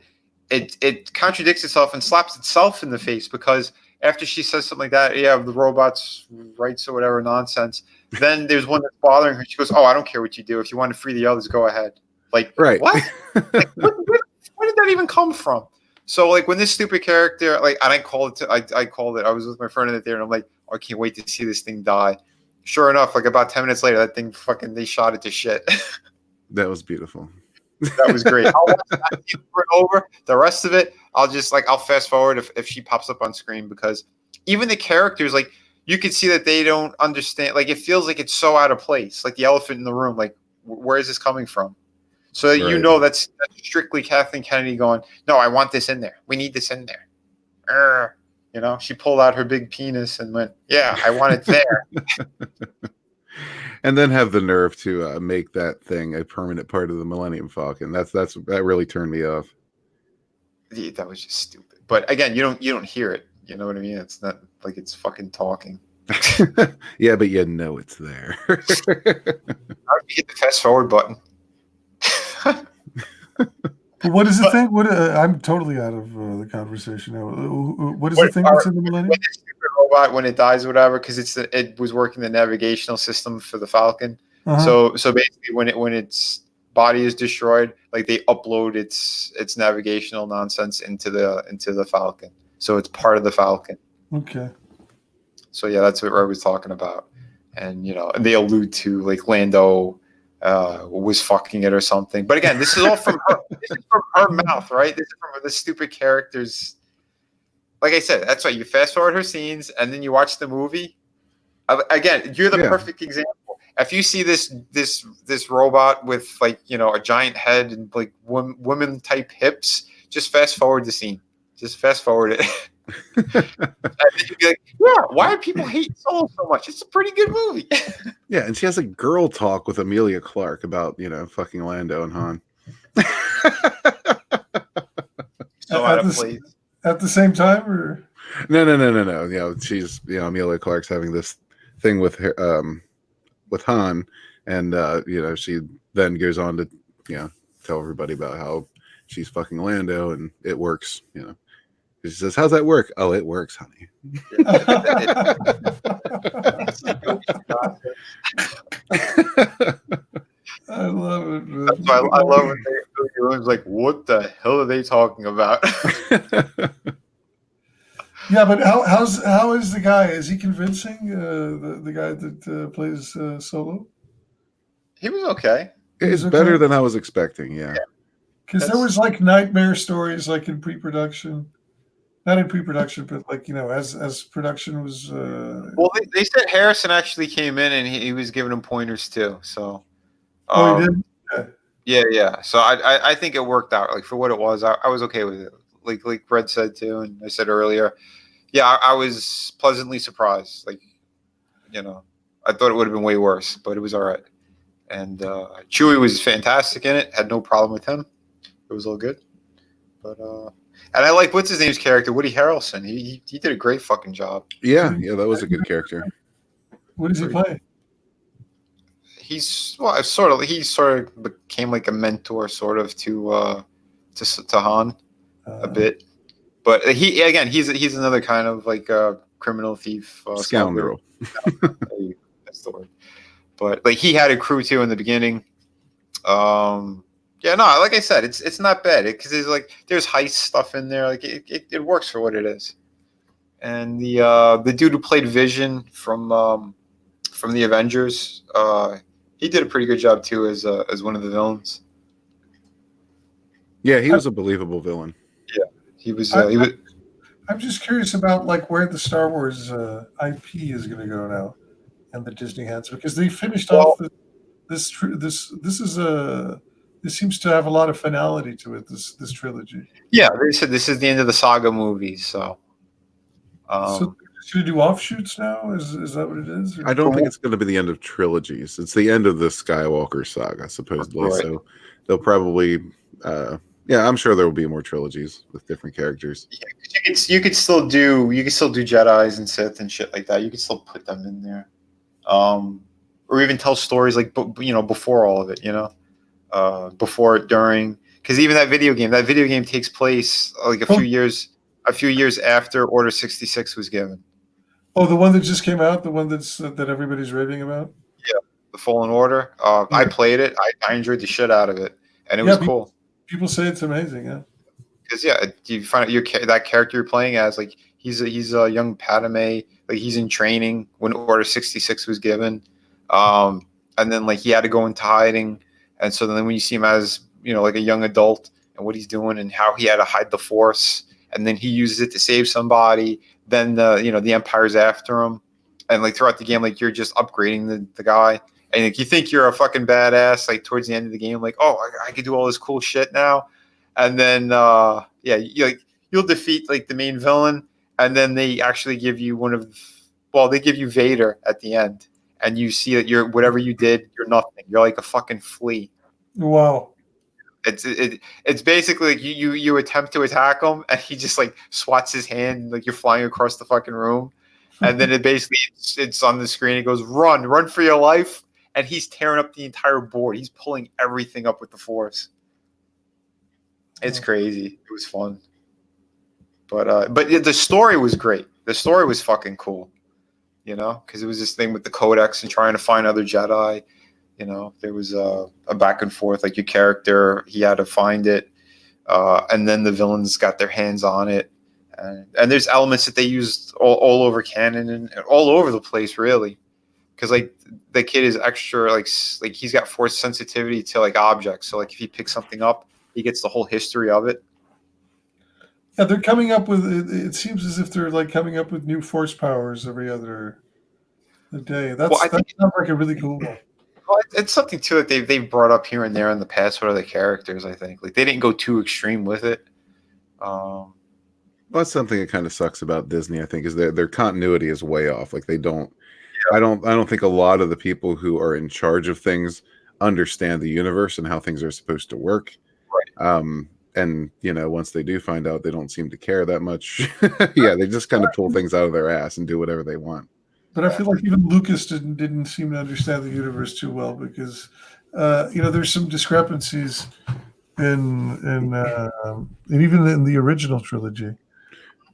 It contradicts itself and slaps itself in the face, because after she says something like that, yeah, the robots' rights or whatever nonsense, then there's one that's bothering her. She goes, oh, I don't care what you do. If you want to free the others, go ahead. Like, right. What? Like, where did that even come from? So like when this stupid character, like, and I called it, I was with my friend in the theater, and I'm like, oh, I can't wait to see this thing die. Sure enough, like about 10 minutes later, that thing they shot it to shit. That was beautiful. That was great. I'll watch that over and over. The rest of it, I'll fast forward if she pops up on screen, because even the characters, like you can see that they don't understand. Like it feels like it's so out of place, like the elephant in the room. Like where is this coming from? So right. That's strictly Kathleen Kennedy going, no, I want this in there. We need this in there. She pulled out her big penis and went, yeah, I want it there. And then have the nerve to make that thing a permanent part of the Millennium Falcon. That really turned me off. Yeah, that was just stupid. But again, you don't hear it. You know what I mean? It's not like it's fucking talking. Yeah, but you know it's there. How do you hit the fast forward button? But what is the thing? What I'm totally out of the conversation now. What is the thing that's in the Millennium? When the stupid robot, when it dies or whatever, because it was working the navigational system for the Falcon. Uh-huh. So basically, when its body is destroyed, like they upload its navigational nonsense into the Falcon, so it's part of the Falcon. Okay. So yeah, that's what I was talking about, and and they allude to like Lando was fucking it or something. But again, this is all from her. This is from her mouth, right? This is from the stupid characters. Like I said, that's why you fast forward her scenes and then you watch the movie. Again, you're the perfect example. If you see this robot with like a giant head and like women type hips, just fast forward the scene. Just fast forward it. And then you'd be like, yeah, why do people hate Solo so much? It's a pretty good movie. Yeah, and she has a girl talk with Amelia Clark about fucking Lando and Han. So out of place. At the same time, or no. She's Amelia Clark's having this thing with her, with Han, and she then goes on to tell everybody about how she's fucking Lando and it works. She says, "How's that work?" "Oh, it works, honey." I love it. Man. That's why I love when everyone's like, "What the hell are they talking about?" Yeah, but how is the guy? Is he convincing? The guy that plays Solo? He was okay. It's better than I was expecting. Yeah. Because there was like nightmare stories, like in pre-production. Not in pre-production, but like as production was. Well, they said Harrison actually came in and he was giving him pointers too. So. Oh, he did. Yeah. So I think it worked out. Like for what it was, I was okay with it. Like Red said too, and I said earlier. Yeah, I was pleasantly surprised. Like, I thought it would have been way worse, but it was all right. And Chewie was fantastic in it. Had no problem with him. It was all good. But and I like what's his name's character, Woody Harrelson. He did a great fucking job. Yeah, that was a good character. What does he play? He sort of became like a mentor, sort of to Han a bit. But he's another kind of like a criminal thief, scoundrel. That's the word. But like he had a crew too in the beginning. Yeah, no, like I said, it's not bad because there's heist stuff in there. Like it works for what it is. And the dude who played Vision from the Avengers, he did a pretty good job too as one of the villains. Yeah, he was a believable villain. Yeah, he was. I'm just curious about like where the Star Wars IP is going to go now, and the Disney hands, because they finished off this seems to have a lot of finality to it. This trilogy. Yeah, they said this is the end of the saga movies. So they're just going to do offshoots now. Is that what it is? Or? I don't think it's going to be the end of trilogies. It's the end of the Skywalker saga, supposedly. Right. So they'll probably. I'm sure there will be more trilogies with different characters. Yeah, you could still do Jedis and Sith and shit like that. You could still put them in there, or even tell stories like before all of it. Before, during, because even that video game takes place like a few years after Order 66 was given. Oh, the one that just came out, the one that everybody's raving about. Yeah, the Fallen Order. I played it. I enjoyed the shit out of it, and it was cool. People say it's amazing, yeah. Because you find out that character you're playing as, like he's a young Padme, like he's in training when Order 66 was given, and then like he had to go into hiding, and so then when you see him as like a young adult and what he's doing and how he had to hide the Force, and then he uses it to save somebody, then the Empire's after him, and like throughout the game like you're just upgrading the guy. And like, you think you're a fucking badass, like towards the end of the game, like, oh, I can do all this cool shit now, and then you'll defeat like the main villain, and then they actually give you they give you Vader at the end, and you see that you're whatever you did, you're nothing. You're like a fucking flea. Wow. It's basically like you attempt to attack him, and he just like swats his hand like you're flying across the fucking room, and then it's on the screen. It goes run for your life, and he's tearing up the entire board. He's pulling everything up with the force. It's crazy. It was fun, but the story was great. The story was fucking cool, you know, because it was this thing with the Codex and trying to find other Jedi. You know, there was a back and forth, like your character, he had to find it. And then the villains got their hands on it. And there's elements that they used all over canon and all over the place, really. Because, like, the kid is extra, like he's got force sensitivity to, like, objects. So, like, if he picks something up, he gets the whole history of it. Yeah, they're coming up with, it seems as if they're, like, coming up with new force powers every other day. That sounds like a really cool one. Well, it's something too that they've brought up here and there in the past with other characters. I think like they didn't go too extreme with it. Well, that's something that kind of sucks about Disney. I think is their continuity is way off. Like they don't. Yeah. I don't think a lot of the people who are in charge of things understand the universe and how things are supposed to work. Right. And you know, once they do find out, they don't seem to care that much. Yeah, they just kind of pull things out of their ass and do whatever they want. But I feel like even Lucas didn't seem to understand the universe too well because, you know, there's some discrepancies in even in the original trilogy.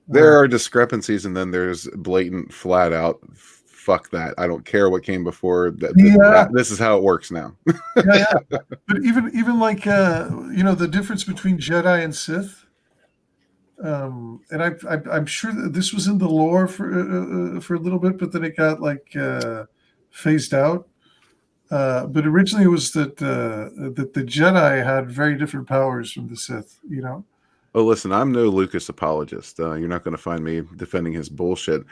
There are discrepancies, and then there's blatant, flat out, fuck that. I don't care what came before. This is how it works now. Yeah. But even like you know, the difference between Jedi and Sith. And I'm sure that this was in the lore for a little bit, but then it got like phased out. But originally it was that the Jedi had very different powers from the Sith. You know. Oh, listen, I'm no Lucas apologist. You're not going to find me defending his bullshit.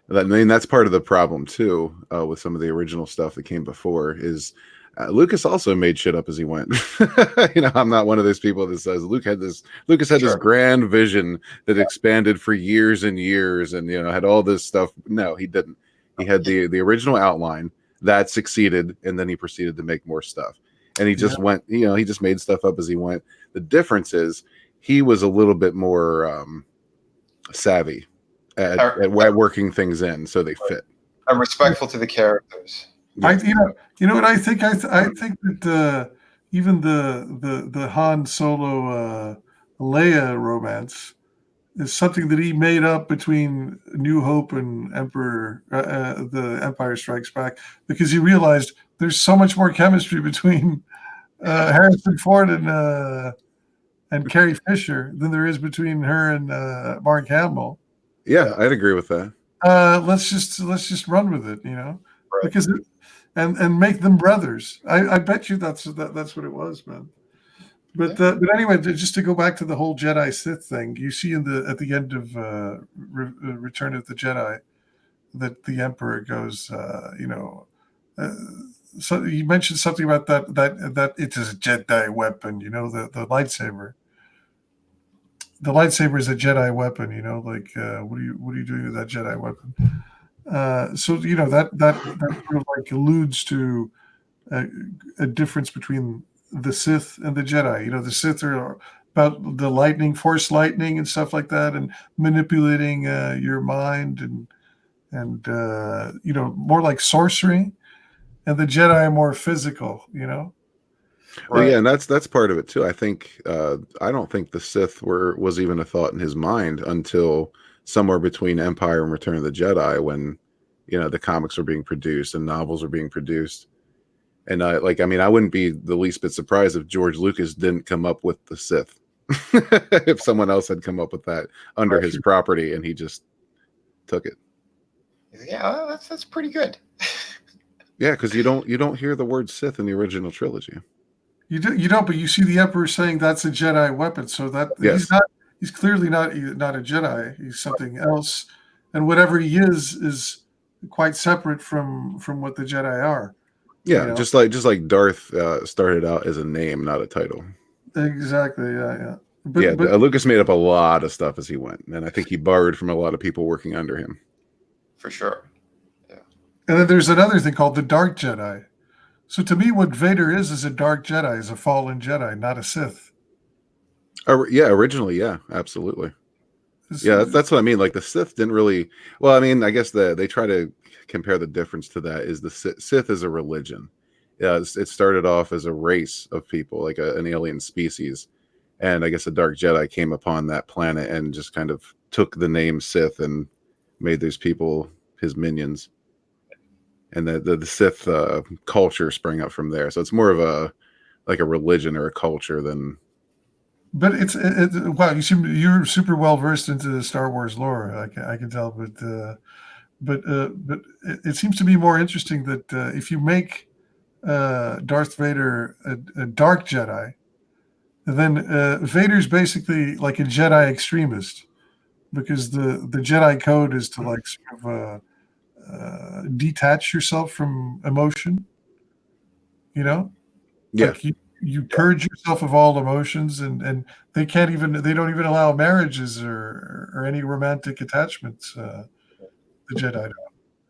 I mean, that's part of the problem too with some of the original stuff that came before. Is Lucas also made shit up as he went. You know, I'm not one of those people that says Lucas had this grand vision that expanded for years and years, and you know had all this stuff. No, he didn't. He had the original outline that succeeded, and then he proceeded to make more stuff. And he just went. You know, he just made stuff up as he went. The difference is he was a little bit more savvy at working things in so they fit. I'm respectful to the characters. You know what I think? I think that even the Han Solo Leia romance is something that he made up between New Hope and the Empire Strikes Back because he realized there's so much more chemistry between Harrison Ford and Carrie Fisher than there is between her and Mark Hamill. Yeah, I'd agree with that. Let's just run with it, you know, right. Because. And make them brothers. I bet you that's what it was, man. But anyway, just to go back to the whole Jedi Sith thing, you see at the end of Return of the Jedi that the Emperor goes, you know, so you mentioned something about that it is a Jedi weapon, you know, the lightsaber. The lightsaber is a Jedi weapon, you know, like what are you doing with that Jedi weapon? So you know that sort of like alludes to a difference between the Sith and the Jedi. You know, the Sith are about the force lightning and stuff like that, and manipulating your mind and you know, more like sorcery, and the Jedi are more physical. You know. Well, right. Yeah, and that's part of it too. I think I don't think the Sith was even a thought in his mind until somewhere between Empire and Return of the Jedi, when you know the comics were being produced and novels were being produced, and I mean, I wouldn't be the least bit surprised if George Lucas didn't come up with the Sith, if someone else had come up with that under his property and he just took it. Yeah, that's pretty good. Yeah, because you don't hear the word Sith in the original trilogy. You don't, but you see the Emperor saying that's a Jedi weapon, so that yes. He's clearly not a Jedi. He's something else, and whatever he is quite separate from what the Jedi are. Yeah, you know? just like Darth started out as a name, not a title. Exactly. Yeah. But Lucas made up a lot of stuff as he went, and I think he borrowed from a lot of people working under him. For sure. Yeah. And then there's another thing called the Dark Jedi. So to me, what Vader is a Dark Jedi, is a fallen Jedi, not a Sith. Yeah, originally, yeah, absolutely. This- Yeah, that's what I mean. Like the Sith didn't really. Well, I mean, I guess they try to compare the difference to that is the Sith is a religion. Yeah, it started off as a race of people, like an alien species, and I guess a Dark Jedi came upon that planet and just kind of took the name Sith and made those people his minions, and the Sith culture sprang up from there. So it's more of a like a religion or a culture than. But wow, you're super well versed into the Star Wars lore. I can tell, but it seems to be more interesting that if you make Darth Vader a Dark Jedi, then Vader's basically like a Jedi extremist, because the Jedi code is to like sort of detach yourself from emotion. You know, Yeah, like you purge yourself of all emotions, and they don't even allow marriages or any romantic attachments. The Jedi don't.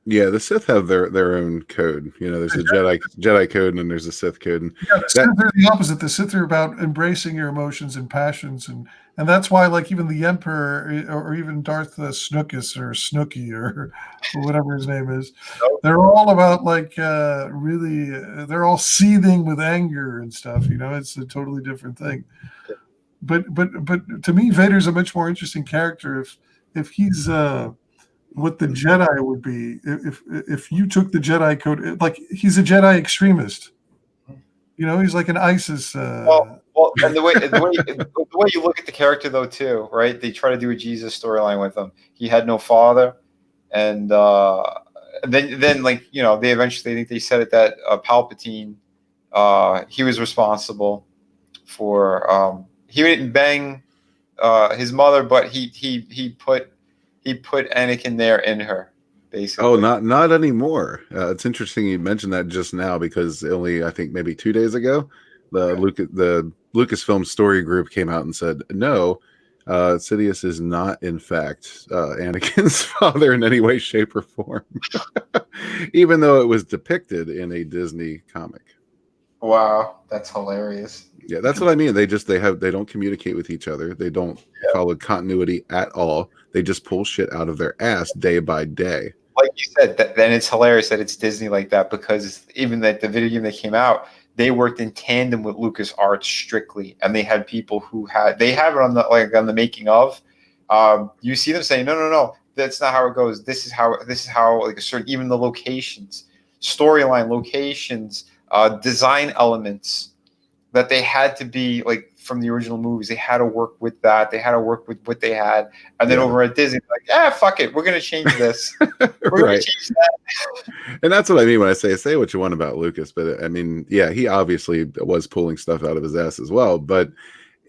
yeah. The Sith have their own code. You know, there's a Jedi code and then there's a Sith code. And Yeah, the Sith are the opposite. The Sith are about embracing your emotions and passions, and that's why, like, even the Emperor or even Darth Snookus or Snooky or whatever his name is, they're all about like really. They're all seething with anger and stuff. You know, it's a totally different thing. But to me, Vader's a much more interesting character if he's what the Jedi would be if you took the Jedi code. Like, he's a Jedi extremist. You know, he's like an ISIS. Well, and the way you look at the character though too, right? They try to do a Jesus storyline with him. He had no father, and then like they said it that Palpatine, he was responsible for he didn't bang his mother, but he put Anakin there in her, basically. oh, not anymore. It's interesting you mentioned that just now because only I think maybe 2 days ago, the Lucasfilm story group came out and said no, Sidious is not in fact Anakin's father in any way, shape, or form, even though it was depicted in a Disney comic. Wow, that's hilarious. Yeah, that's what I mean. They don't communicate with each other. They don't follow continuity at all. They just pull shit out of their ass day by day. Like you said, then it's hilarious that it's Disney like that, because even that the video game that came out, they worked in tandem with LucasArts strictly, and they had people who have it on the making of. You see them saying, no, that's not how it goes. This is how like a certain, even the locations, storyline locations, design elements, that they had to be like from the original movies. They had to work with that. They had to work with what they had. And then over at Disney, like, fuck it, we're gonna change this. We're gonna change that. And that's what I mean when I say what you want about Lucas, but I mean, yeah, he obviously was pulling stuff out of his ass as well, but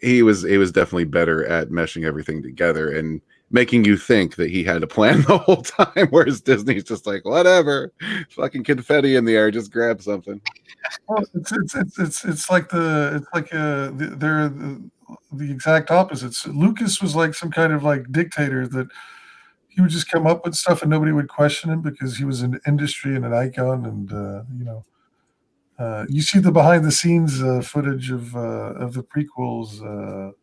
he was definitely better at meshing everything together and making you think that he had a plan the whole time, whereas Disney's just like, whatever, fucking confetti in the air, just grab something. Well, it's like they're the exact opposites. Lucas was like some kind of like dictator that he would just come up with stuff and nobody would question him because he was an industry and an icon. And you see the behind the scenes footage of the prequels,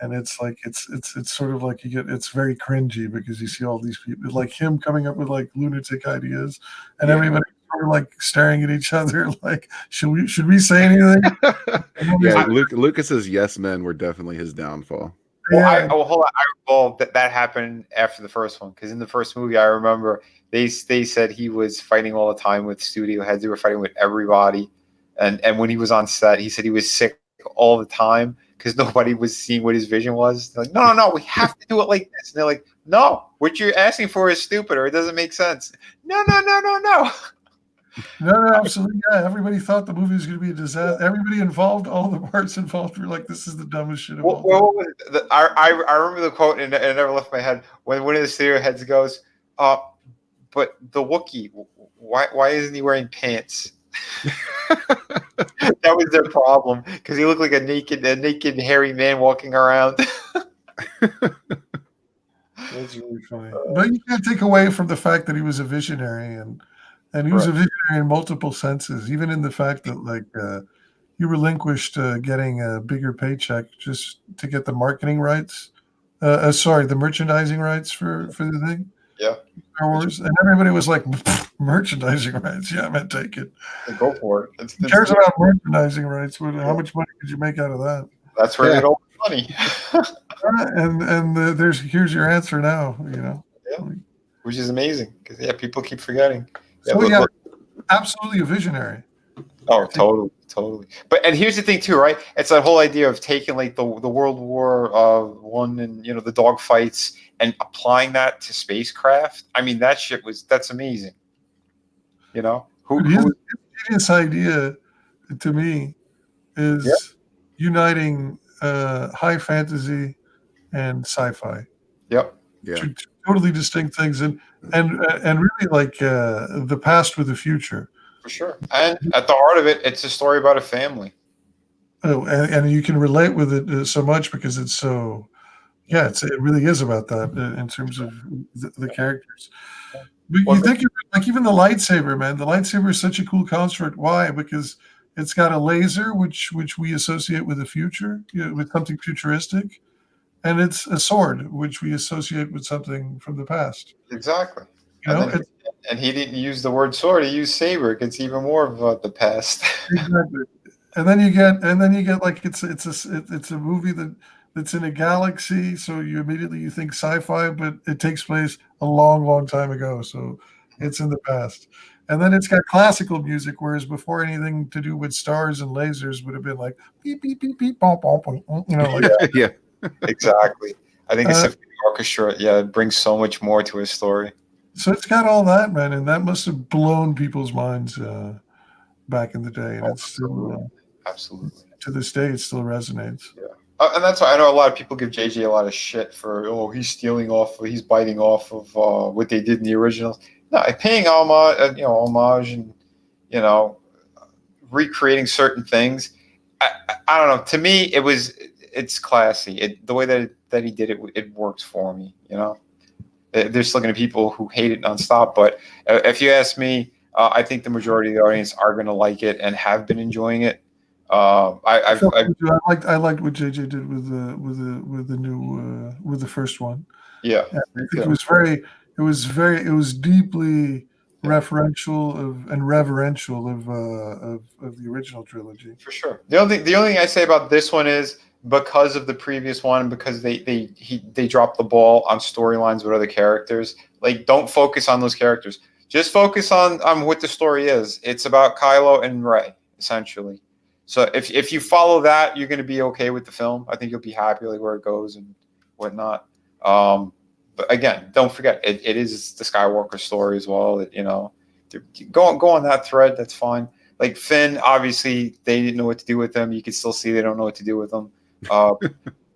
and it's like it's sort of like it's very cringy because you see all these people like him coming up with like lunatic ideas, and everybody sort of like staring at each other like, should we say anything? Yeah, Lucas's yes men were definitely his downfall. Well, hold on. I recall that happened after the first one, because in the first movie, I remember they said he was fighting all the time with studio heads. They were fighting with everybody, and when he was on set, he said he was sick all the time because nobody was seeing what his vision was. They're like, no, we have to do it like this. And they're like, no, what you're asking for is stupid, or it doesn't make sense. No. No, absolutely. Yeah, everybody thought the movie was going to be a disaster. Everybody involved, all the parts involved, were like, "This is the dumbest shit of all time." I remember the quote, and it never left my head. When one of the studio heads goes, "But the Wookiee, why isn't he wearing pants?" That was their problem, because he looked like a naked hairy man walking around. That's really funny. But you can't take away from the fact that he was a visionary, and and he was a visionary in multiple senses, even in the fact that like he relinquished getting a bigger paycheck just to get the marketing rights. Sorry, the merchandising rights for the thing. Yeah. Star Wars, and everybody was like, merchandising rights. Yeah, man, take it. Go for it. Who cares about merchandising rights? How much money could you make out of that? That's where they all the money. And here's your answer now. Which is amazing because people keep forgetting. Absolutely a visionary. Oh, totally. But and here's the thing too, right? It's that whole idea of taking like the World War One and the dog fights and applying that to spacecraft. I mean, that's amazing. His genius idea to me is uniting high fantasy and sci-fi. Yep. Yeah. Two totally distinct things, and really like the past with the future. For sure. And at the heart of it, it's a story about a family. Oh, and you can relate with it so much because it's so. Yeah, it really is about that in terms of the characters. But you think like even the lightsaber, man. The lightsaber is such a cool construct. Why? Because it's got a laser, which we associate with the future, with something futuristic, and it's a sword, which we associate with something from the past. Exactly. And he didn't use the word sword; he used saber. It's even more of the past. Exactly. And then you get like it's a movie that's in a galaxy, so you think sci-fi, but it takes place a long, long time ago, so it's in the past. And then it's got classical music, whereas before anything to do with stars and lasers would have been like beep beep beep beep bom, bom, bom, like Yeah. Exactly. I think the symphony orchestra, it brings so much more to a story. So it's got all that, man, and that must have blown people's minds back in the day, and it's still absolutely to this day it still resonates. Yeah. And that's why I know a lot of people give JJ a lot of shit for he's biting off of what they did in the originals. No, paying homage and recreating certain things. I don't know. To me, it's classy. The way that he did it, it works for me. There's still going to be people who hate it nonstop, but if you ask me, I think the majority of the audience are going to like it and have been enjoying it. I liked what JJ did with the first one. Yeah, I think it was deeply referential and reverential of the original trilogy. For sure. The only thing I say about this one is because of the previous one, because they dropped the ball on storylines with other characters. Like, don't focus on those characters. Just focus on what the story is. It's about Kylo and Rey, essentially. So if you follow that, you're going to be okay with the film. I think you'll be happy like where it goes and whatnot. But again, don't forget it is the Skywalker story as well. Go on that thread. That's fine. Like Finn, obviously they didn't know what to do with him. You can still see they don't know what to do with him.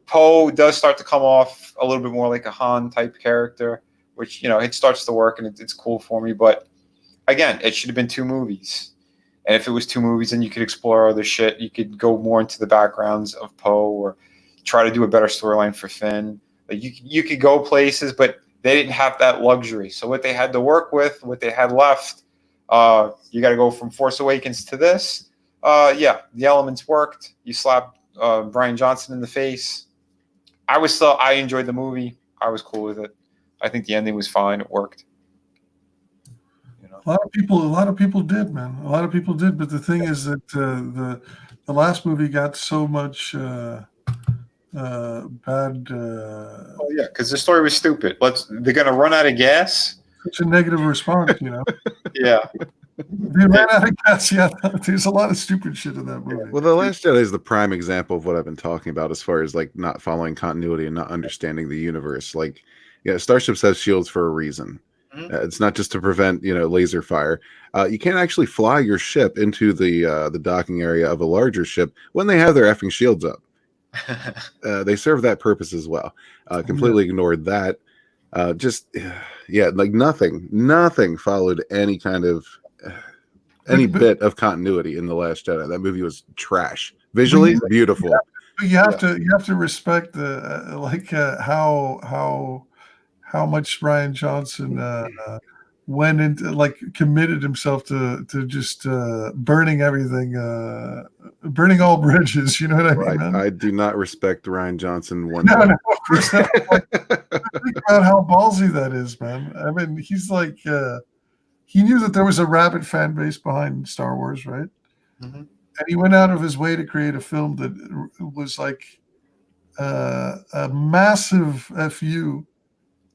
Poe does start to come off a little bit more like a Han type character, which it starts to work and it's cool for me. But again, it should have been 2 movies. And if it was 2 movies, then you could explore other shit. You could go more into the backgrounds of Poe or try to do a better storyline for Finn. Like you could go places, but they didn't have that luxury. So what they had to work with, what they had left, you got to go from Force Awakens to this. The elements worked. You slapped Bryan Johnson in the face. I enjoyed the movie. I was cool with it. I think the ending was fine. It worked. A lot of people did, man. A lot of people did, but the thing is that the last movie got so much bad. Oh yeah, because the story was stupid. They're gonna run out of gas. Such a negative response, Yeah. They ran out of gas. Yeah, there's a lot of stupid shit in that movie. Well, The Last Jedi is the prime example of what I've been talking about as far as like not following continuity and not understanding the universe. Like, starships have shields for a reason. It's not just to prevent, laser fire. You can't actually fly your ship into the docking area of a larger ship when they have their effing shields up. They serve that purpose as well. Completely ignored that. Like nothing followed any kind of bit of continuity in The Last Jedi. That movie was trash. Visually beautiful. You have to respect how much Bryan Johnson went into like committed himself to just burning everything, burning all bridges. You know what I mean, man? I do not respect Ryan Johnson one No, bit. no, of course not. Like, think about how ballsy that is, man. I mean, he's like, he knew that there was a rabid fan base behind Star Wars, right? Mhm. And he went out of his way to create a film that was like a massive fu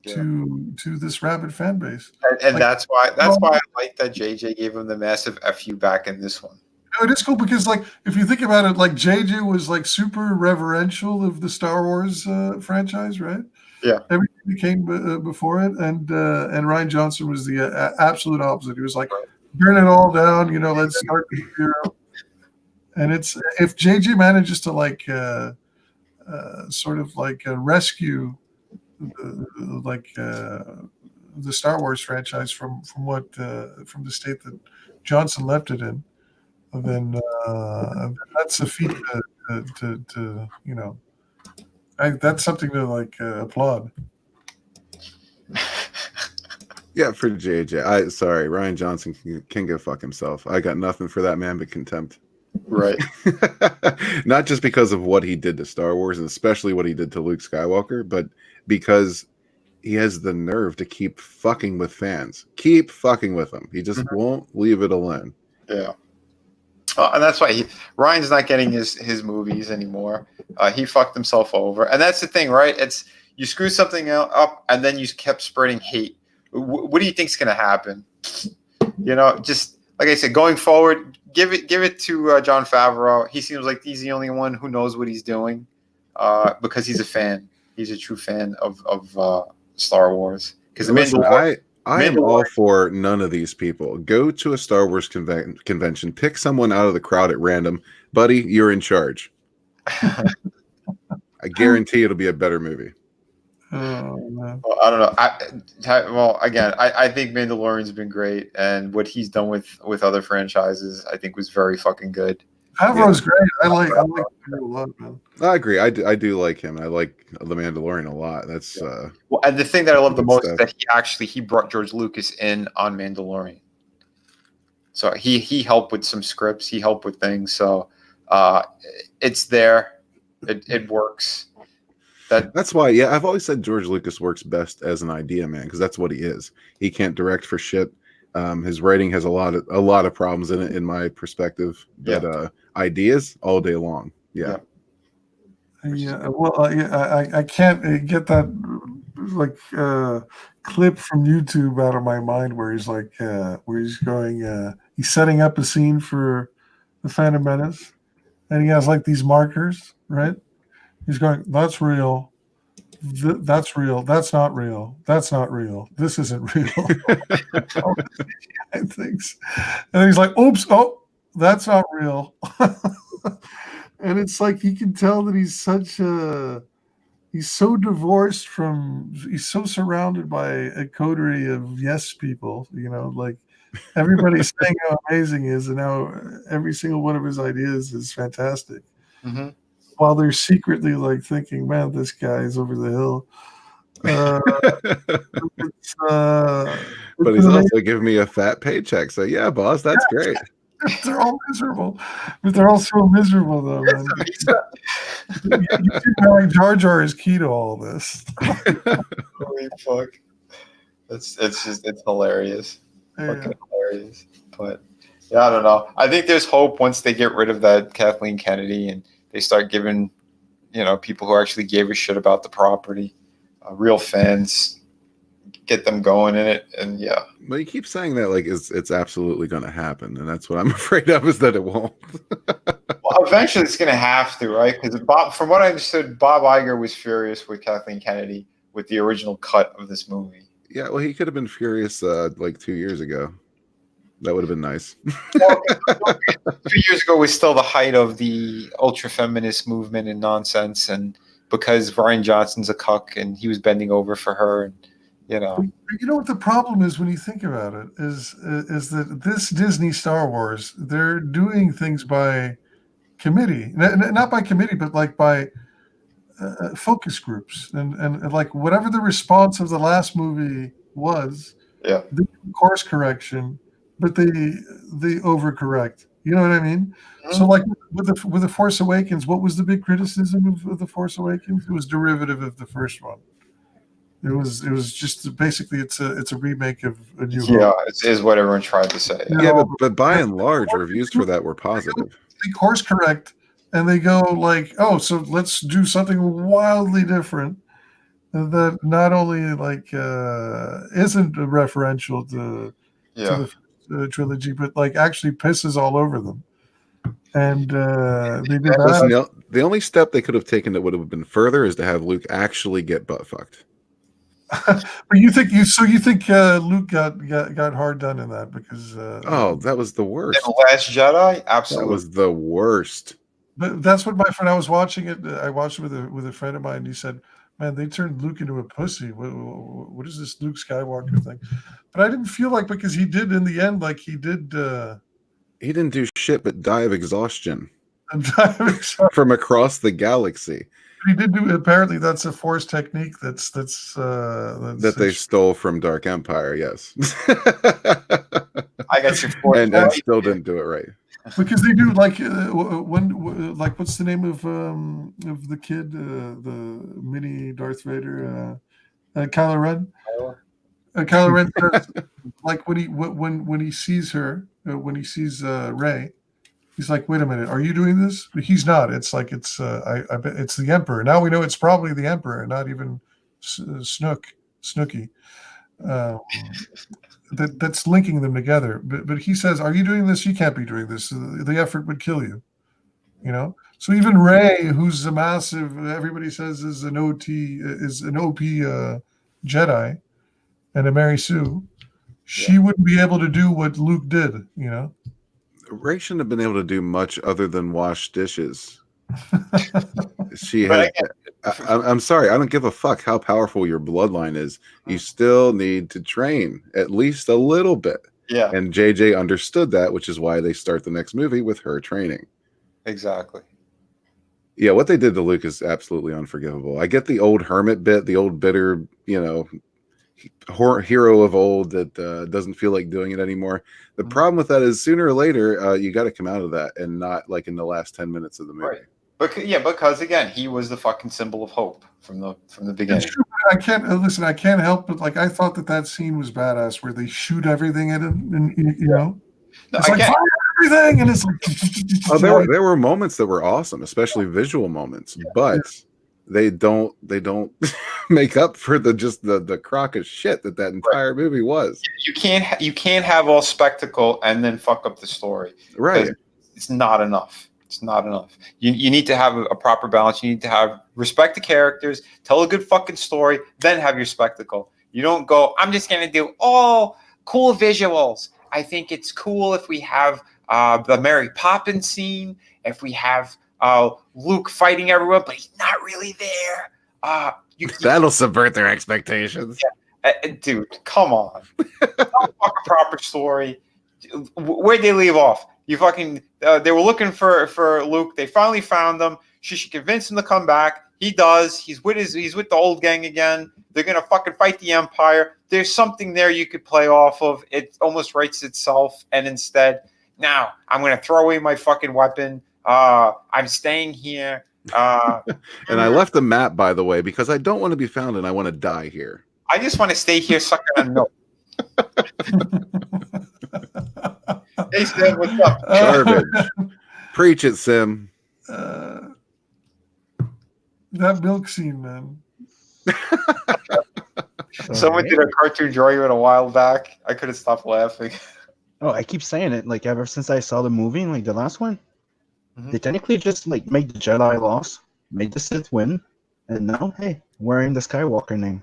to this rabid fan base. And Like, that's why I like that JJ gave him the massive FU back in this one. no, it is cool because, like, if you think about it, like JJ was like super reverential of the Star Wars franchise, right? Yeah. Everything that came before it, and Ryan Johnson was the absolute opposite. He was like, burn it all down, you know, let's start from zero. And it's if JJ manages to like sort of like rescue the Star Wars franchise from the state that Johnson left it in, then that's a feat to you know. That's something to like applaud. Yeah, for JJ. Sorry, Ryan Johnson can go fuck himself. I got nothing for that man but contempt. Right. Not just because of what he did to Star Wars, and especially what he did to Luke Skywalker, but because he has the nerve to keep fucking with fans. Keep fucking with them. He just won't leave it alone. Yeah. And that's why Ryan's not getting his movies anymore. He fucked himself over. And that's the thing, right? It's you screw something up and then you kept spreading hate. What do you think's going to happen? You know, just like I said, going forward, give it to Jon Favreau. He seems like he's the only one who knows what he's doing because he's a fan. He's a true fan of Star Wars. Because I am all for none of these people. Go to a Star Wars convention, pick someone out of the crowd at random. Buddy, you're in charge. I guarantee it'll be a better movie. Oh, man. Well, I don't know. I think Mandalorian's been great, and what he's done with other franchises, I think, was very fucking good. Favreau's great. I like him a lot, man. I agree. I do like him. I like The Mandalorian a lot. That's Well, and the thing that I love the most stuff. is that he brought George Lucas in on Mandalorian. So he helped with some scripts. He helped with things. So it's there. It works. That's why, yeah, I've always said George Lucas works best as an idea man, because that's what he is. He can't direct for shit. His writing has a lot of problems in it, in my perspective. But ideas all day long. Yeah. Well, I can't get that like clip from YouTube out of my mind where he's like, where he's going, he's setting up a scene for the Phantom Menace, and he has like these markers, right? He's going, that's real. That's real. That's not real. That's not real. This isn't real. I think. And he's like, oops, oh, that's not real. And it's like you can tell that he's so divorced from, he's so surrounded by a coterie of yes people, you know, like everybody's saying how amazing he is and how every single one of his ideas is fantastic. Mm-hmm. While they're secretly like thinking, man, this guy's over the hill. But he's also giving me a fat paycheck. So yeah, boss, that's great. They're all miserable. But they're all so miserable though, man. Like Jar Jar is key to all this. Holy fuck. It's hilarious. Fucking hilarious. But yeah, I don't know. I think there's hope once they get rid of that Kathleen Kennedy and they start giving, people who actually gave a shit about the property, real fans, get them going in it, and yeah. But you keep saying that like it's absolutely going to happen, and that's what I'm afraid of, is that it won't. Well, eventually it's going to have to, right? Because from what I understood, Bob Iger was furious with Kathleen Kennedy with the original cut of this movie. Yeah, well, he could have been furious like 2 years ago. That would have been nice. Well, 2 years ago was still the height of the ultra-feminist movement and nonsense, and because Ryan Johnson's a cuck and he was bending over for her, and You know what the problem is when you think about it is that this Disney Star Wars, they're doing things by committee, not by committee, but like by focus groups, and like whatever the response of the last movie was, Yeah. They do course correction, but they overcorrect. You know what I mean? So like with the Force Awakens, what was the big criticism of the Force Awakens? It was derivative of the first one. It was just basically it's a remake of A New Yeah, Hope. it is what everyone tried to say. You Yeah, know, but by and large, reviews for that were positive. they course correct and they go like, oh, so let's do something wildly different that not only like isn't referential to Yeah. the trilogy, but like actually pisses all over them. And they did Listen, that. the only step they could have taken that would have been further is to have Luke actually get butt fucked. But you think Luke got hard done in that because Oh, that was the In worst. The Last Jedi, That absolutely. was the worst. but that's what my friend. I was watching it. I watched it with a friend of mine. And he said, "Man, they turned Luke into a pussy. What is this Luke Skywalker thing?" But I didn't feel like because he did in the end, like he did. He didn't do shit but die of exhaustion He from across the galaxy did do. Apparently, that's a Force technique. That's that they stole from Dark Empire. Yes, I got your Force. and still didn't do it right. because they do like like what's the name of the kid the mini Darth Vader Kylo Ren. Kylo Ren says, like when he sees her when he sees Rey, he's like, wait a minute, are you doing this? But he's not. It's like it's I bet it's the Emperor. Now we know it's probably the Emperor, not even Snooky. That's linking them together. But he says, are you doing this? You can't be doing this. The effort would kill you. You know. So even Rey, who's a massive, everybody says is an OP Jedi, and a Mary Sue, she wouldn't be able to do what Luke did. You know. Ray shouldn't have been able to do much other than wash dishes. She But had. I'm sorry. I don't give a fuck how powerful your bloodline is. You still need to train at least a little bit. Yeah, And JJ understood that, which is why they start the next movie with her training. exactly. Yeah, what they did to Luke is absolutely unforgivable. I get the old hermit bit, the old bitter, hero of old that doesn't feel like doing it anymore. The problem with that is sooner or later you got to come out of that and not like in the last 10 minutes of the movie. Right. Because again, he was the fucking symbol of hope from the beginning. It's true, but I can't listen. I can't help but like I thought that scene was badass where they shoot everything at him, and you know, No, it's like again, fire everything, and it's like. Oh, there were moments that were awesome, especially visual moments, but they don't make up for the crock of shit that entire movie was. you can't have all spectacle and then fuck up the story. Right. It's not enough. It's not enough. You need to have a proper balance. You need to have respect the characters, tell a good fucking story, then have your spectacle. You don't go, I'm just going to do all cool visuals. I think it's cool if we have the Mary Poppins scene, if we have Luke fighting everyone, but he's not really there. That'll subvert their expectations. Yeah. Dude, come on. Fuck a proper story. Where'd they leave off? You fucking they were looking for Luke. They finally found him. She should convince him to come back. He does. He's with the old gang again. They're gonna fucking fight the Empire. There's something there you could play off of. It almost writes itself. And instead, now I'm gonna throw away my fucking weapon. I'm staying here. And I left the map, by the way, because I don't want to be found and I want to die here. I just want to stay here sucking on milk. Hey, Sim, what's up? Garbage. Preach it, Sim. That milk scene, man. Someone did a cartoon drawing it a while back. I couldn't stop laughing. Oh, I keep saying it. Like ever since I saw the movie, like the last one, they technically just like made the Jedi lost, made the Sith win, and now hey, wearing the Skywalker name.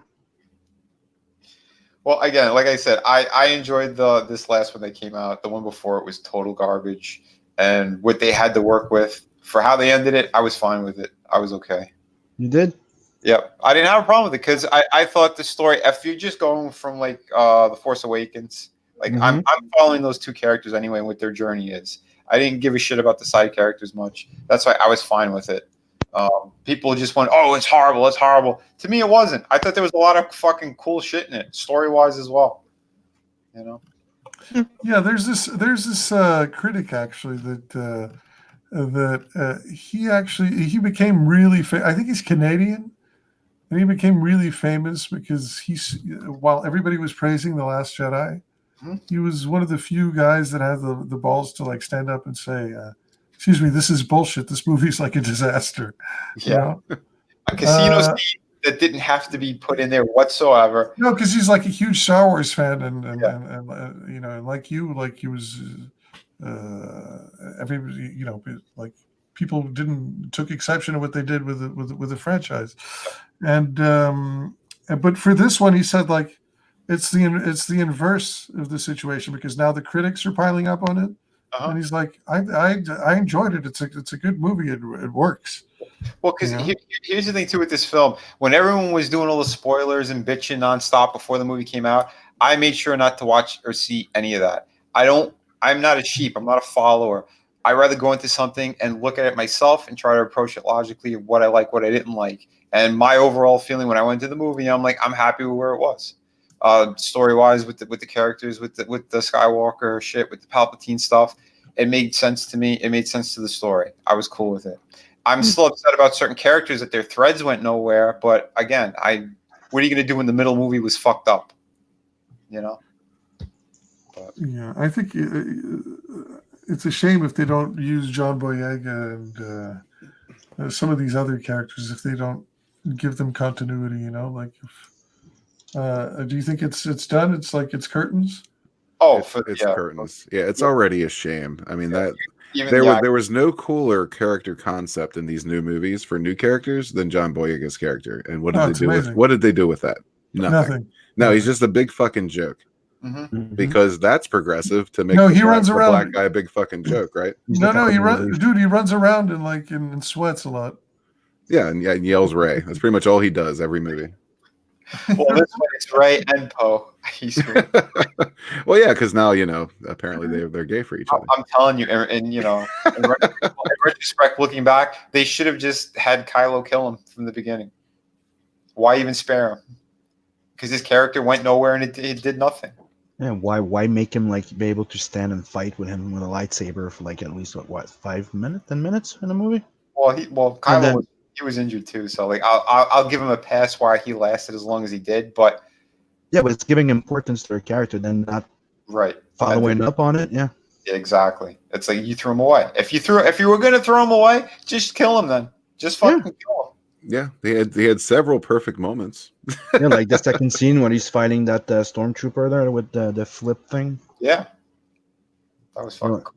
Well, again, like I said, I enjoyed this last one that came out. The one before it was total garbage, and what they had to work with for how they ended it, I was fine with it. I was okay. You did? Yep, I didn't have a problem with it because I thought the story. If you're just going from like the Force Awakens, like I'm following those two characters anyway, and what their journey is. I didn't give a shit about the side characters much. That's why I was fine with it. People just went, oh, it's horrible. It's horrible. To me, it wasn't. I thought there was a lot of fucking cool shit in it, story-wise as well. You know. Yeah, there's this critic actually that he became really I think he's Canadian, and he became really famous because while everybody was praising The Last Jedi, he was one of the few guys that had the balls to like stand up and say, "Excuse me, this is bullshit. This movie's like a disaster." Yeah. You know? A casino scene that didn't have to be put in there whatsoever. No, because he's like a huge Star Wars fan, and you know, and like you, like he was, everybody, you know, like people took exception to what they did with the franchise, and but for this one, he said like it's the inverse of the situation because now the critics are piling up on it, and he's like, I enjoyed it. It's a good movie. It works. Well, because here's the thing too with this film. When everyone was doing all the spoilers and bitching nonstop before the movie came out, I made sure not to watch or see any of that. I'm not a sheep. I'm not a follower. I rather go into something and look at it myself and try to approach it logically of what I like, what I didn't like. And my overall feeling when I went to the movie, I'm like, I'm happy with where it was. Story wise, with the characters, with the Skywalker shit, with the Palpatine stuff, it made sense to me. It made sense to the story. I was cool with it. I'm still upset about certain characters that their threads went nowhere. But again, what are you going to do when the middle movie was fucked up? You know? But. Yeah, I think it's a shame if they don't use John Boyega and some of these other characters if they don't give them continuity. You know, like if do you think it's done? It's like it's curtains. Oh, it's curtains. Yeah, it's already a shame. I mean that. Even there was no cooler character concept in these new movies for new characters than John Boyega's character. And what did they do with that? Nothing. No, he's just a big fucking joke. Mm-hmm. Because that's progressive to make he runs around black guy a big fucking joke, right? He runs around in sweats a lot. Yeah, and yells Ray. That's pretty much all he does every movie. Well, this one it's Ray and Poe. Well, yeah, because now apparently they're gay for each other. I'm telling you, and in retrospect, looking back, they should have just had Kylo kill him from the beginning. Why even spare him? Because his character went nowhere and it did nothing. Yeah, why make him like be able to stand and fight with him with a lightsaber for like at least 10 minutes in the movie? Well, Kylo he was injured too, so like I'll give him a pass why he lasted as long as he did, but yeah, but it's giving importance to their character, then not following up on it. Yeah, exactly. It's like you threw him away. If you were gonna throw him away, just kill him then. Just fucking kill him. Yeah, they had several perfect moments. Yeah, like the second scene when he's fighting that stormtrooper there with the flip thing. Yeah, that was fucking cool.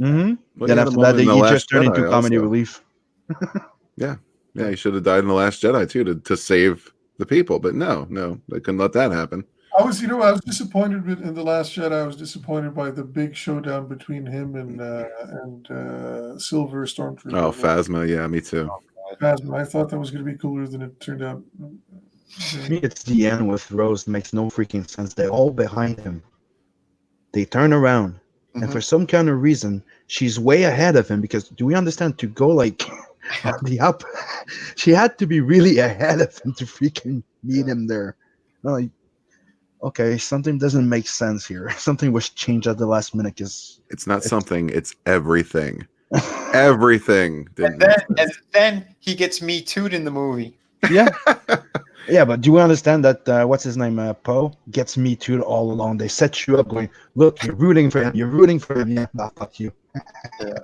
Mm-hmm. Well, then after that, he just turned into comedy relief. Yeah, he should have died in The Last Jedi too to save the people, but no, they couldn't let that happen. I was disappointed in The Last Jedi. I was disappointed by the big showdown between him and Silver Stormtrooper. Oh, Phasma, yeah, me too. Phasma, I thought that was going to be cooler than it turned out. To me, it's the end with Rose. Makes no freaking sense. They're all behind him. They turn around, and for some kind of reason, she's way ahead of him. Because do we understand to go like the up? She had to be really ahead of him to freaking meet him there. Like, okay, something doesn't make sense here. Something was changed at the last minute. It's not something. It's everything. Everything. And then he gets Me Too'd in the movie. Yeah. Yeah, but do you understand that what's his name? Poe gets Me Too'd all along. They set you up going, look, you're rooting for him. You're rooting for him. Yeah, fuck you. Yeah.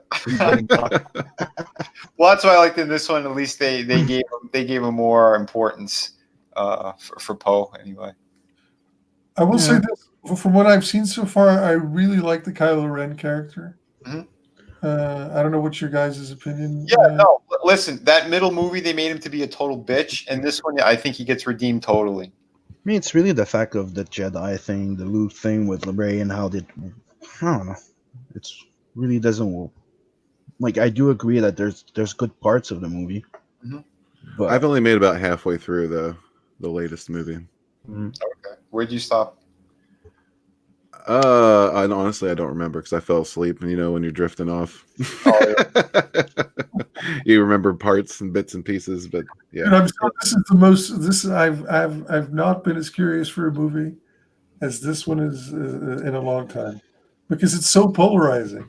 Well, that's why I liked in this one. At least they gave him more importance for Poe anyway. I will say this: from what I've seen so far, I really like the Kylo Ren character. Mm-hmm. I don't know what's your guys' opinion. Yeah, no. Listen, that middle movie they made him to be a total bitch, and this one I think he gets redeemed totally. I mean, it's really the fact of the Jedi thing, the Luke thing with Rey, and how I don't know. It's really doesn't. Like, I do agree that there's good parts of the movie, but I've only made about halfway through the latest movie. Okay, where'd you stop? Honestly, I don't remember because I fell asleep. And when you're drifting off, you remember parts and bits and pieces. But yeah, I'm sorry, this is the most. I've not been as curious for a movie as this one is in a long time, because it's so polarizing.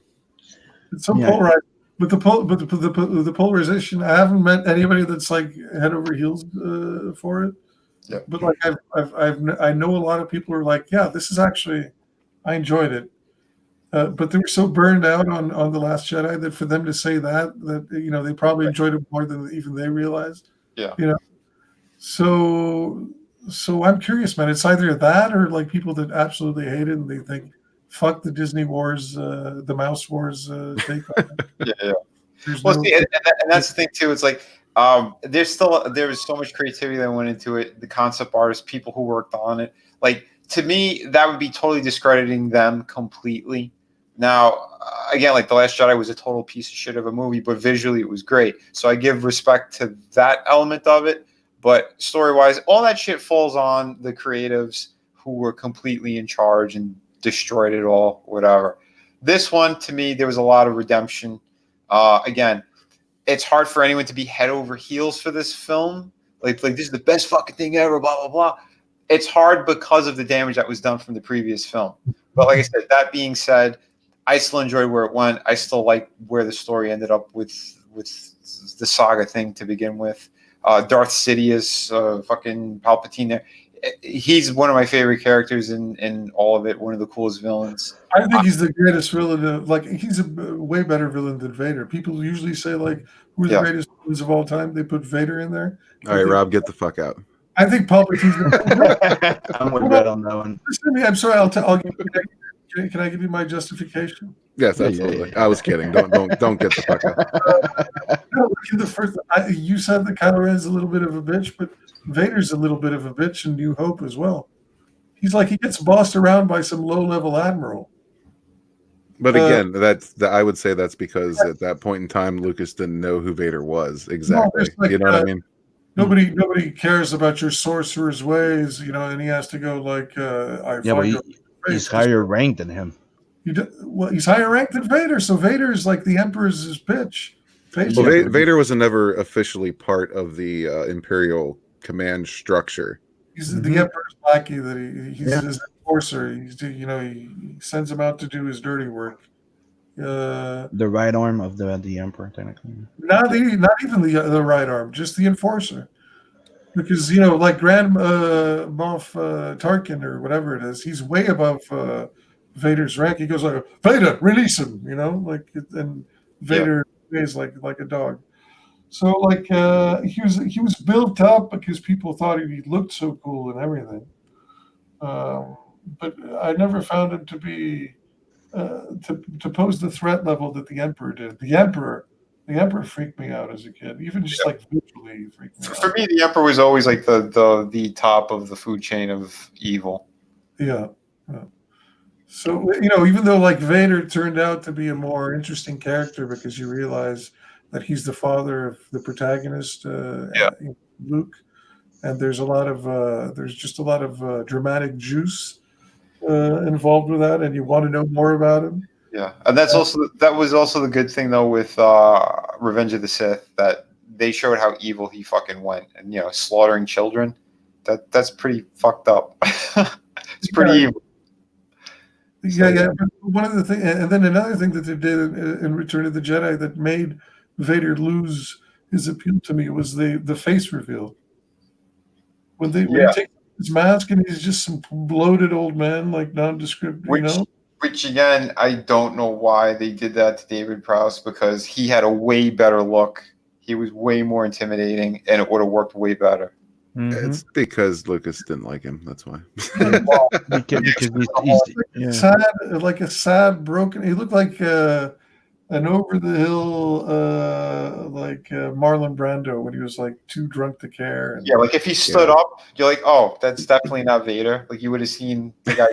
It's so Yeah. polarizing. But the polarization, I haven't met anybody that's like head over heels for it. Yeah. But like I know a lot of people who are like, yeah, this is actually, I enjoyed it. But they were so burned out on The Last Jedi that for them to say that they probably enjoyed it more than even they realized. Yeah. So I'm curious, man. It's either that or like people that absolutely hate it and they think, fuck the Disney Wars, the Mouse Wars take on it. Yeah. There's Well, no- see, and that's the thing too. It's like there's so much creativity that went into it. The concept artists, people who worked on it. Like to me, that would be totally discrediting them completely. Now, again, like The Last Jedi was a total piece of shit of a movie, but visually it was great. So I give respect to that element of it. But story-wise, all that shit falls on the creatives who were completely in charge and destroyed it all, whatever. This one, to me, there was a lot of redemption. Again, it's hard for anyone to be head over heels for this film. Like this is the best fucking thing ever, blah, blah, blah. It's hard because of the damage that was done from the previous film. But like I said, that being said, I still enjoyed where it went. I still like where the story ended up with the saga thing to begin with. Darth Sidious, fucking Palpatine there. He's one of my favorite characters in all of it. One of the coolest villains. I think he's the greatest villain. He's a way better villain than Vader. People usually say like, who are the greatest villains of all time? They put Vader in there. All right, Rob, get the fuck out. I think Palpatine's the I'm with Red on that one. Listen to me. I'm sorry. I'll give you, can I give you my justification? Yes, Yeah, absolutely. yeah. I was kidding. Don't get the fuck out. No, look at the first. You said that Kylo Ren's a little bit of a bitch, but Vader's a little bit of a bitch in New Hope as well. He's like he gets bossed around by some low-level admiral. But again, I would say that's because at that point in time, Lucas didn't know who Vader was exactly. Like, you know what I mean? Nobody cares about your sorcerer's ways, and he has to go like, He's higher ranked than him. He's higher ranked than Vader, so Vader is like the Emperor's bitch. Vader was never officially part of the Imperial command structure. He's the Emperor's lackey. He's his enforcer. He sends him out to do his dirty work. The right arm of the Emperor, technically. Not even the right arm, just the enforcer. Because like Grand Moff Tarkin or whatever it is, he's way above Vader's rank. He goes like, Vader, release him, and Vader plays like a dog. So like he was built up because people thought he looked so cool and everything. But I never found him to be to pose the threat level that the Emperor did. The Emperor freaked me out as a kid, even just like visually he freaked me out. For me, the Emperor was always like the top of the food chain of evil. Yeah. So even though like Vader turned out to be a more interesting character because you realize that he's the father of the protagonist, Luke, and there's just a lot of dramatic juice involved with that, and you want to know more about him. Yeah, and that was also the good thing though with Revenge of the Sith, that they showed how evil he fucking went, and slaughtering children. That's pretty fucked up. It's pretty evil. Yeah. But one of the things, and then another thing that they did in Return of the Jedi that made Vader lose his appeal to me was the face reveal. When he takes his mask and he's just some bloated old man, like nondescript, Which again, I don't know why they did that to David Prowse, because he had a way better look. He was way more intimidating, and it would have worked way better. Mm-hmm. It's because Lucas didn't like him. That's why. because he's sad, like a sad, broken. He looked like an over the hill, Marlon Brando when he was like too drunk to care. Yeah, like if he stood up, you're like, oh, that's definitely not Vader. Like you would have seen the guy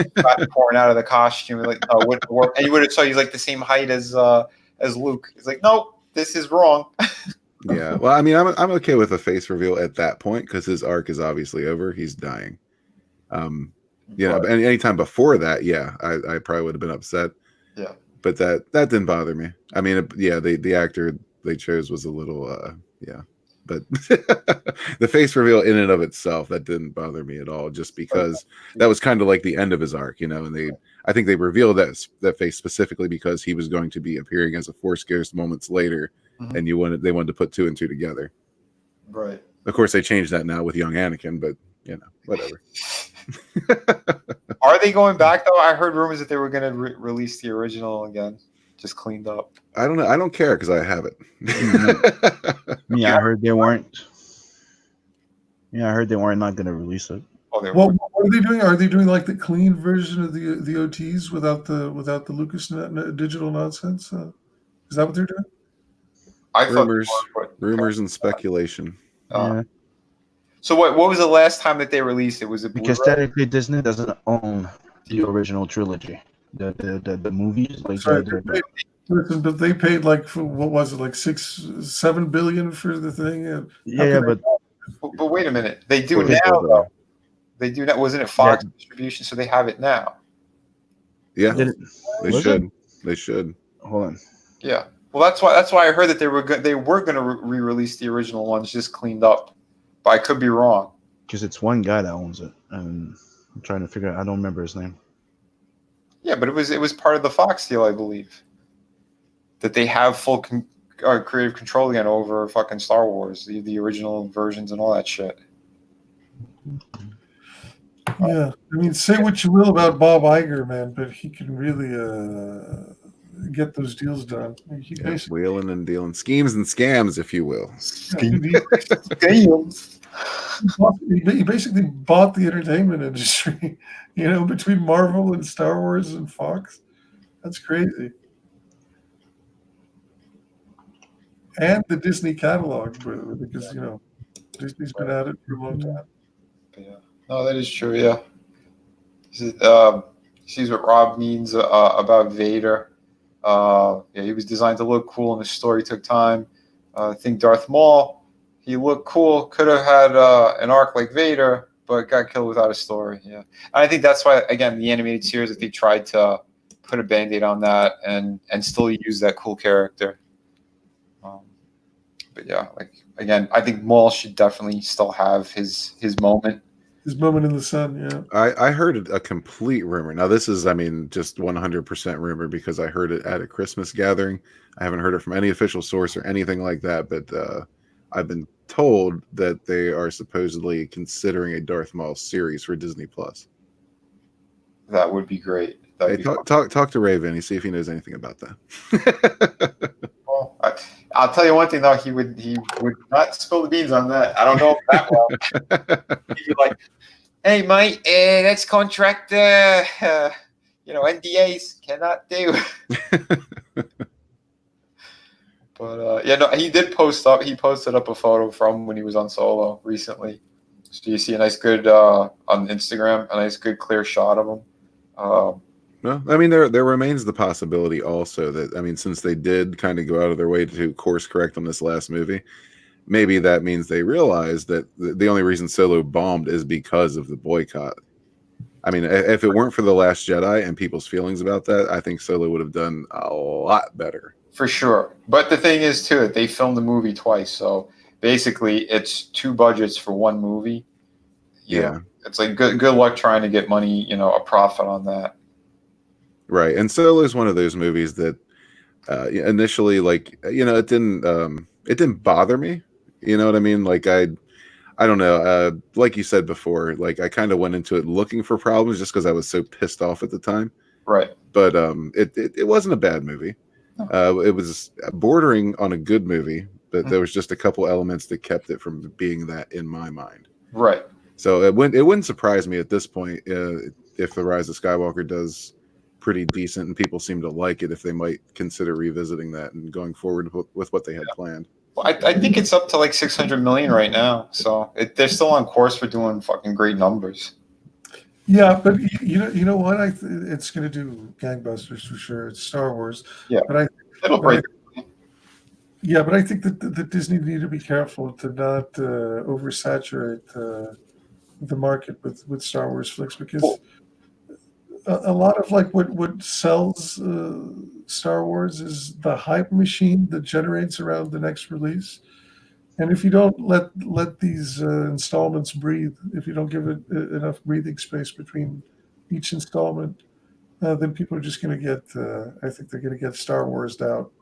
pouring out of the costume, like, oh, what work? And you would have saw he's like the same height as Luke. He's like, nope, this is wrong. Yeah, well, I mean, I'm okay with a face reveal at that point because his arc is obviously over. He's dying. And anytime before that, I probably would have been upset. Yeah, but that didn't bother me. I mean, the actor they chose was a little, But the face reveal in and of itself, that didn't bother me at all, just because that was kind of like the end of his arc, you know. And I think they revealed that face specifically because he was going to be appearing as a Force Ghost moments later, and they wanted to put 2 and 2 together. Right. Of course, they changed that now with young Anakin, but you know, whatever. Are they going back though? I heard rumors that they were going to release the original again, just cleaned up. I don't know. I don't care because I have it. Yeah, I heard they weren't. Yeah, I heard they weren't not going to release it. Oh, they Well, were. what are they doing? Are they doing like the clean version of the OTs without the Lucas digital nonsense? Is that what they're doing? I thought they were, rumors and speculation. Yeah, So what was the last time that they released it? Was it because Blu-ray? technically Disney doesn't own the original trilogy, the movies. Like Sorry, the- listen, but they paid like what was it, like 6-7 billion for the thing? And yeah, but But wait a minute, they do Okay. now though. They do now. Wasn't it Fox distribution? So they have it now. Yeah, did it, they was should. it? They should. Hold on. Yeah. Well, that's why I heard that they were going to re-release the original ones, just cleaned up. But I could be wrong. Because it's one guy that owns it, and I'm trying to figure out. I don't remember his name. Yeah, but it was part of the Fox deal, I believe. That they have full creative control again over fucking Star Wars, the original versions and all that shit. yeah, I mean, say what you will about Bob Iger, man, but he can really get those deals done. He Yeah, basically, wheeling and dealing, schemes and scams, if you will. he basically bought the entertainment industry, you know, between Marvel and Star Wars and Fox. That's crazy. And the Disney catalog, because, you know, Disney's been at it for a long time. Yeah. No, that is true. Yeah. Sees what Rob means about Vader. Yeah, he was designed to look cool, and the story took time. I think Darth Maul, he looked cool. Could have had an arc like Vader, but got killed without a story. Yeah, and I think that's why, again, the animated series, if they tried to put a Band-Aid on that and still use that cool character. But yeah, like again, I think Maul should definitely still have his moment. His moment in the sun, yeah. I heard a complete rumor. Now this is, I mean, just 100% rumor because I heard it at a Christmas gathering. I haven't heard it from any official source or anything like that, but I've been told that they are supposedly considering a Darth Maul series for Disney Plus. That would be great. Hey, talk to Ray Vinnie, see if he knows anything about that. Well, I'll tell you one thing though, he would not spill the beans on that. I don't know if that well. He'd be like, "Hey, mate, that's contract. NDAs cannot do." But yeah, no, he did post up. He posted up a photo from when he was on Solo recently. So you see a nice good on Instagram, a nice good clear shot of him. Well, I mean, there remains the possibility also that, I mean, since they did kind of go out of their way to course correct on this last movie, maybe that means they realized that the only reason Solo bombed is because of the boycott. I mean, if it weren't for The Last Jedi and people's feelings about that, I think Solo would have done a lot better. For sure. But the thing is, too, they filmed the movie twice. So basically, it's 2 budgets for 1 movie. Yeah. It's like good luck trying to get money, a profit on that. Right. And Solo is one of those movies that initially, like, it didn't bother me. You know what I mean? Like, I don't know. Like you said before, like, I kind of went into it looking for problems just because I was so pissed off at the time. Right. But it wasn't a bad movie. No. It was bordering on a good movie, but there was just a couple elements that kept it from being that in my mind. Right. So it wouldn't surprise me at this point if The Rise of Skywalker does pretty decent and people seem to like it, if they might consider revisiting that and going forward with what they had planned. Well, I think it's up to like 600 million right now, so they're still on course for doing fucking great numbers. Yeah, but you know what? It's going to do gangbusters for sure. It's Star Wars. Yeah, but it'll break. Yeah, but I think that Disney need to be careful to not oversaturate the market with Star Wars flicks, because a lot of like what sells Star Wars is the hype machine that generates around the next release. And if you don't let these installments breathe, if you don't give it enough breathing space between each installment, then people are just going to get. I think they're going to get Star Wars out.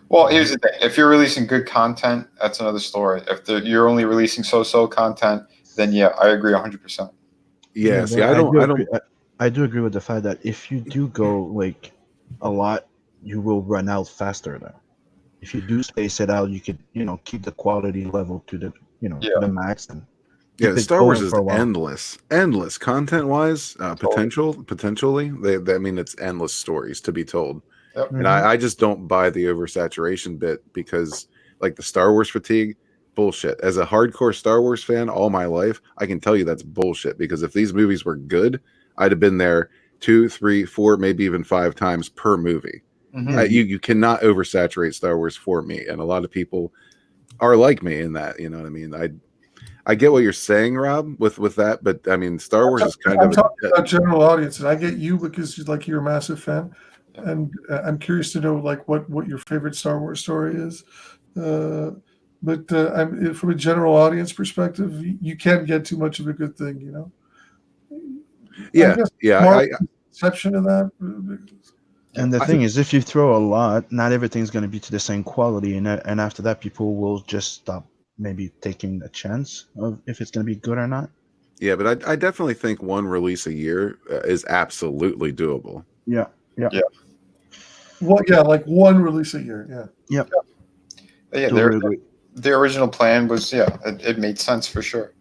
Well, here's the thing: if you're releasing good content, that's another story. If you're only releasing so-so content, then yeah, I agree 100%. Yeah, see, but I don't agree, I do agree with the fact that if you do go like a lot, you will run out faster now. If you do space it out, you could, keep the quality level to the, to the max and Yeah, keep it Star Wars going is for a while. endless content-wise, potentially. I mean, it's endless stories to be told. Yep. And I just don't buy the oversaturation bit because, like, the Star Wars fatigue, bullshit. As a hardcore Star Wars fan all my life, I can tell you that's bullshit because if these movies were good, I'd have been there 2, 3, 4, maybe even 5 times per movie. Mhm. You cannot oversaturate Star Wars for me, and a lot of people are like me in that. You know what I mean? I get what you're saying, Rob, with that, but I mean, Star Wars is kind I'm of talking about general audience, and I get you because you're a massive fan, and I'm curious to know like what your favorite Star Wars story is. But from a general audience perspective, you can't get too much of a good thing, yeah, I guess yeah. more perception of that. And the thing is, if you throw a lot, not everything's going to be to the same quality, and after that, people will just stop maybe taking a chance of if it's going to be good or not. Yeah, but I definitely think one release a year is absolutely doable. Yeah. Well, yeah, like one release a year. Yeah. Yep. Yeah, Totally agree. the original plan was it made sense for sure.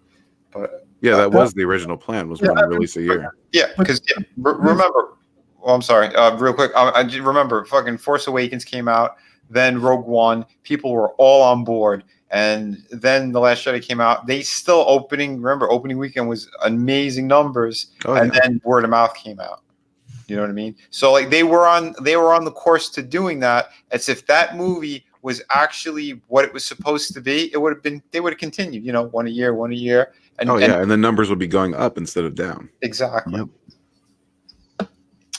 But Yeah, that was the original plan, was one release a year. yeah, because remember. Well, I'm sorry. Real quick, I just remember fucking Force Awakens came out, then Rogue One. People were all on board, and then The Last Jedi came out. They still opening. Remember, opening weekend was amazing numbers, and then word of mouth came out. You know what I mean? So like they were on the course to doing that. As if that movie was actually what it was supposed to be, they would have continued. One a year, and and the numbers would be going up instead of down. Exactly. Yep.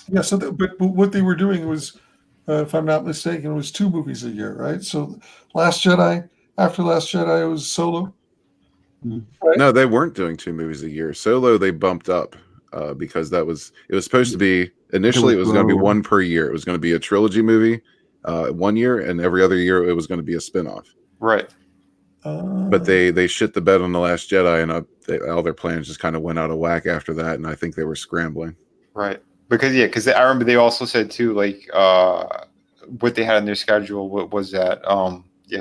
Yeah. So, but what they were doing was, if I'm not mistaken, it was 2 movies a year, right? So, Last Jedi. After Last Jedi, it was Solo. Right? No, they weren't doing 2 movies a year. Solo they bumped up because it was supposed to be initially it was going to be one per year. It was going to be a trilogy movie 1 year, and every other year it was going to be a spinoff. Right. But they shit the bed on The Last Jedi, and all their plans just kind of went out of whack after that, and I think they were scrambling. Right. Because I remember they also said too, like what they had on their schedule was that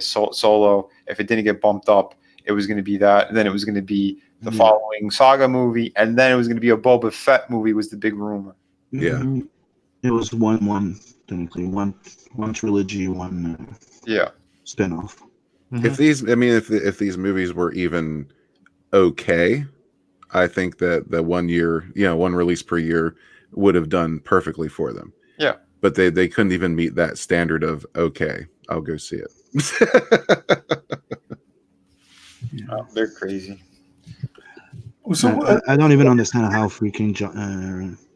Solo, if it didn't get bumped up, it was going to be that, and then it was going to be the following saga movie, and then it was going to be a Boba Fett movie was the big rumor. Yeah. It was one technically one trilogy, one spinoff. If these movies were even okay, I think that the 1 year, one release per year would have done perfectly for them. Yeah. But they couldn't even meet that standard of okay, I'll go see it. They're crazy. So I don't even understand how freaking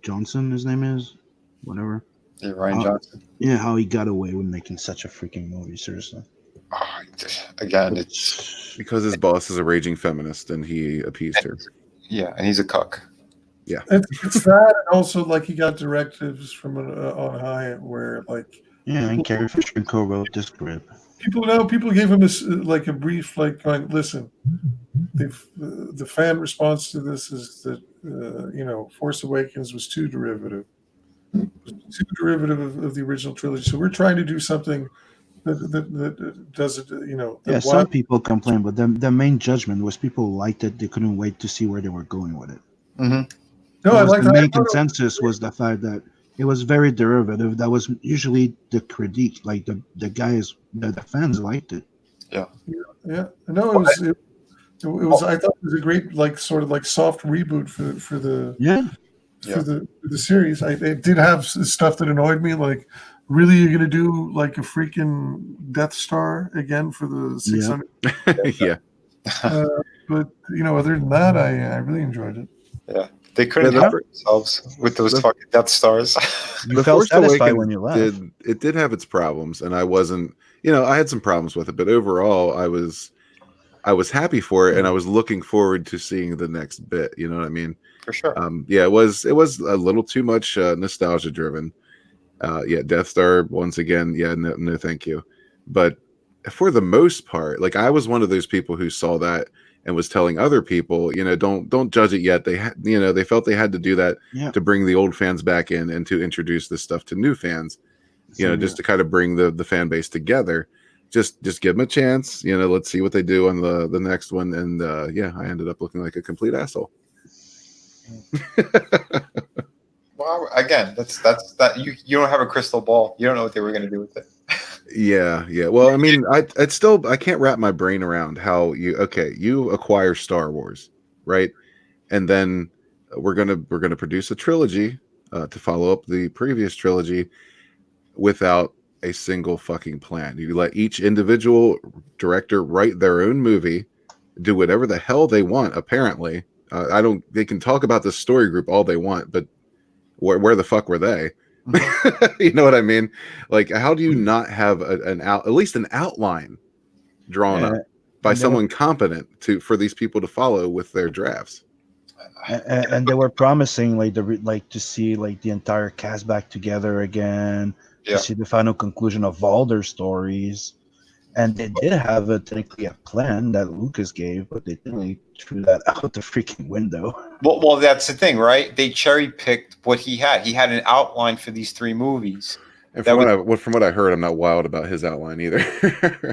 Johnson, his name is, whatever. Yeah, Ryan Johnson. Yeah, how he got away with making such a freaking movie. Seriously. Again, it's because his boss is a raging feminist and he appeased her. Yeah, and he's a cuck. Yeah, it's that, and also like he got directives from on high where like and Carrie Fisher co-wrote this script. People gave him a brief going, listen, the fan response to this is that Force Awakens was too derivative. Of the original trilogy. So we're trying to do something that does it. Some people complain, but the main judgment was people liked it. They couldn't wait to see where they were going with it. Mm-hmm. No, I like the main consensus was the fact that it was very derivative. That was usually the critique. Like the guys, the fans liked it. Yeah. No, it was. I thought it was a great sort of soft reboot for the for the series. It did have stuff that annoyed me, like. Really, you're gonna do a freaking Death Star again for the 600? Yeah. But other than that, I really enjoyed it. Yeah, they couldn't help themselves with those fucking Death Stars. You felt satisfied when you left. It did have its problems, and I wasn't I had some problems with it, but overall, I was happy for it, and I was looking forward to seeing the next bit. You know what I mean? For sure. Yeah, it was a little too much nostalgia driven. Yeah, Death Star once again. Yeah, no, thank you. But for the most part, like I was one of those people who saw that and was telling other people, don't judge it yet. They felt they had to do that Yeah. to bring the old fans back in and to introduce this stuff to new fans. Just to kind of bring the fan base together. Just give them a chance. Let's see what they do on the next one. And yeah, I ended up looking like a complete asshole. Well, again, that's that you don't have a crystal ball. You don't know what they were going to do with it. Yeah. Well, I mean, I can't wrap my brain around how you acquire Star Wars, right? And then we're gonna produce a trilogy to follow up the previous trilogy without a single fucking plan. You let each individual director write their own movie, do whatever the hell they want. Apparently, they can talk about the story group all they want, but where the fuck were they? You know what I mean? Like, how do you not have at least an outline drawn up by someone competent for these people to follow with their drafts? And they were promising to see like the entire cast back together again, to see the final conclusion of all their stories. And they did have technically a plan that Lucas gave, but they technically threw that out the freaking window. Well, that's the thing, right? They cherry picked what he had. He had an outline for these 3 movies. And from what I heard, I'm not wild about his outline either.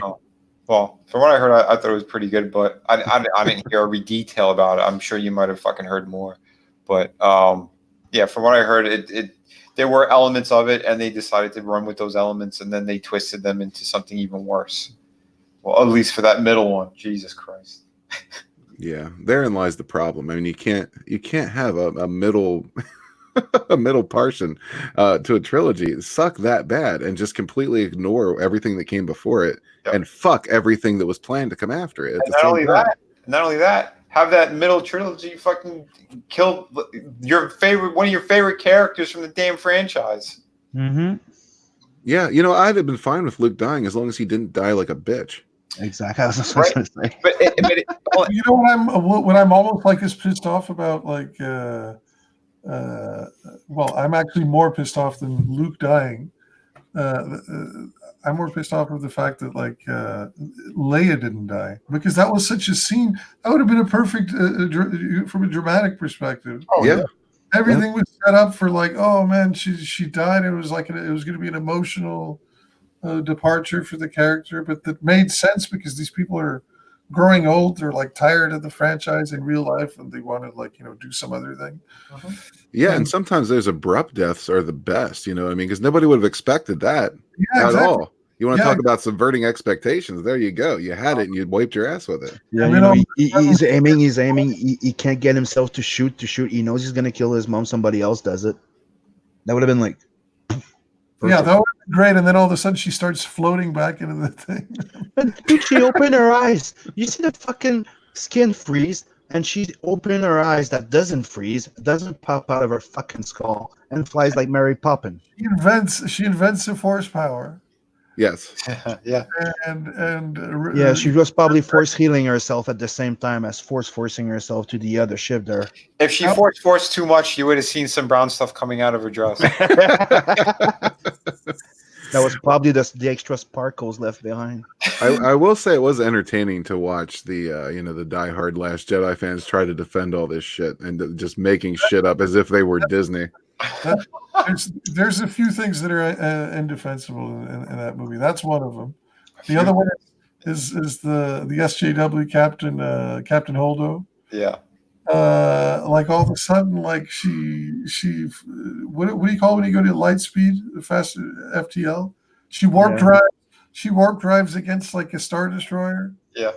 Oh. Well, from what I heard, I thought it was pretty good, but I didn't hear every detail about it. I'm sure you might have fucking heard more. But yeah, from what I heard, there were elements of it, and they decided to run with those elements, and then they twisted them into something even worse. Well, at least for that middle one. Jesus Christ. Yeah, therein lies the problem. I mean, you can't have a middle a middle portion to a trilogy suck that bad and just completely ignore everything that came before it and fuck everything that was planned to come after it. Not only that, have that middle trilogy fucking kill one of your favorite characters from the damn franchise. Mm-hmm. Yeah, I'd have been fine with Luke dying as long as he didn't die like a bitch. Exactly. I was going to say. But You know what I'm almost like is pissed off about, like, well, I'm actually more pissed off than Luke dying. I'm more pissed off with the fact that, like, Leia didn't die, because that was such a scene. That would have been a perfect from a dramatic perspective. Oh yeah. Everything was set up for, like, oh man, she died. It was like it was going to be an emotional departure for the character, but that made sense because these people are growing old. They're like tired of the franchise in real life, and they want to, like, do some other thing. Yeah, and sometimes those abrupt deaths are the best. You know what I mean? Because nobody would have expected that at all. You want to talk about subverting expectations? There you go. You had it, and you wiped your ass with it. Yeah, he's aiming. He can't get himself to shoot. He knows he's gonna kill his mom. Somebody else does it. That would have been like, yeah, that would have been great. And then all of a sudden, she starts floating back into the thing. But she opened her eyes. You see the fucking skin freeze, and she opened her eyes. That doesn't freeze. It doesn't pop out of her fucking skull and flies like Mary Poppins. She invents the force power. Yes. Yeah. And yeah, she was probably force healing herself at the same time as forcing herself to the other ship there. If she forced too much, you would have seen some brown stuff coming out of her dress. That was probably the extra sparkles left behind. I will say it was entertaining to watch the the diehard Last Jedi fans try to defend all this shit and just making shit up as if they were Disney. There's a few things that are indefensible in that movie. That's one of them. The other one is the SJW Captain Holdo. Yeah. Like all of a sudden, like she what do you call it when you go to light speed, fast FTL? She warp drives. She warp drives against like a Star Destroyer. Yeah.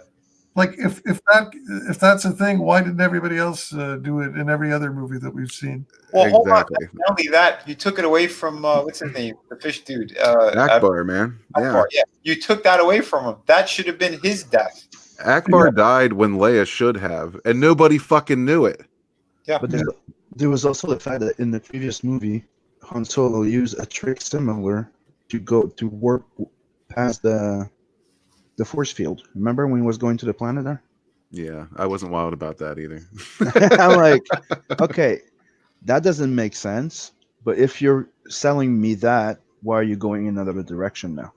Like if that's a thing, why didn't everybody else do it in every other movie that we've seen? Well, exactly. Hold on. Not only that, you took it away from what's his name, the fish dude, Akbar, man. Akbar. Yeah, you took that away from him. That should have been his death. Akbar died when Leia should have, and nobody fucking knew it. Yeah. But there was also the fact that in the previous movie, Han Solo used a trick similar to go to warp past the force field. Remember when he was going to the planet there? Yeah, I wasn't wild about that either. I'm like, okay, that doesn't make sense. But if you're selling me that, why are you going in another direction now?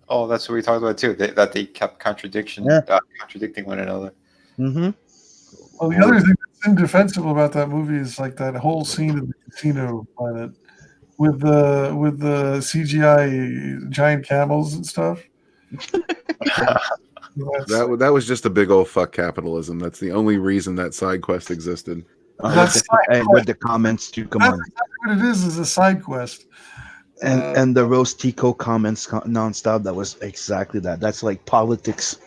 Oh, that's what we talked about too. That they kept contradicting one another. Mm-hmm. Well, the other thing that's indefensible about that movie is like that whole scene in the casino planet with the CGI giant camels and stuff. That was just a big old fuck capitalism. That's the only reason that side quest existed. That's With the comments too. Come That's on. exactly what it is a side quest. And the Rose Tico comments nonstop. That was exactly that. That's like politics.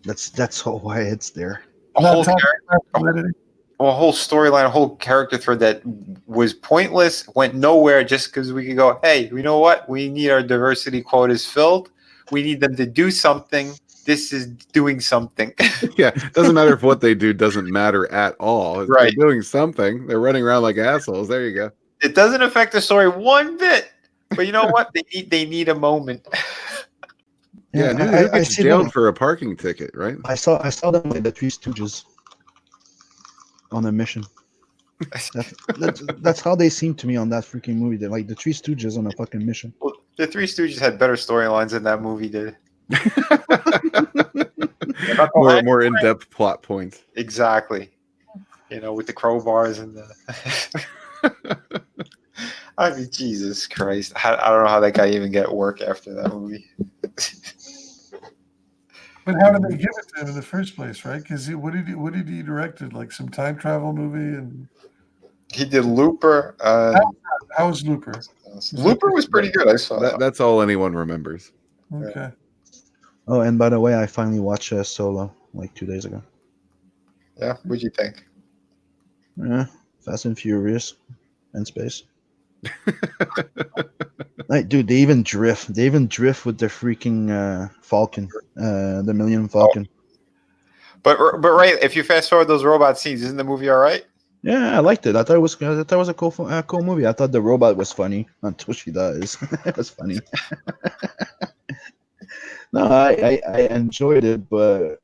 That's why it's there. A Not whole talking character, about validity. a whole storyline, a whole character thread that was pointless, went nowhere just because we could go, hey, you know what? We need our diversity quotas filled. We need them to do something. This is doing something. Yeah, doesn't matter if what they do doesn't matter at all. If Right. They're doing something. They're running around like assholes. There you go. It doesn't affect the story one bit. But you know what? They need a moment. Yeah, Yeah, who I gets see jailed them. for a parking ticket, right? I saw them like the Three Stooges on a mission. That's how they seem to me on that freaking movie. They're like the Three Stooges on a fucking mission. Well, the Three Stooges had better storylines than that movie did. More in-depth plot points. Exactly. You know, with the crowbars and the. I mean, Jesus Christ! I don't know how that guy even got work after that movie. But how did they give it to him in the first place, right? Because what did he directed? Like some time travel movie, and He did Looper. how was Looper? Looper was pretty good. I saw that. That's all anyone remembers. Okay. Oh, and by the way, I finally watched Solo like 2 days ago. Yeah, what'd you think? Yeah, Fast and Furious and space. Like, dude, they even drift. They even drift with their freaking Falcon, the Millennium Falcon. But right, if you fast forward those robot scenes, isn't the movie all right? Yeah, I liked it. I thought it was a cool movie. I thought the robot was funny until she dies. It was funny. No, I enjoyed it, but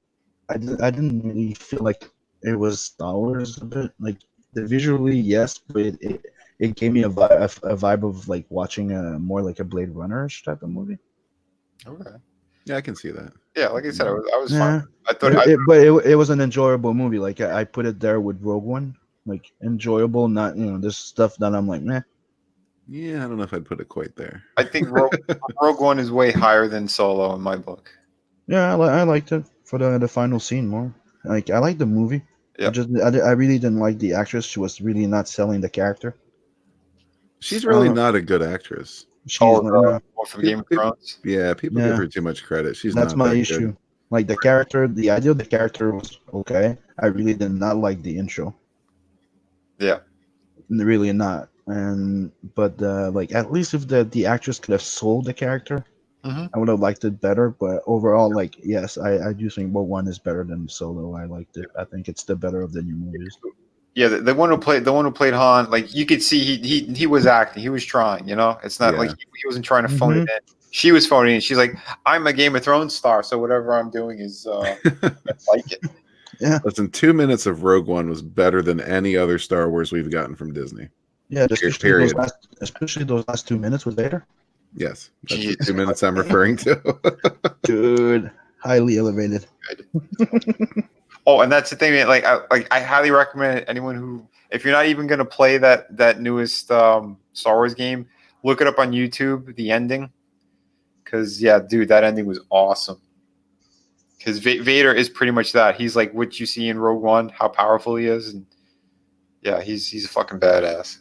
I didn't really feel like it was Star Wars a bit. Like visually, yes, but it gave me a vibe of like watching a more like a Blade Runner-ish type of movie. Okay. Yeah, I can see that. Yeah, like I said, I was Yeah. fine. I thought But it was an enjoyable movie. Like I put it there with Rogue One. Like enjoyable, not this stuff that I'm like, meh. Yeah, I don't know if I'd put it quite there. I think Rogue One is way higher than Solo in my book. Yeah, I liked it for the final scene more. Like I liked the movie. Yeah. I really didn't like the actress. She was really not selling the character. She's really not a good actress. She's From Game of Thrones. Yeah, people give her too much credit. That's not my that issue. good. Like the character, the idea of the character was okay. I really did not like the intro. Yeah. Really not. But like at least if the actress could have sold the character, I would have liked it better. But overall, like yes, I do think Rogue One is better than Solo. I liked it. I think it's the better of the new movies. Yeah, the one who played Han, like you could see he was acting, he was trying. You know, it's not like he wasn't trying to phone it in. She was phoning it in. She's like, I'm a Game of Thrones star, so whatever I'm doing is I like it. Yeah. Listen, 2 minutes of Rogue One was better than any other Star Wars we've gotten from Disney. Yeah, especially those last 2 minutes with Vader. Yes, that's the 2 minutes I'm referring to. Dude, highly elevated. Oh, and that's the thing. Like I highly recommend anyone who, if you're not even going to play that newest Star Wars game, look it up on YouTube. The ending, because yeah, dude, that ending was awesome. Because Vader is pretty much that. He's like what you see in Rogue One, how powerful he is, and yeah, he's a fucking badass.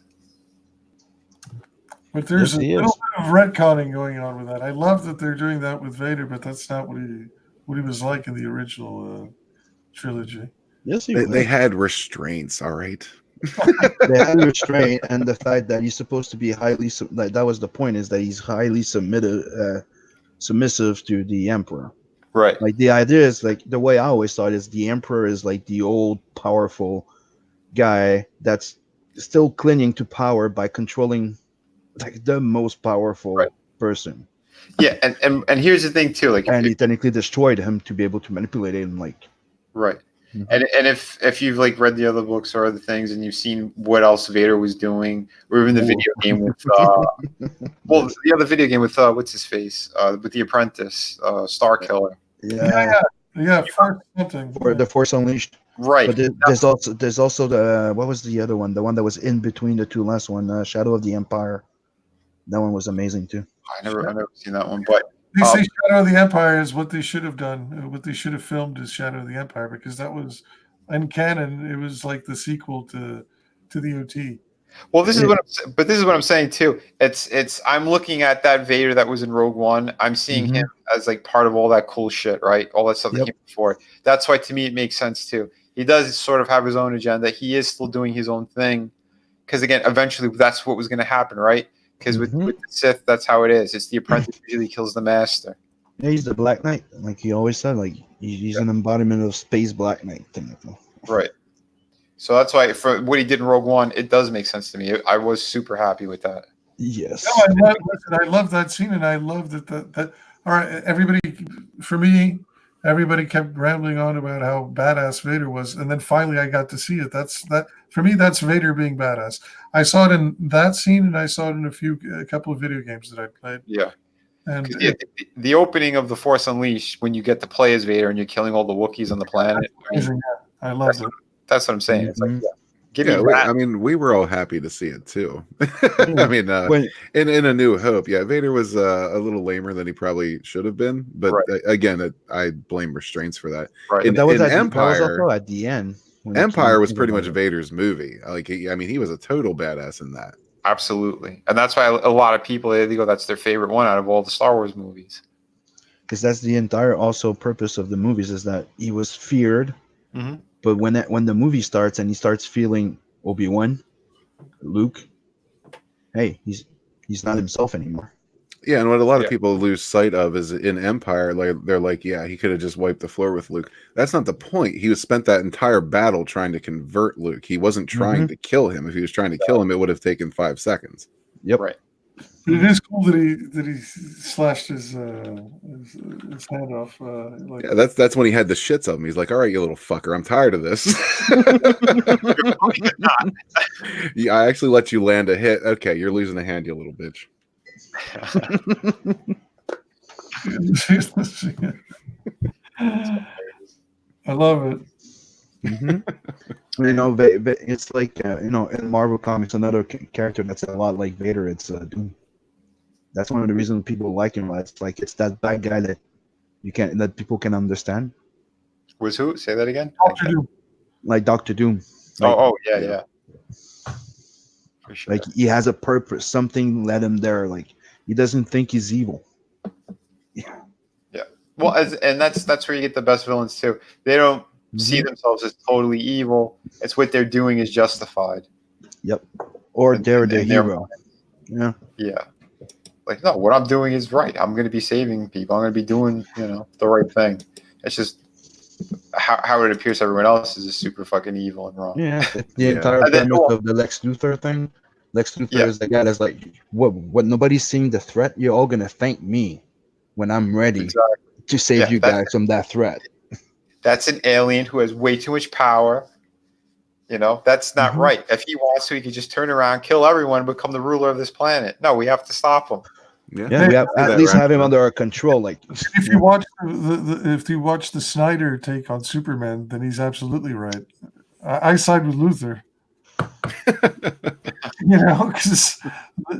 But there's Yes, a he little is. bit of retconning going on with that. I love that they're doing that with Vader, but that's not what he was like in the original trilogy. Yes, They had restraints, all right. They had restraint, and the fact that he's supposed to be highly like that was the point, is that he's highly submissive to the Emperor. Right. Like the idea is like the way I always thought is the Emperor is like the old powerful guy that's still clinging to power by controlling like the most powerful person. Yeah, and here's the thing too, like And he technically destroyed him to be able to manipulate him. Like, right. Mhm. And if you've like read the other books or other things and you've seen what else Vader was doing, or even the Ooh. video game with well, the other video game with what's his face, with the Apprentice, Star Killer. yeah, Yeah, Force something. or the Force Unleashed. Right. But there's also the what was the other one? The one that was in between the two last one, Shadow of the Empire. That one was amazing too. I never seen that one, but They say Shadow of the Empire is what they should have done. What they should have filmed is Shadow of the Empire, because that was in canon. It was like the sequel to the OT. well, this is what I'm saying too. It's I'm looking at that Vader that was in Rogue One. I'm seeing Mhm. him as like part of all that cool shit, right? All that stuff that Yep. came before. That's why to me it makes sense too. He does sort of have his own agenda. He is still doing his own thing, because again, eventually that's what was going to happen, right? Because with Mhm. the Sith, that's how it is. It's the apprentice usually kills the master. Yeah, he's the Black Knight, like he always said. Like he's an embodiment of space Black Knight, technically. Right. So that's why for what he did in Rogue One, it does make sense to me. I was super happy with that. Yes. No, I love that scene, and I love that. All right, everybody. For me, everybody kept rambling on about how badass Vader was, and then finally I got to see it. That's that for me. That's Vader being badass. I saw it in that scene, and I saw it in a couple of video games that I played. Yeah. And The opening of The Force Unleashed, when you get to play as Vader and you're killing all the Wookiees on the planet. I mean, amazing. I loved it. that's what I'm saying. It's like, Mhm. give me Yeah, that. we were all happy to see it too. I mean, When in A New Hope, yeah, Vader was a little lamer than he probably should have been. But Right. Again, I blame restraints for that. Right. In, that was in that was Empire, also at the end. When he Empire came was to pretty the much Bible. Vader's movie. Like, he was a total badass in that. Absolutely. And that's why a lot of people, they go, that's their favorite one out of all the Star Wars movies. Because that's the entire also purpose of the movies, is that he was feared, Mhm. but when the movie starts and he starts feeling Obi-Wan, Luke, hey, he's not himself anymore. Yeah, and what a lot of Yeah. people lose sight of is in Empire, like they're like, yeah, he could have just wiped the floor with Luke. That's not the point. He was spent that entire battle trying to convert Luke. He wasn't trying to kill him. If he was trying to kill him, it would have taken 5 seconds. Yep. Right. But it is cool that he slashed his hand off. Like, Yeah, that's when he had the shits of him. He's like, all right, you little fucker, I'm tired of this. Yeah, I actually let you land a hit. Okay, you're losing a hand, you little bitch. I love it. You know, it's like you know, in Marvel comics, another character that's a lot like Vader. It's Doom. That's one of the reasons people like him. It's like it's that bad guy that people can understand, Was who? Say that again? Doctor Doom. like Doctor Doom. Like, Yeah. For sure. like he has a purpose. Something led him there. Like he doesn't think he's evil. Well, and that's where you get the best villains too. They don't see themselves as totally evil. It's what they're doing is justified. Yep. Or And- they're and the they're- hero. Yeah. Yeah. Like, no, what I'm doing is right. I'm going to be saving people. I'm going to be doing, the right thing. It's just how it appears to everyone else is just super fucking evil and wrong. Yeah. The Yeah. entire And then- premise of the Lex Luthor thing. Lex Luthor is the guy that's like, what? Nobody's seeing the threat. You're all gonna thank me when I'm ready Exactly. to save Yeah, you that's- guys from that threat. That's an alien who has way too much power. That's not Mhm. right. If he wants to, he could just turn around, kill everyone, become the ruler of this planet. No, we have to stop him. Yeah, we have at least have him under our control. Like, If you watch if you watch the Snyder take on Superman, then he's absolutely right. I side with Luther. Because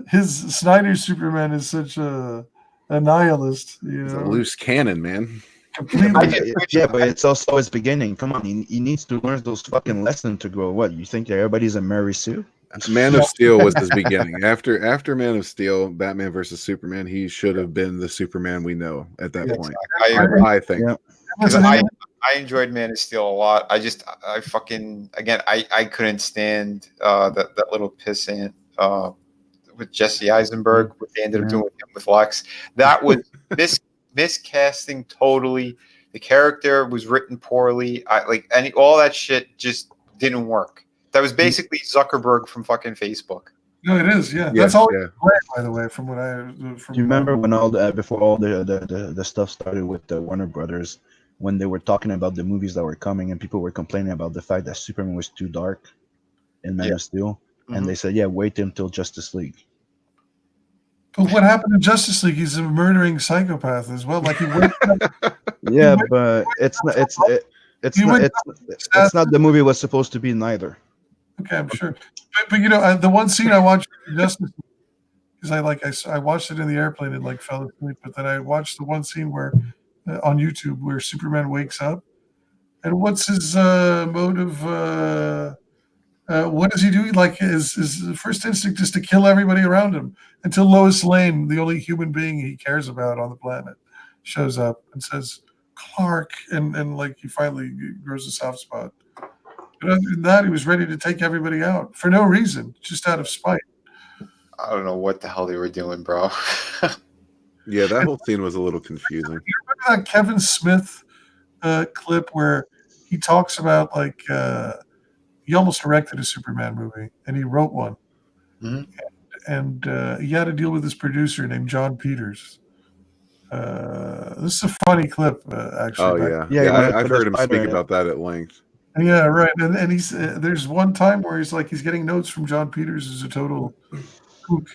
his Snyder Superman is such a nihilist. He's a loose cannon, man. Completely. yeah, but it's also his beginning. Come on, he needs to learn those fucking lessons to grow. What, you think that everybody's a Mary Sue? Man of Steel was his beginning. After Man of Steel, Batman versus Superman, he should have been the Superman we know at that point. I agree. I think. Yeah. 'Cause I enjoyed Man of Steel a lot. I fucking again I couldn't stand that little pissant with Jesse Eisenberg, what they ended up doing with him with Lex. That was miscasting totally. The character was written poorly. All that shit just didn't work. That was basically Zuckerberg from fucking Facebook. No, it is. Yeah, Yeah, that's all. yeah. By the way, from what I from. Do you remember when all the before all the stuff started with the Warner Brothers, when they were talking about the movies that were coming and people were complaining about the fact that Superman was too dark in Man Yeah. of Steel, and Mhm. they said, "Yeah, wait until Justice League." But what happened in Justice League? He's a murdering psychopath as well. Like he wakes up, Yeah, went- but it's not. It's he not. went It's not the movie was supposed to be neither. Okay, I'm sure. But you know, the one scene I watched in Justice League, because I watched it in the airplane and like fell asleep. But then I watched the one scene where on YouTube where Superman wakes up, and what's his motive? What does he do? Like his first instinct is to kill everybody around him until Lois Lane, the only human being he cares about on the planet, shows up and says, "Clark," and like he finally grows a soft spot. But other than that, he was ready to take everybody out for no reason, just out of spite. I don't know what the hell they were doing, bro. Yeah, that whole scene was a little confusing. You remember that Kevin Smith clip where he talks about like he almost directed a Superman movie and he wrote one, Mhm. and he had to deal with this producer named John Peters. This is a funny clip, actually. Oh back- yeah, Yeah, yeah. I've for the heard him speak spider, about that at length. Yeah, right. And he's there's one time where he's getting notes from John Peters, who's a total kook.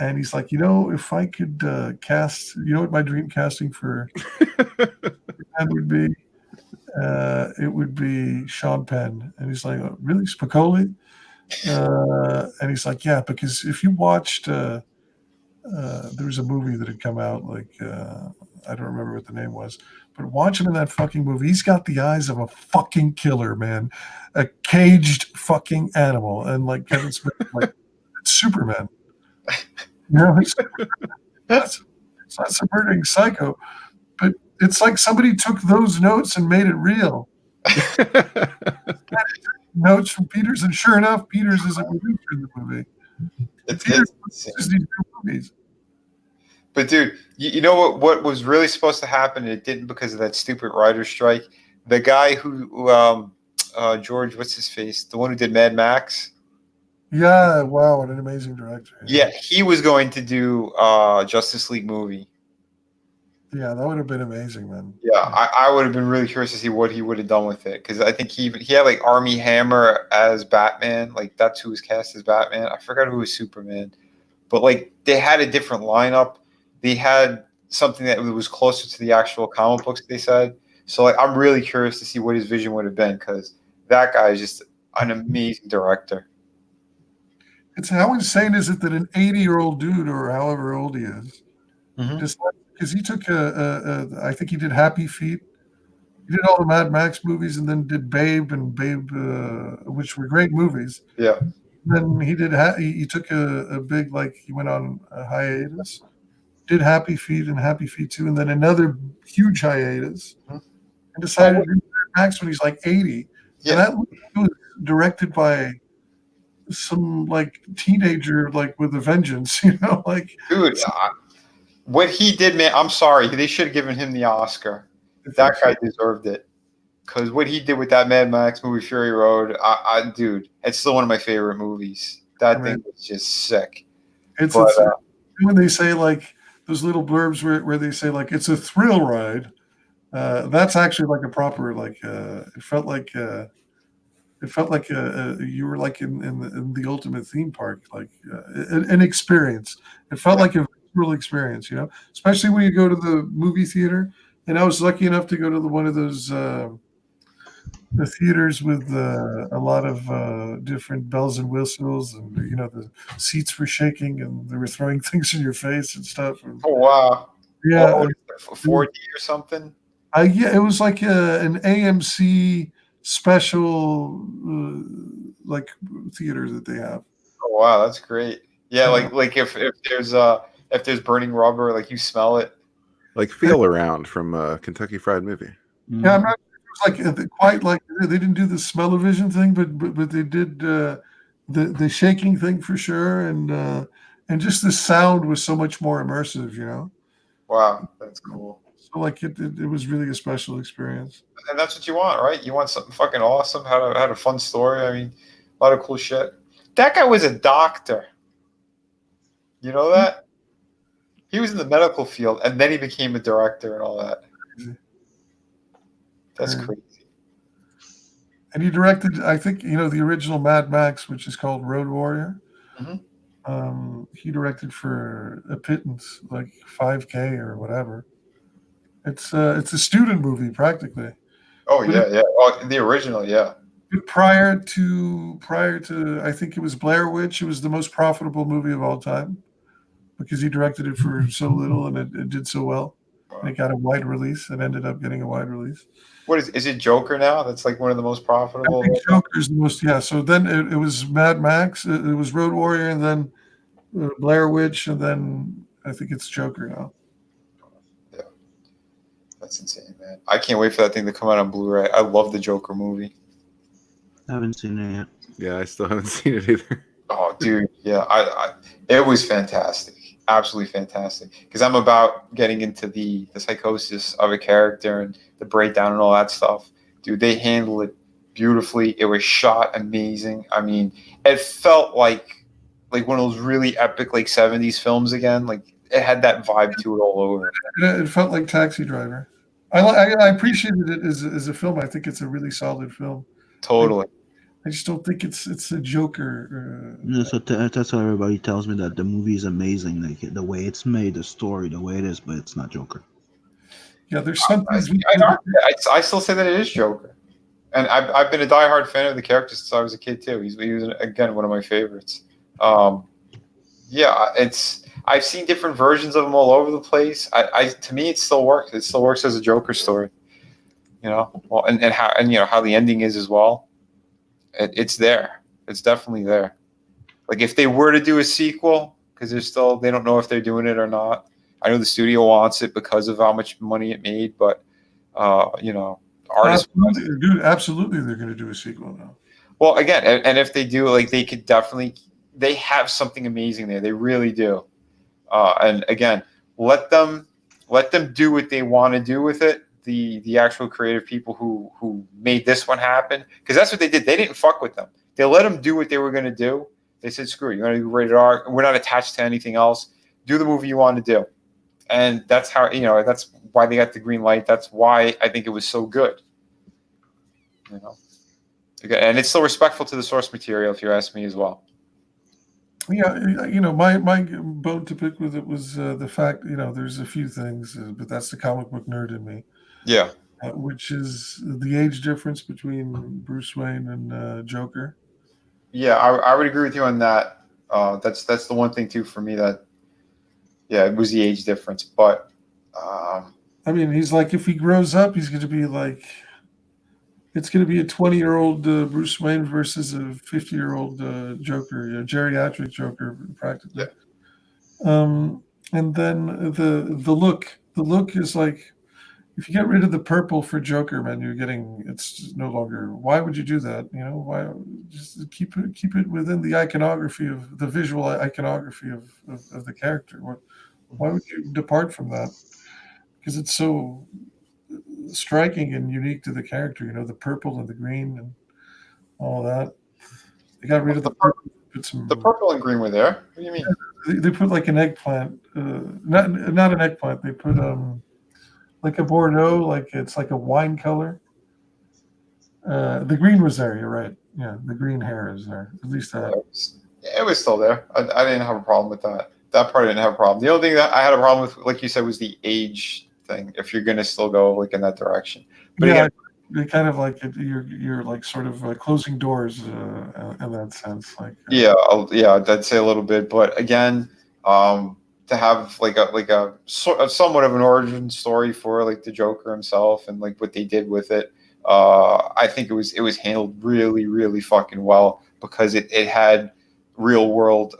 And he's like, if I could cast, what my dream casting for Penn would be? It would be Sean Penn. And he's like, oh, really, Spicoli? And he's like, yeah, because if you watched, there was a movie that had come out, like, I don't remember what the name was, but watch him in that fucking movie. He's got the eyes of a fucking killer, man, a caged fucking animal. And like Kevin Smith, like, it's Superman. It's not subverting psycho, but it's like somebody took those notes and made it real. Notes from Peters, and sure enough, Peters is a producer in the movie. Peters produces these new movies. But dude, you know what was really supposed to happen and it didn't because of that stupid writer's strike? The guy who George, what's his face? The one who did Mad Max? Yeah, wow, what an amazing director. Yeah, he was going to do Justice League movie. Yeah, that would have been amazing, man. Yeah, I would have been really curious to see what he would have done with it because I think he had like Army Hammer as Batman, like that's who was cast as Batman. I forgot who was Superman, but like they had a different lineup. They had something that was closer to the actual comic books. They said so. Like I'm really curious to see what his vision would have been because that guy is just an amazing director. It's how insane is it that an 80-year-old dude or however old he is, just because he took I think he did Happy Feet. He did all the Mad Max movies and then did Babe and Babe, which were great movies. Yeah. Then he did. He took a big, like, he went on a hiatus, did Happy Feet and Happy Feet 2, and then another huge hiatus, and decided to do Mad Max when he's like 80. Yeah. And that movie was directed by some like teenager, like with a vengeance, like. Dude, what he did, man, I'm sorry. They should have given him the Oscar. That guy deserved it. Because what he did with that Mad Max movie, Fury Road, dude, it's still one of my favorite movies. That thing was just sick. It's when they say like those little blurbs where they say like it's a thrill ride. That's actually like a proper like. It felt like you were like in the ultimate theme park, like an experience. It felt like a real experience, especially when you go to the movie theater. And I was lucky enough to go to one of those the theaters with a lot of different bells and whistles, and the seats were shaking and they were throwing things in your face and stuff. And, Oh, wow. yeah, 4D or something? yeah, it was like an AMC special like theater that they have. Oh, wow, that's great. Yeah, like if there's burning rubber, like you smell it. Like Feel Around from Kentucky Fried Movie. Yeah, I'm not sure it was like quite like they didn't do the smell-o-vision thing, but they did the shaking thing for sure, and just the sound was so much more immersive, Wow, that's cool. So like it was really a special experience. And that's what you want, right? You want something fucking awesome, had a fun story. I mean, a lot of cool shit. That guy was a doctor. You know that? He was in the medical field, and then he became a director and all that. That's crazy. And he directed, I think, the original Mad Max, which is called Road Warrior. He directed for a pittance, like $5K or whatever. It's a student movie practically. Oh yeah, yeah. Oh, the original, yeah. Prior to, I think it was Blair Witch. It was the most profitable movie of all time because he directed it for so little and it did so well. And it got a wide release. It ended up getting a wide release. What is it? Joker now? That's like one of the most profitable. I think Joker's the most. Yeah. So then it was Mad Max. It was Road Warrior, and then Blair Witch, and then I think it's Joker now. Yeah, that's insane, man. I can't wait for that thing to come out on Blu-ray. I love the Joker movie. I haven't seen it yet. Yeah, I still haven't seen it either. Oh, dude, yeah, it was fantastic, absolutely fantastic. Because I'm about getting into the psychosis of a character and the breakdown and all that stuff. Dude, they handled it beautifully. It was shot amazing. I mean, it felt like one of those really epic like 70s films again. Like it had that vibe to it all over. It felt like Taxi Driver. I appreciated it as a film. I think it's a really solid film. Totally. I just don't think it's a Joker. So that's why everybody tells me that the movie is amazing, like the way it's made, the story, the way it is, but it's not Joker. Yeah, there's some things. I still say that it is Joker, and I've been a diehard fan of the character since I was a kid too. He was again one of my favorites. Yeah, I've seen different versions of him all over the place. To me, it still works. It still works as a Joker story. Well, and how the ending is as well. It's there. It's definitely there. Like if they were to do a sequel, because they don't know if they're doing it or not. I know the studio wants it because of how much money it made, but artists. Absolutely, they're going to do a sequel now. Well, again, and if they do, like they could definitely. They have something amazing there. They really do. And again, let them do what they want to do with it. The actual creative people who made this one happen, because that's what they did. They didn't fuck with them. They let them do what they were going to do. They said, "Screw it. You're going to do rated R. We're not attached to anything else. Do the movie you want to do." And that's how that's why they got the green light. That's why I think it was so good. And it's still respectful to the source material, if you ask me as well. Yeah, my bone to pick with it was the fact, there's a few things, but that's the comic book nerd in me. Yeah. Which is the age difference between Bruce Wayne and Joker. Yeah, I would agree with you on that. That's the one thing too for me that, yeah, it was the age difference. But I mean, he's like, if he grows up, he's going to be like, it's going to be a 20-year-old Bruce Wayne versus a 50-year-old Joker, geriatric Joker, practically. Yeah. And then the look is like, if you get rid of the purple for Joker, man, it's no longer. Why would you do that? Why just keep it within the iconography of the visual iconography of the character? Why would you depart from that? Because it's so striking and unique to the character, the purple and the green and all that. They got rid of the purple. The purple and green were there. What do you mean? They put like an eggplant, not an eggplant. They put like a Bordeaux, like it's like a wine color. The green was there. You're right. Yeah, the green hair is there. At least that. It was still there. I didn't have a problem with that. That part I didn't have a problem. The only thing that I had a problem with, like you said, was the age thing. If you're gonna still go like in that direction, but yeah, again, they kind of like you're like sort of closing doors in that sense. Like yeah, I'd say a little bit, but again, to have like a somewhat of an origin story for like the Joker himself and like what they did with it, I think it was handled really, really fucking well because it had real world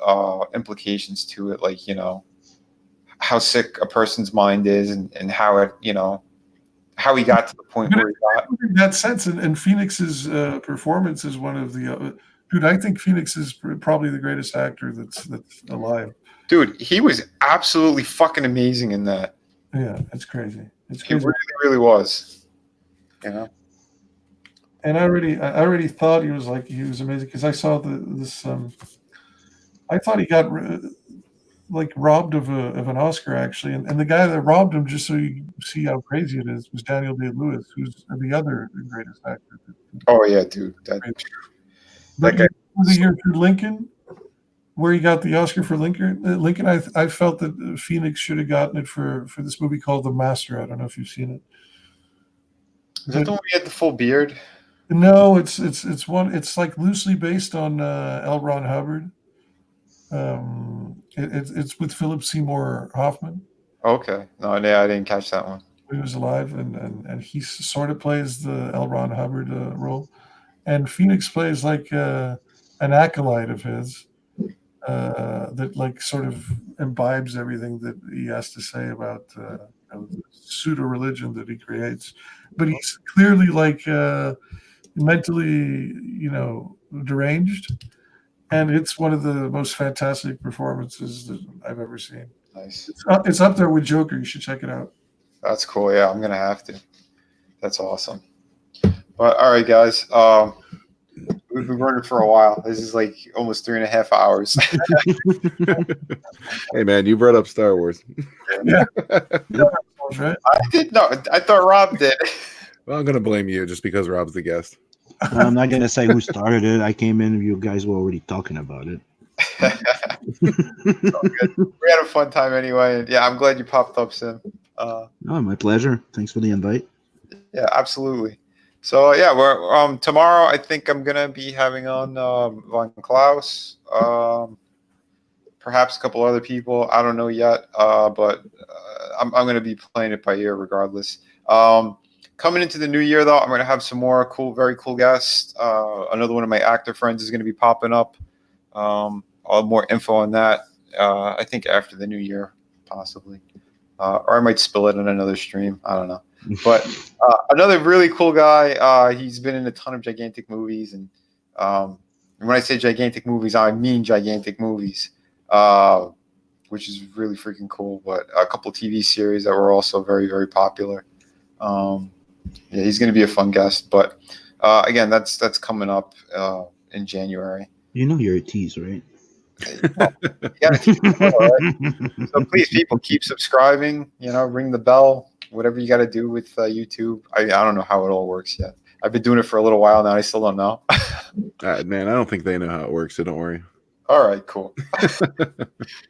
implications to it, like how sick a person's mind is and how it how he got to the point where he got. In that sense, and Phoenix's performance is one of the dude. I think Phoenix is probably the greatest actor that's alive. Dude, he was absolutely fucking amazing in that. Yeah, it's crazy. It's He crazy. really, really was. and I already thought he was amazing because I saw this. I thought he got like robbed of an Oscar actually, and the guy that robbed him, just so you see how crazy it is, was Daniel Day-Lewis, who's the other greatest actor. Oh yeah, dude. That But guy. the year for Lincoln, where he got the Oscar for Lincoln, I felt that Phoenix should have gotten it for this movie called The Master. I don't know if you've seen it. Is that the one where he had the full beard? No, it's one. It's like loosely based on L. Ron Hubbard. It's with Philip Seymour Hoffman. Okay. No, yeah, I didn't catch that one. He was alive, and he sort of plays the L. Ron Hubbard role, and Phoenix plays like an acolyte of his that like sort of imbibes everything that he has to say about the pseudo religion that he creates, but he's clearly like mentally, deranged, and it's one of the most fantastic performances that I've ever seen. Nice. It's up there with Joker. You should check it out. That's cool. Yeah, I'm gonna have to. That's awesome. But all right, guys. We've been running for a while. This is like almost 3.5 hours. Hey man, you brought up Star Wars. Yeah. Right? I did no. I thought Rob did. Well, I'm gonna blame you just because Rob's the guest. I'm not gonna say who started it. I came in, you guys were already talking about it. We had a fun time anyway, and yeah, I'm glad you popped up, Sim. Oh, my pleasure. Thanks for the invite. Yeah, absolutely. So yeah, we're tomorrow. I think I'm gonna be having on Von Klaus, perhaps a couple other people. I don't know yet, but I'm gonna be playing it by ear regardless. Coming into the new year, though, I'm gonna have some more very cool guests. Another one of my actor friends is gonna be popping up. I'll have more info on that. I think after the new year, possibly, or I might spill it in another stream. I don't know. But another really cool guy. He's been in a ton of gigantic movies, and when I say gigantic movies, I mean gigantic movies, which is really freaking cool. But a couple TV series that were also very, very popular. Yeah, he's going to be a fun guest. But again, that's coming up in January. You know you're a tease, right? Yeah. So please, people, keep subscribing. Ring the bell. Whatever you got to do with YouTube. I don't know how it all works yet. I've been doing it for a little while now. I still don't know. Man, I don't think they know how it works, so don't worry. All right, cool.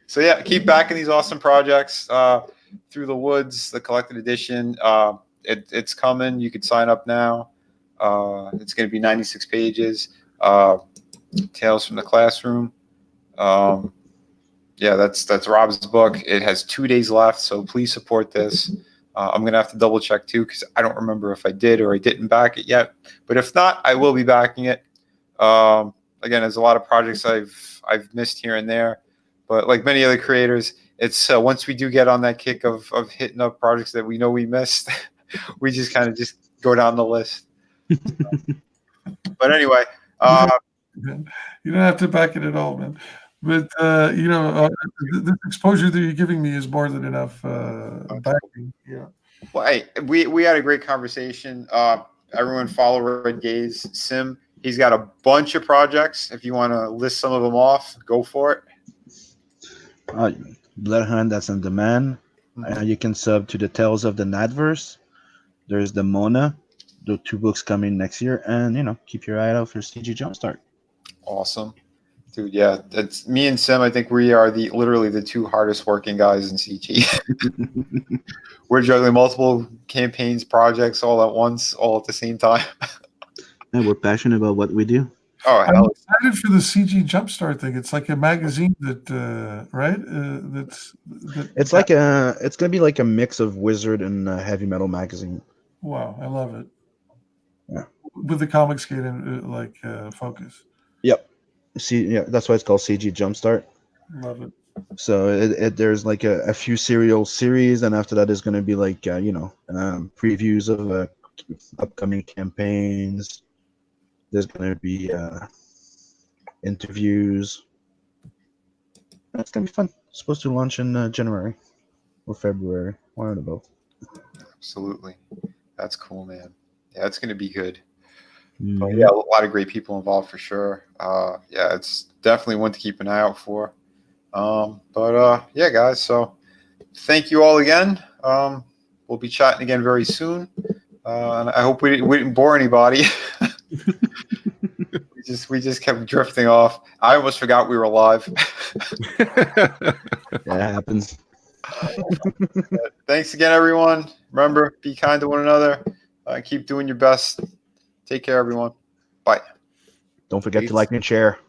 So yeah, keep backing these awesome projects. Through the Woods, the collected edition. It's coming. You could sign up now. It's going to be 96 pages. Tales from the Classroom. Yeah, that's Rob's book. It has 2 days left, so please support this. I'm going to have to double check too, because I don't remember if I did or I didn't back it yet. But if not, I will be backing it. Again, there's a lot of projects I've missed here and there. But like many other creators, it's once we do get on that kick of hitting up projects that we know we missed, we just kind of just go down the list. But anyway. You don't have to back it at all, man. But this exposure that you're giving me is more than enough backing. Yeah. Well, hey, we had a great conversation. Everyone follow Red Gaze Sim. He's got a bunch of projects. If you want to list some of them off, go for it. Bloodhound, that's on demand. You can sub to the Tales of the Nadverse. There's the Mona. The 2 books coming next year, and keep your eye out for CG Jumpstart. Awesome. Dude, yeah, that's me and Sim. I think we are literally the 2 hardest working guys in CG. We're juggling multiple campaigns, projects all at once, all at the same time. And we're passionate about what we do. Oh, I'm excited for the CG Jumpstart thing. It's like a magazine that, right? It's gonna be like a mix of Wizard and heavy metal magazine. Wow, I love it. Yeah, with the comic skate and focus. Yep. See, yeah, that's why it's called CG Jumpstart. Love it. So there's like a few serial series, and after that is going to be like previews of upcoming campaigns. There's going to be interviews. That's going to be fun. It's supposed to launch in January or February, one of both. Absolutely. That's cool, man. Yeah, it's going to be good. But yeah, a lot of great people involved for sure. Yeah, it's definitely one to keep an eye out for. Yeah, guys. So thank you all again. We'll be chatting again very soon. And I hope we didn't bore anybody. we just kept drifting off. I almost forgot we were live. That happens. Thanks again, everyone. Remember, be kind to one another. Keep doing your best. Take care, everyone. Bye. Don't forget Peace. to like and share.